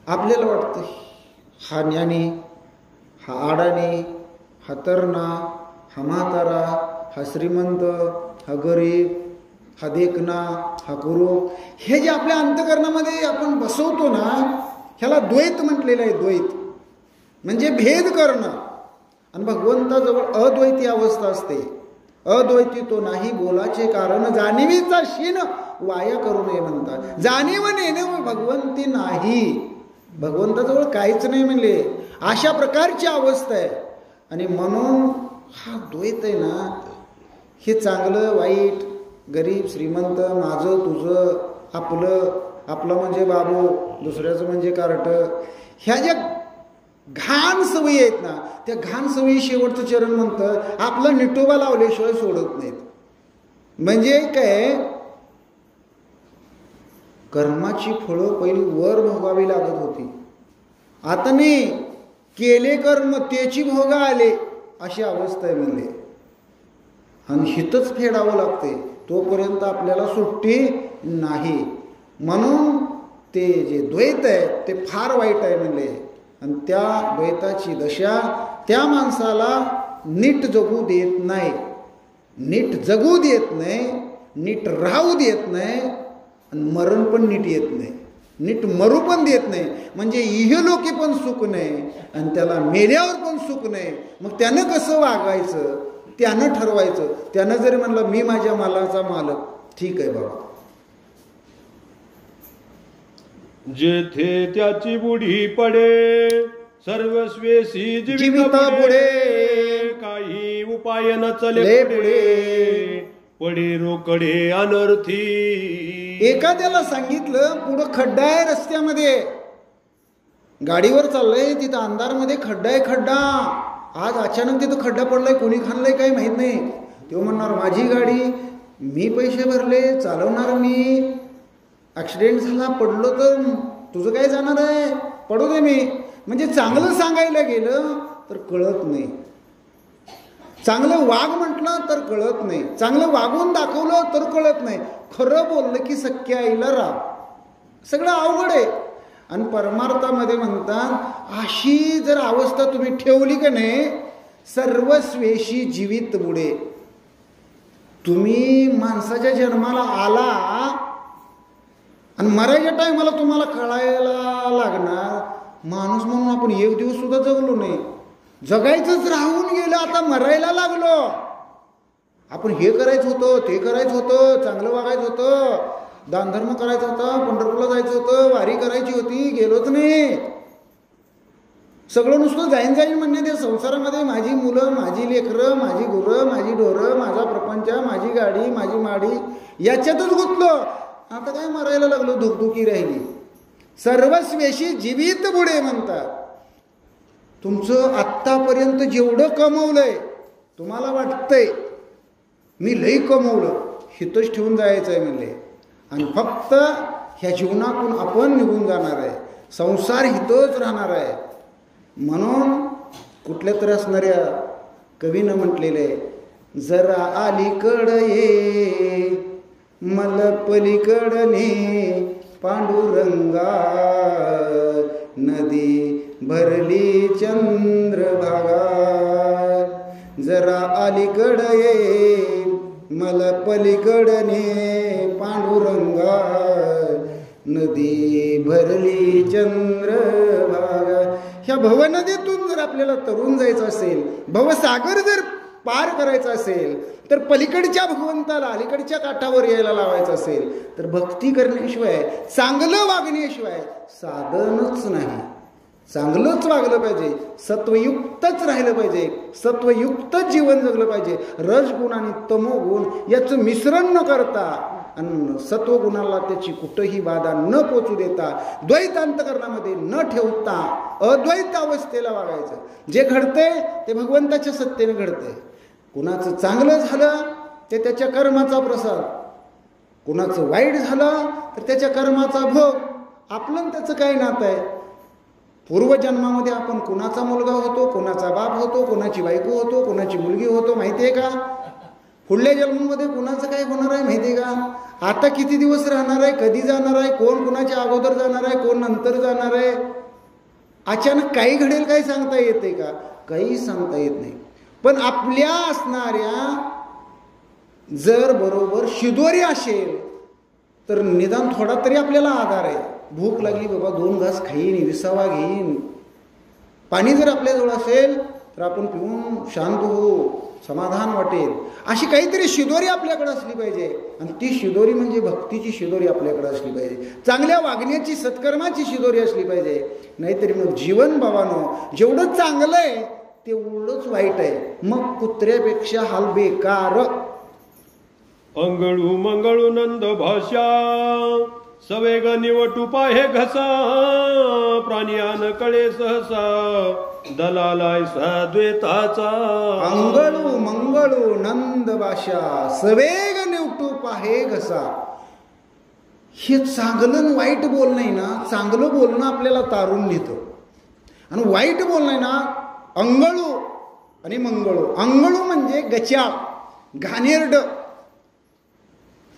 आपल्याला वाटतं हा ज्ञानी, हा आडाणी, हा तरणा, हा म्हातारा, हा श्रीमंत, हा गरीब, हा देखना, हा गुरु, हे जे आपल्या अंतकरणामध्ये आपण बसवतो ना, ह्याला द्वैत म्हटलेलं आहे. द्वैत म्हणजे भेद करणं. आणि भगवंताजवळ अद्वैती अवस्था असते. अद्वैती तो नाही बोलाचे कारण, जाणीवीचा शीन वाया करू नये म्हणतात. जाणीव नेणे भगवंती नाही, भगवंताजवळ काहीच नाही म्हणले. अशा प्रकारची अवस्था आहे. आणि म्हणून हा द्वैत आहे ना, हे चांगलं वाईट, गरीब श्रीमंत, माझं तुझं, आपलं, आपलं म्हणजे बाबू, दुसऱ्याचं म्हणजे कार्ट, ह्या ज्या घाण सवयी आहेत ना, त्या घाण सवयी शेवटचं चरण म्हणतं आपला निटोबा लावल्याशिवाय सोडत नाहीत. म्हणजे काय, कर्माची फळं पहिली वर भोगावी लागत होती, आता नाही, केले कर्म त्याची भोगा आले, अशी अवस्था आहे म्हणले. आणि हितच फेडावं लागते, तोपर्यंत आपल्याला सुट्टी नाही. म्हणून ते जे द्वैत आहे ते फार वाईट आहे म्हणले. आणि त्या द्वैताची दशा त्या माणसाला नीट जगू देत नाही, नीट जगू देत नाही, नीट राहू देत नाही, आणि मरण पण नीट येत नाही, नीट मरू पण देत नाही. म्हणजे इहलोकी पण सुख नाही आणि त्याला मेल्यावर पण सुख नाही. मग त्यानं कसं वागायचं त्यानं ठरवायचं. त्यानं जरी म्हणलं मी माझ्या मालाचा मालक, ठीक आहे बाबा. जेथे त्याची बुढी पडे सर्वस्वेसी जीवित बुडे, काही उपाय न चले पुढे पडे रोकडे अनर्थी. एखाद्याला सांगितलं पुढं खड्डा आहे, रस्त्यामध्ये गाडीवर चाललंय, तिथं अंधारमध्ये खड्डा आहे, खड्डा, आज अचानक तिथं खड्डा पडलाय, कोणी खाल्लंय काही माहित नाही. तो म्हणणार माझी गाडी, मी पैसे भरले, चालवणार मी, ॲक्सिडेंट झाला, पडलो तर तुझं काय जाणार आहे, पडू दे मी. म्हणजे चांगलं सांगायला गेलं तर कळत नाही, चांगलं वाग म्हटलं तर कळत नाही, चांगलं वागून दाखवलं तर कळत नाही, खरं बोललं की सख्या आईला राग, सगळं अवघड आहे. आणि परमार्थामध्ये म्हणतात अशी जर अवस्था तुम्ही ठेवली का नाही, सर्वस्वेशी जीवित बुडे. तुम्ही माणसाच्या जन्माला आला आणि मरायच्या टायमाला तुम्हाला कळायला लागणार, माणूस म्हणून आपण एक दिवस सुद्धा जगलो नाही, जगायचंच राहून गेलं, आता मरायला लागलो. आपण हे करायचं होतं, ते करायचं होतं, चांगलं वागायचं होतं, दानधर्म करायचा होता, पंढरपूरला जायचं होतं, वारी करायची होती, गेलोच नाही. सगळं नुसतं जाईन जाईन म्हणणे. त्या संसारामध्ये माझी मुलं, माझी लेकरं, माझी गुरं, माझी ढोरं, माझा प्रपंच, माझी गाडी, माझी माडी, याच्यातच गुंतलो. आता काय मरायला लागलो, धुकधुकी राहिली. सर्वस्वेशी जीवित बुडे म्हणतात. तुमचं आत्तापर्यंत जेवढं कमवलंय, तुम्हाला वाटतंय मी लई कमवलं, हितच ठेवून जायचं आहे म्हणले. आणि फक्त ह्या जीवनातून आपण निघून जाणार आहे, संसार हितच राहणार आहे. म्हणून कुठल्या तरी असणाऱ्या कवीनं म्हटलेलं आहे, जरा अलीकड ये मल पलीकडने पांडुरंगा, नदी भरली चंद्रभागा. जरा अलीकड ये मला पलीकडने पांडुरंगा, नदी भरली चंद्रभागा. ह्या भवनदीतून जर आपल्याला तरुण जायचं असेल, भवसागर जर पार करायचं असेल, तर पलीकडच्या भगवंताला अलीकडच्या काठावर यायला लावायचं असेल, तर भक्ती करण्याशिवाय, चांगलं वागण्याशिवाय साधनच नाही. चांगलंच वागलं पाहिजे, सत्वयुक्तच राहिलं पाहिजे, सत्वयुक्तच जीवन जगलं पाहिजे. रजगुण आणि तमोगुण याचं मिश्रण न करता आणि सत्वगुणाला त्याची कुठंही बाधा न पोचू देता, द्वैतांतकरणामध्ये न ठेवता अद्वैत अवस्थेला वागायचं. जे घडतंय ते भगवंताच्या सत्तेने घडतंय. कुणाचं चांगलं झालं ते त्याच्या कर्माचा प्रसाद, कुणाचं वाईट झालं तर त्याच्या कर्माचा भोग. आपलं त्याचं काय नातं आहे? पूर्वजन्मामध्ये आपण कुणाचा मुलगा होतो, कुणाचा बाप होतो, कुणाची बायको होतो, कुणाची मुलगी होतो, माहिती आहे का? पुढल्या जन्मामध्ये कुणाचं काय होणार आहे माहिती आहे का? आता किती दिवस राहणार आहे, कधी जाणार आहे, कोण कुणाच्या अगोदर जाणार आहे, कोण नंतर जाणार आहे, अचानक काही घडेल काही सांगता येते का? काही सांगता येत नाही. पण आपल्या असणाऱ्या जर बरोबर शिदोरी असेल तर निदान थोडा तरी आपल्याला आधार आहे. भूक लागली बाबा 2 घास खाईन, विसावा घेईन. पाणी जर आपल्याजवळ असेल तर आपण पिऊन शांत होऊ, समाधान वाटेल. अशी काहीतरी शिदोरी आपल्याकडे असली पाहिजे. आणि ती शिदोरी म्हणजे भक्तीची शिदोरी आपल्याकडे असली पाहिजे, चांगल्या वागण्याची सत्कर्माची शिदोरी असली पाहिजे. नाहीतरी मग जीवन बाबानो जेवढं चांगलं आहे तेवढंच वाईट आहे. मग कुत्र्यापेक्षा हाल बेकार. अंगळू मंगळू नंद भाषा, सवेग निवटू पाहे घसा, प्राणियान कळे सहसा, दलालाय साद्वेताचा. अंगळू मंगळू नंद भाषा, सवेग निवटू पाहे घसा. हे चांगलं वाईट बोलणं आहे ना, चांगलं बोलणं आपल्याला तारून नेतं आणि वाईट बोलणं आहे ना अंगळू आणि मंगळू. अंगळू म्हणजे गचाळ, घाणेरड,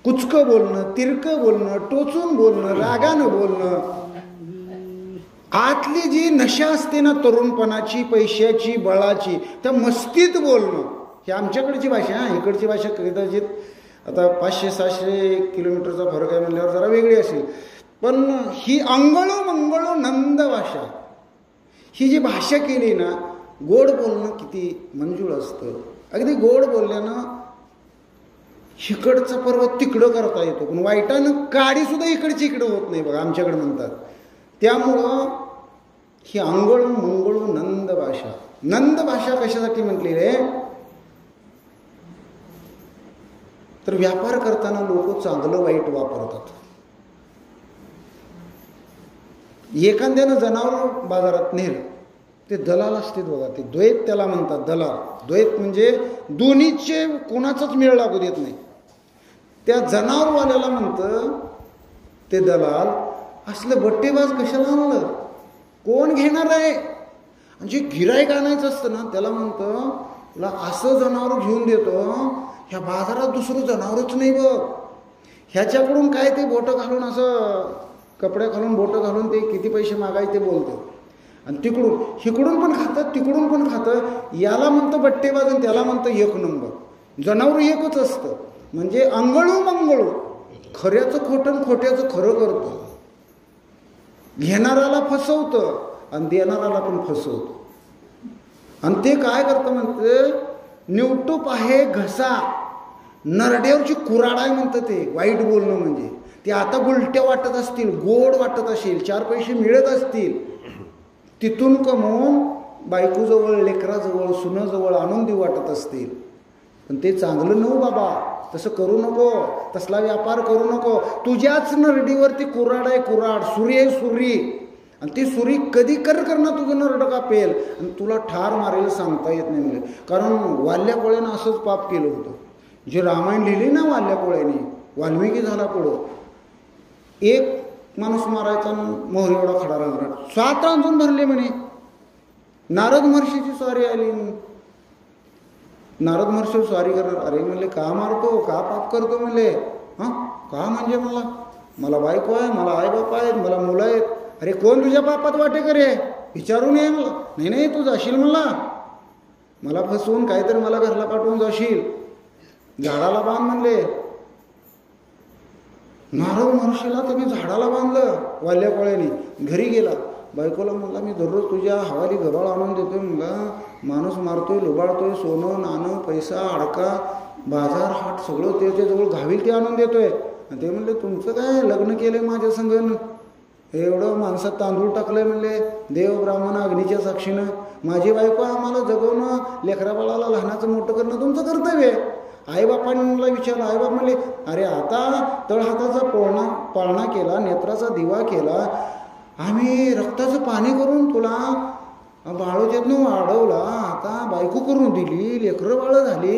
कुचकं बोलणं, तिरकं बोलणं, टोचून बोलणं, रागानं बोलणं. आतली जी नशा असते ना तरुणपणाची, पैशाची, बळाची, त्या मस्तीत बोलणं. ही आमच्याकडची भाषा. इकडची भाषा कदाचित आता 500-600 किलोमीटरचा फरक आहे म्हणल्यावर जरा वेगळी असेल. पण ही अंगळू मंगळू नंद भाषा, ही जी भाषा केली ना, गोड बोलणं किती मंजूळ असतं. अगदी गोड बोलल्यानं इकडचा पर्वत तिकडं करता येतो, पण वाईटानं काडी सुद्धा इकडची इकडं होत नाही बघा, आमच्याकडे म्हणतात. त्यामुळं ही अंगळू मंगळू नंद भाषा. नंद भाषा कशासाठी म्हटलेली आहे? तर व्यापार करताना लोक चांगलं वाईट वापरतात. एखाद्यानं जनावर बाजारात नेलं, ते दलाल असतात बघा, ते द्वैत त्याला म्हणतात, दलाल. द्वैत म्हणजे दोन्हीचे कोणाचाच मेळ लागू देत नाही. त्या जनावरवाल्याला म्हणतं ते दलाल, असलं बट्टेबाज कशाला आणलं, कोण घेणार आहे? म्हणजे गिराईक आणायचं असतं ना, त्याला म्हणतं तुला असं जनावर घेऊन देतो, ह्या बाजारात दुसरं जनावरच नाही बघ. ह्याच्याकडून काय ते बोटं घालून, असं कपड्या घालून बोटं घालून ते किती पैसे मागायचे बोलतं. आणि इकडून पण खातं, तिकडून पण खातं. याला म्हणतं बट्टेबाज आणि त्याला म्हणतं एक नंबर. जनावर एकच असतं. म्हणजे अंगळू मंगळू, खऱ्याचं खोटं आणि खोट्याचं खरं करतं. घेणाराला फसवतं आणि देणाराला पण फसवतं. आणि ते काय करतं म्हणते, निवटूप आहे घसा, नरड्यावरची कुऱ्हाड आहे म्हणतं. ते वाईट बोलणं म्हणजे ते आता गुलट्या वाटत असतील, गोड वाटत असेल, 4 पैसे मिळत असतील, तिथून कमवून बायकोजवळ, लेकराजवळ, सुनाजवळ आणून देऊ वाटत असतील. पण ते चांगलं नव्ह बाबा, तसं करू नको, तसला व्यापार करू नको. तुझ्याच नरडीवरती कुऱ्हाड आहे, कुऱ्हाड, सुरी आहे, सुरी. आणि ती सुरी कधी करणं तुझं नरडं कापेल आणि तुला ठार मारेल सांगता येत नाही. म्हणजे कारण वाल्या कोळ्यानं असंच पाप केलं होतं. जे रामायण लिहिली ना वाल्या कोळ्याने, वाल्मिकी झाला पुढं, एक माणूस मारायचा, मोहरी एवढा खडा रांगणार, 7 रांजून भरले म्हणे. नारद महर्षीची स्वारी आली. नारद महर्षी स्वारी करणार. अरे म्हणले का मारतो, का पाप करतो म्हणले. हां का म्हणजे मला बायको आहे, मला आई बाप आहेत, मला मुलं आहेत. अरे कोण तुझ्या पापात वाटे करे, विचारू नये मला. नाही तू जाशील मला फसवून काहीतरी मला घरला पाठवून जाशील. झाडाला बांध म्हणले. नारद महर्षीला त्यांनी झाडाला बांधलं वाल्या कोळ्याने. घरी गेला, बायकोला म्हणला मी दररोज तुझ्या हवाली गबाळ आणून देतोय. म्हणला माणूस मारतोय, लुबाडतोय, सोनं नाणं पैसा अडका बाजार हाट सगळं त्याच्याजवळ घावील ते आणून देतोय. आणि ते म्हणले तुमचं काय लग्न केलंय माझ्या संग, एवढं माणसात तांदूळ टाकलंय म्हणले देव ब्राह्मण अग्नीच्या साक्षीनं. माझी बायको आम्हाला जगवणं, लेकरा बाळाला लहानाचं मोठं करणं तुमचं कर्तव्य आहे. आईबापांना विचारलं, आईबाप म्हणले अरे आता तळहाताचा पाळणा केला, नेत्राचा दिवा केला, आम्ही रक्ताचं पाणी करून तुला बाळोत्यातनं वाढवला, आता बायको करून दिली, लेकरं बाळं झाली,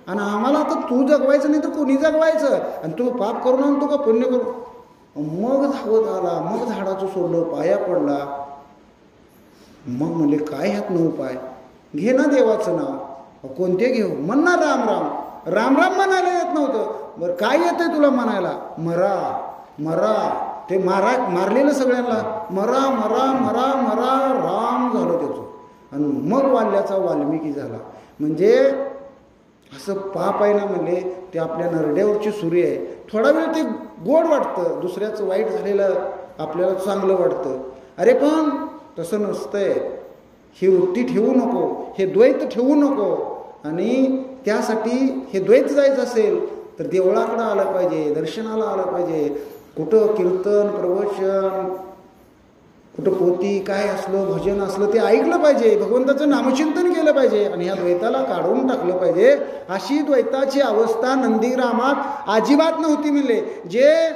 आणि आम्हाला आता तू जगवायचं नाही तर कोणी जगवायचं, आणि तू पाप करून आणतो का पुण्य करून. मग धावत आला, मग झाडाचं सोडलं, पाया पडला. मग म्हणले काय ह्यात न उपाय, घे ना देवाचं नाव. कोणते घेऊ, म्हण ना राम राम. राम राम म्हणायला येत नव्हतं. बरं काय येतंय तुला म्हणायला, मरा मरा. ते मारलेलं सगळ्यांना, मरा मरा मरा मरा राम झालं त्याचं. आणि मग वाल्याचा वाल्मिकी झाला. म्हणजे असं पाप आहे ना म्हणले ते आपल्या नरड्यावरची सुरी आहे. थोडा वेळ ते गोड वाटतं, दुसऱ्याचं वाईट झालेलं आपल्याला चांगलं वाटतं. अरे पण तसं नसतंय. ही वृत्ती ठेवू नको, हे द्वैत ठेवू नको. आणि त्यासाठी हे द्वैत जायचं असेल तर देवळाकडं आलं पाहिजे, दर्शनाला आलं पाहिजे. कुठं कीर्तन प्रवचन, कुठं पोती काय असलं, भजन असलं ते ऐकलं पाहिजे, भगवंताचं नामचिंतन केलं पाहिजे, आणि ह्या द्वैताला काढून टाकलं पाहिजे. अशी द्वैताची अवस्था नंदीग्रामात अजिबात नव्हती म्हणले. जे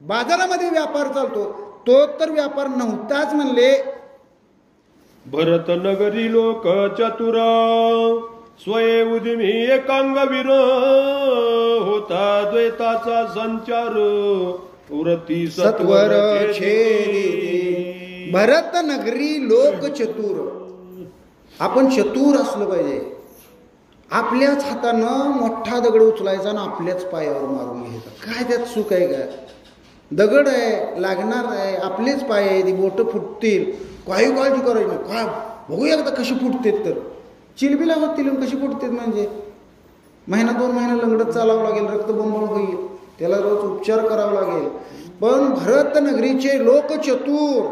बाजारामध्ये व्यापार चालतो तो तर व्यापार नव्हताच म्हणले. भरत नगरी लोक चतुरा स्वये उदिमी एकांगवीर होता द्वैताचा संचार वृत्ती सत्वर छेदी. भरत नगरी लोक चतुर. आपण चतुर असलं पाहिजे. आपल्याच हातानं मोठा दगड उचलायचा आणि आपल्याच पायावर मारून घ्यायचा. काय त्यात सुख आहे का? दगड आहे, लागणार आहे, आपलेच पाय आहे, ती बोटं फुटतील, काही काळजी करायची नाही. काय बघूया एकदा कशी फुटतेत. तर चिलबिला होतील कशी फुटतेत म्हणजे महिना 2 महिना लंगडत चालावं लागेल, रक्तबंबाळ होईल, त्याला रोज उपचार करावा लागेल. पण भरत नगरीचे लोक चतुर.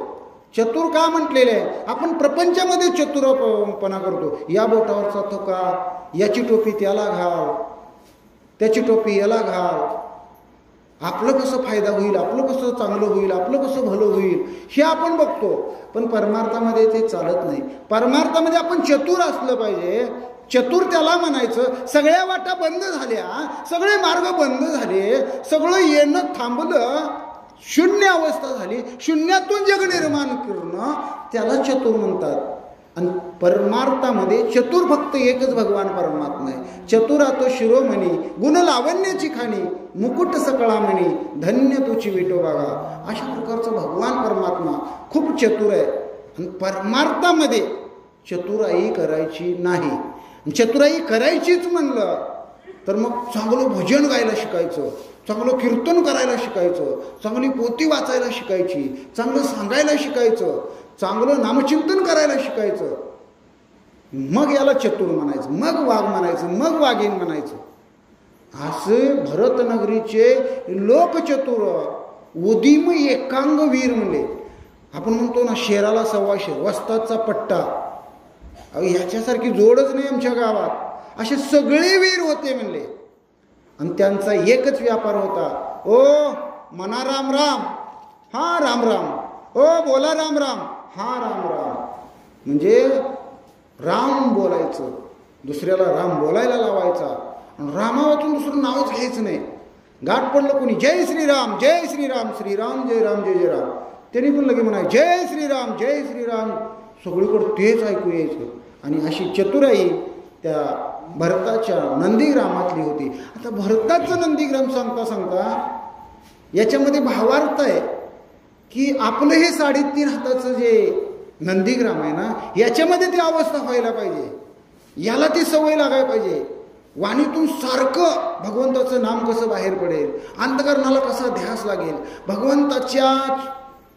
चतुर का म्हटलेले आहे? आपण प्रपंचामध्ये चतुरपणा करतो. या बोटावरचा थोका, याची टोपी त्याला घाल, त्याची टोपी याला घाल, आपलं कसं फायदा होईल, आपलं कसं चांगलं होईल, आपलं कसं भलं होईल हे आपण बघतो. पण परमार्थामध्ये ते चालत नाही. परमार्थामध्ये आपण चतुर असलं पाहिजे. चतुर त्याला म्हणायचं सगळ्या वाटा बंद झाल्या, सगळे मार्ग बंद झाले, सगळं येणं थांबलं, शून्य अवस्था झाली, शून्यातून जग निर्माण करणं त्याला चतुर म्हणतात. आणि परमार्थामध्ये चतुर फक्त एकच भगवान परमात्मा आहे. चतुरा तो शिरोमणी, गुण लावण्याची खाणी, मुकुट सकळामणी, धन्य तुची विठोबागा. अशा प्रकारचा भगवान परमात्मा खूप चतुर आहे. आणि परमार्थामध्ये चतुराई करायची नाही. चतुराई करायचीच म्हणलं तर मग चांगलं भजन गायला शिकायचं, चांगलं कीर्तन करायला शिकायचं, चांगली पोती वाचायला शिकायची, चांगलं सांगायला शिकायचं, चांगलं नामचिंतन करायला शिकायचं. मग याला चतुर म्हणायचं, मग वाघ म्हणायचं, मग वाघीण म्हणायचं. असे भरतनगरीचे लोक चतुर, उदिम एकांग वीर म्हणले. आपण म्हणतो ना शेराला 1.25 शेर, वस्तादचा पट्टा, ह्याच्यासारखी जोडच नाही आमच्या गावात. असे सगळे वीर होते म्हणले. आणि त्यांचा एकच व्यापार होता, ओ म्हणा राम राम, हा राम राम, ओ बोला राम राम, हा राम राम. म्हणजे राम बोलायचं, दुसऱ्याला राम बोलायला लावायचा, आणि रामावाचून दुसरं नावच घ्यायचं नाही. गाठ पडलं कोणी जय श्रीराम, जय श्रीराम, श्रीराम जय राम जय जय राम, त्यांनी पण लगे म्हणाय जय श्रीराम, जय श्रीराम. सगळीकडं तेच ऐकू यायचं. आणि अशी चतुराई त्या भरताच्या नंदीग्रामातली होती. आता भरताचं नंदीग्राम सांगता सांगता याच्यामध्ये भावार्थ आहे की आपलं हे 3.5 हाताचं जे नंदीग्राम आहे ना, याच्यामध्ये ती अवस्था व्हायला पाहिजे. याला ती सवय लागायला पाहिजे. वाणीतून सारखं भगवंताचं नाम कसं बाहेर पडेल, अंतकरणाला कसा ध्यास लागेल, भगवंताच्या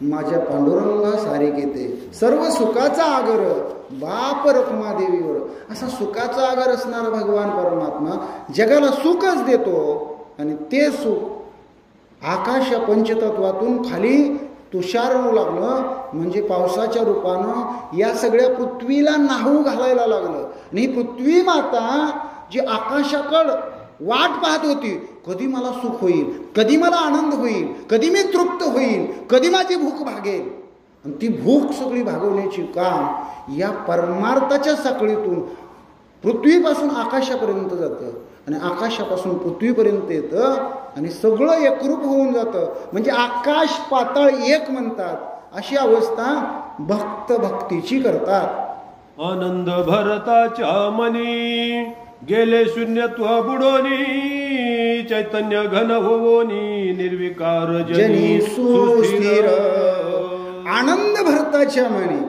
माझ्या पांडुरंगा सारिक येते. सर्व सुखाचा आगर बाप रखमा देवीवर. असा सुखाचा आगर असणारा भगवान परमात्मा जगाला सुखच देतो. आणि ते सुख आकाश पंचतत्वातून खाली तुषारू लागलं, म्हणजे पावसाच्या रूपानं या सगळ्या पृथ्वीला नाहू घालायला लागलं. आणि ही पृथ्वी माता जी आकाशाकडं वाट पाहत होती, कधी मला सुख होईल, कधी मला आनंद होईल, कधी मी तृप्त होईल, कधी माझी भूक भागेल. आणि ती भूक सगळी भागवण्याची काम या परमार्थाच्या साखळीतून पृथ्वीपासून आकाशापर्यंत जातं आणि आकाशापासून पृथ्वीपर्यंत येतं आणि सगळं एकरूप होऊन जातं. म्हणजे आकाश पाताळ एक म्हणतात. अशी अवस्था भक्त भक्तीची करतात. आनंद भरताच्या मनी गेले शून्यत्व बुडोनी, चैतन्य घन होवोनी निर्विकार जनी सुस्थिर. आनंद भरताच्या मनी,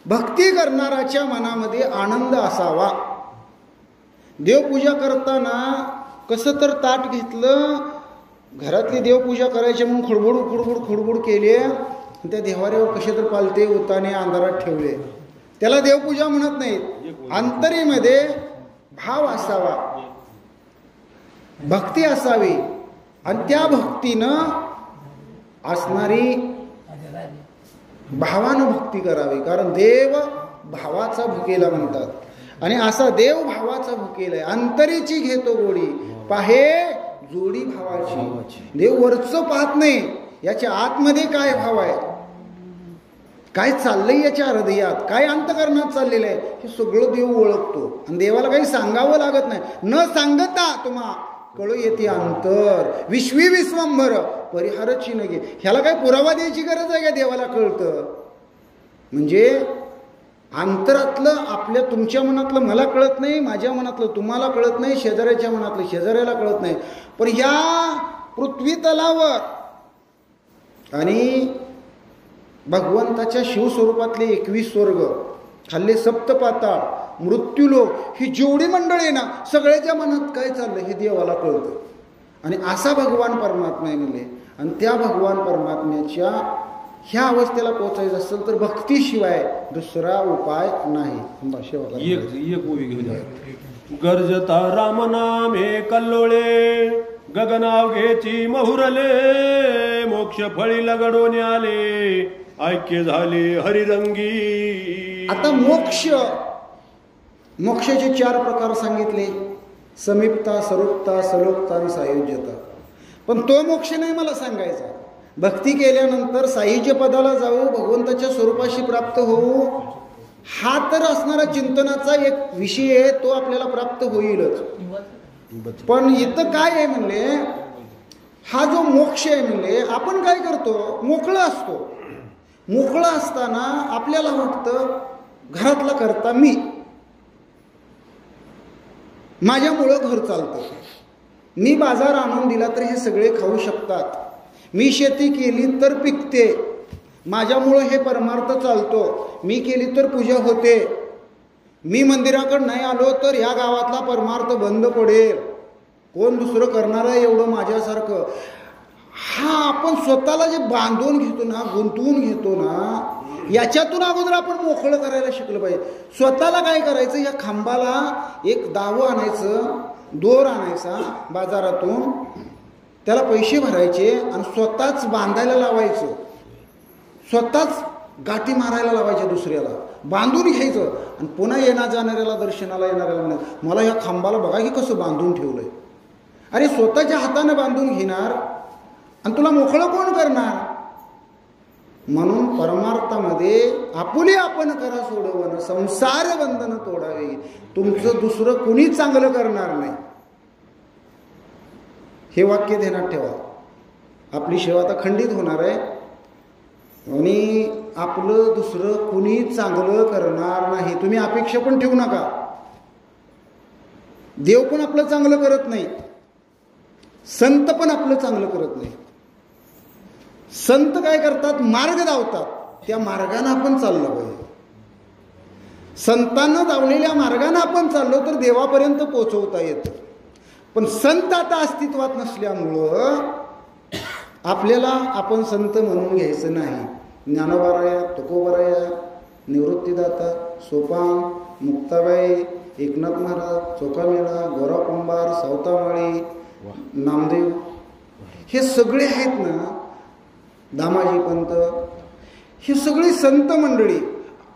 भक्ती करणाराच्या मनामध्ये आनंद असावा. देवपूजा करताना कसं तर ताट घेतलं, घरातली देवपूजा करायची म्हणून खुडबुड केली, त्या देवाऱ्यावर कसे तर पालते उताने अंधारात ठेवले. त्याला देवपूजा म्हणत नाहीत. अंतरीमध्ये भाव असावा, भक्ती असावी आणि त्या भक्तीनं असणारी भावानं भक्ती करावी. कारण देव भावाचा भुकेला म्हणतात. आणि असा देव भावाचा भुकेला आहे. अंतरीची घेतो गोडी पाहे जोडी भावाची. देव वरचं पाहत नाही, याच्या आतमध्ये काय भाव आहे, काय चाललंय याच्या हृदयात, काय अंतकरणात चाललेलं आहे, हे सगळं देव ओळखतो. आणि देवाला काही सांगावं लागत नाही. न सांगता तुम्हा कळू येते अंतर. विश्वी विश्वंभर परिहारची नगे. ह्याला काय पुरावा द्यायची गरज आहे का? देवाला कळतं. म्हणजे अंतरातलं आपल्या तुमच्या मनातलं मला कळत नाही, माझ्या मनातलं तुम्हाला कळत नाही, शेजाऱ्याच्या मनातलं शेजाऱ्याला कळत नाही. पण या पृथ्वी तलावर आणि भगवंताच्या शिवस्वरूपातले 21 स्वर्ग, खाल्ले सप्तपाताळ, मृत्यूलोक, ही जेवढी मंडळी आहे ना, सगळ्याच्या मनात काय चाललं हे देवाला कळतं. आणि असा भगवान परमात्मा आहे म्हणले. आणि त्या भगवान परमात्म्याच्या ह्या अवस्थेला पोहोचायचं असेल तर भक्तीशिवाय दुसरा उपाय नाही. गरजता राम नामे कल्लोळे, गगनावघेची महुरले, मोक्ष फळी लगडून आले, ऐक्य झाले हरिरंगी. आता मोक्षाचे 4 प्रकार सांगितले: समीपता, सरूपता, सलोकता आणि सायुज्यता. पण तो मोक्ष नाही मला सांगायचा. भक्ती केल्यानंतर सायुज्य पदाला जाऊ, भगवंताच्या स्वरूपाशी प्राप्त होऊ, हा तर असणारा चिंतनाचा एक विषय आहे. तो आपल्याला प्राप्त होईलच. पण इथं काय आहे म्हणले, हा जो मोक्ष आहे म्हणले, आपण काय करतो, मोकळा असतो. मोकळा असताना आपल्याला वाटतं घरातला करता मी, माझ्यामुळं घर चालतं, मी बाजार आणून दिला तर हे सगळे खाऊ शकतात, मी शेती केली तर पिकते, माझ्यामुळं हे परमार्थ चालतो, मी केली तर पूजा होते, मी मंदिराकडे नाही आलो तर या गावातला परमार्थ बंद पडेल, कोण दुसरं करणार आहे एवढं माझ्यासारखं. हा आपण स्वतःला जे बांधून घेतो ना, गुंतवून घेतो ना, याच्यातून अगोदर आपण मोकळं करायला शिकलं पाहिजे. स्वतःला काय करायचं, या खांबाला एक दावं आणायचं, दोर आणायचा बाजारातून, त्याला पैसे भरायचे आणि स्वतःच बांधायला लावायचं, स्वतःच गाठी मारायला लावायच्या, दुसऱ्याला बांधून घ्यायचं. आणि पुन्हा जाणाऱ्याला, दर्शनाला येणाऱ्याला म्हणायचं, मला ह्या खांबाला बघा की कसं बांधून ठेवलंय. अरे स्वतःच्या हाताने बांधून घेणार आणि तुला मोकळं कोण करणार. म्हणून परमार्थामध्ये आपुले आपण करा सोडवणं, संसार बंधन तोडावे, तुमचं दुसरं कुणी चांगलं करणार नाही. हे वाक्य ध्यानात ठेवा. आपली सेवा आता खंडित होणार आहे आणि आपलं दुसरं कुणी चांगलं करणार नाही. तुम्ही अपेक्षा पण ठेवू नका. देव पण आपलं चांगलं करत नाही, संत पण आपलं चांगलं करत नाही. संत काय करतात, मार्ग दावतात, त्या मार्गाने आपण चाललं पाहिजे. संतांना दावलेल्या मार्गाने आपण चाललो तर देवापर्यंत पोहोचवता येतं. पण संत आता अस्तित्वात नसल्यामुळं आपल्याला आपण संत म्हणून घ्यायचं नाही. ज्ञानोबाराया, तुकोबाराया, निवृत्तीदाता, सोपान, मुक्ताबाई, एकनाथ महाराज, चोखामेळा, गोरा कुंभार, सावतामाळी, नामदेव, हे सगळे आहेत ना, दामाजी पंत, हे सगळी संत मंडळी.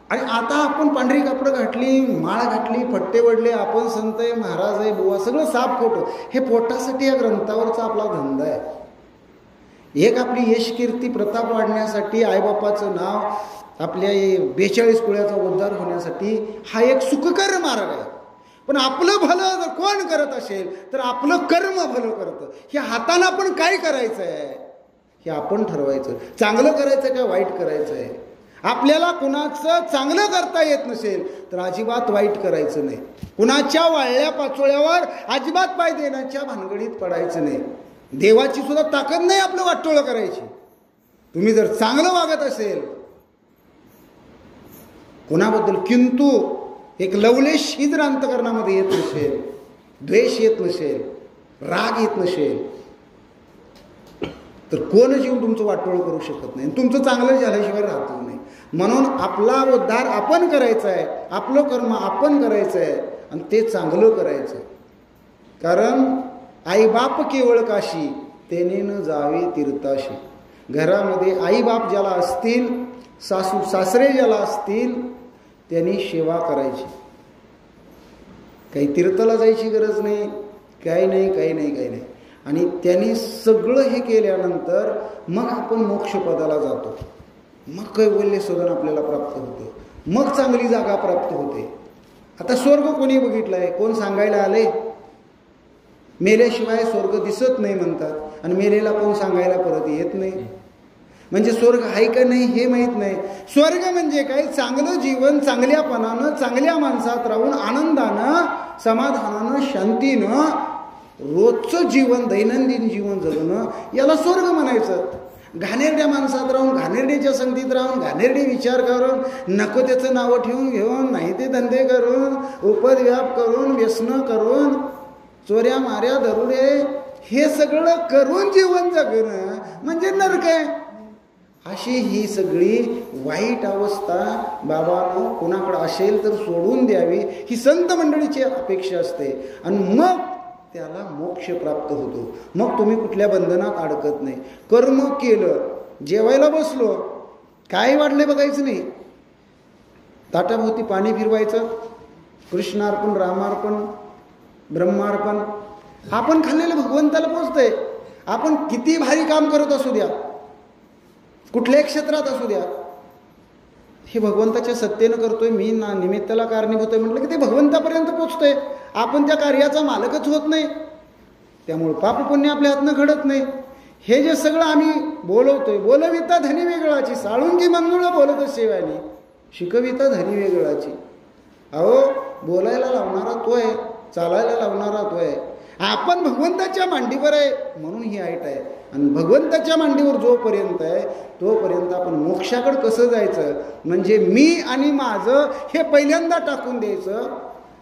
आणि आता आपण पांढरी कापडं घातली, माळ घातली, फट्टे वडले, आपण संत आहे, महाराज आहे, बुवा, सगळं साफ खोटं. हे पोटासाठी या ग्रंथावरचा आपला धंदा आहे. एक आपली यश कीर्ती प्रताप वाढण्यासाठी, आईबापाचं नाव, आपल्या 42 कुळाचा उद्धार होण्यासाठी हा एक सुखकर मार्ग आहे. पण आपलं भलं जर कोण करत असेल तर आपलं कर्म भलं करतं. हे हातानं आपण काय करायचं आहे हे आपण ठरवायचं. चांगलं करायचं का वाईट करायचं आहे. आपल्याला कुणाचं चांगलं करता येत नसेल तर अजिबात वाईट करायचं नाही. कुणाच्या वाळल्या पाचोळ्यावर अजिबात पाय देण्याच्या भानगडीत पडायचं नाही. देवाची सुद्धा ताकद नाही आपलं वाटोळं करायची. तुम्ही जर चांगलं वागत असेल, कुणाबद्दल किंतु एक लवलेश ही जर अंतकरणामध्ये येत नसेल, द्वेष येत नसेल, राग येत नसेल, तर कोणच येऊन तुमचं वाटोळं करू शकत नाही. तुमचं चांगलं झाल्याशिवाय राहत नाही. म्हणून आपला उद्धार आपण करायचा आहे, आपलं कर्म आपण करायचं आहे आणि ते चांगलं करायचं. कारण आईबाप केवळ काशी, तेने न जावे तीर्थाशी. घरामध्ये आईबाप ज्याला असतील, सासू सासरे ज्याला असतील, त्यांनी सेवा करायची. काही तीर्थाला जायची गरज नाही, काही नाही. आणि त्यांनी सगळं हे केल्यानंतर मग आपण मोक्षपदाला जातो. मग कैवल्य सदन आपल्याला प्राप्त होते, मग चांगली जागा प्राप्त होते. आता स्वर्ग कोणी बघितलाय? कोण सांगायला आले? मेल्याशिवाय स्वर्ग दिसत नाही म्हणतात आणि मेलेला कोण सांगायला परत येत नाही. म्हणजे स्वर्ग आहे का नाही हे माहीत नाही. स्वर्ग म्हणजे काय? चांगलं जीवन, चांगल्यापणानं, चांगल्या माणसात राहून आनंदानं, समाधानानं, शांतीनं रोजचं जीवन, दैनंदिन जीवन जगणं, याला स्वर्ग म्हणायचं. घाणेरड्या माणसात राहून, घाणेरड्याच्या संगतीत राहून, घाणेरडे विचार करून, नको त्याचं नावं ठेवून घेऊन, नाही ते धंदे करून, उपद्व्याप करून, व्यसनं करून, चोऱ्या माऱ्या दरोडे, हे सगळं करून जीवन जगणं म्हणजे नरक आहे. अशी ही सगळी वाईट अवस्था बाबांनो कोणाकडे असेल तर सोडून द्यावी, ही संत मंडळीची अपेक्षा असते. आणि मग त्याला मोक्ष प्राप्त होतो. मग तुम्ही कुठल्या बंधनात अडकत नाही. कर्म केलं, जेवायला बसलो, काय वाढले बघायचं नाही, ताटाभोवती पाणी फिरवायचं, कृष्णार्पण, रामार्पण, ब्रह्मार्पण. आपण खाल्लेलं भगवंताला पोचतंय. आपण किती भारी काम करत असू द्या, कुठल्याही क्षेत्रात असू द्या, हे भगवंताच्या सत्तेनं करतोय, मी ना निमित्ताला कारणीभूत आहे म्हटलं की ते भगवंतापर्यंत पोचतंय. आपण त्या कार्याचा मालकच होत नाही. त्यामुळे पाप पुण्य आपल्या हातनं घडत नाही. हे जे सगळं आम्ही बोलवतोय, बोलविता धनी वेगळाची, साळुंकी मंजुळ बोलत शेवानी, शिकविता धनी वेगळाची. अहो, बोलायला लावणारा तो आहे, चालायला लावणारा तो आहे. आपण भगवंताच्या मांडीवर आहे म्हणून ही ऐट आहे. आणि भगवंताच्या मांडीवर जोपर्यंत आहे तोपर्यंत आपण मोक्षाकडे कसं जायचं, म्हणजे मी आणि माझं हे पहिल्यांदा टाकून द्यायचं.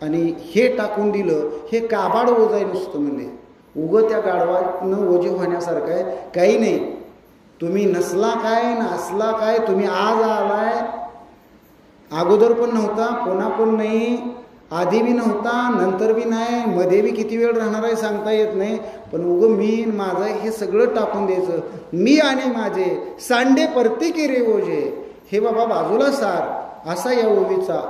आणि हे टाकून दिलं, हे काबाड ओझ आहे नुसतं. म्हणजे उगं त्या गाढवानं ओझे होण्यासारखं आहे, काही नाही. तुम्ही नसला काय नसला काय, तुम्ही आज आलाय, अगोदर पण नव्हता, पुन्हा पण नाही, आधी बी नव्हता, नंतर बी नाही, मध्ये बी किती वेळ राहणार आहे सांगता येत नाही. पण उगं मी माझं हे सगळं टाकून द्यायचं. मी आणि माझे सांडे परती के रे ओझे, हे बाबा बाजूला सार, असा या ओवीचा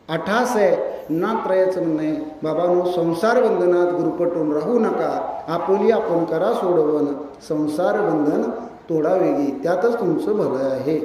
अठास आहे. नात्रयाचं म्हणणं आहे, बाबांनो संसार बंधनात गुरपटून राहू नका, आपुली आपण करा सोडवण, संसार बंधन तोडा वेगळी, त्यातच तुमचं भलं आहे.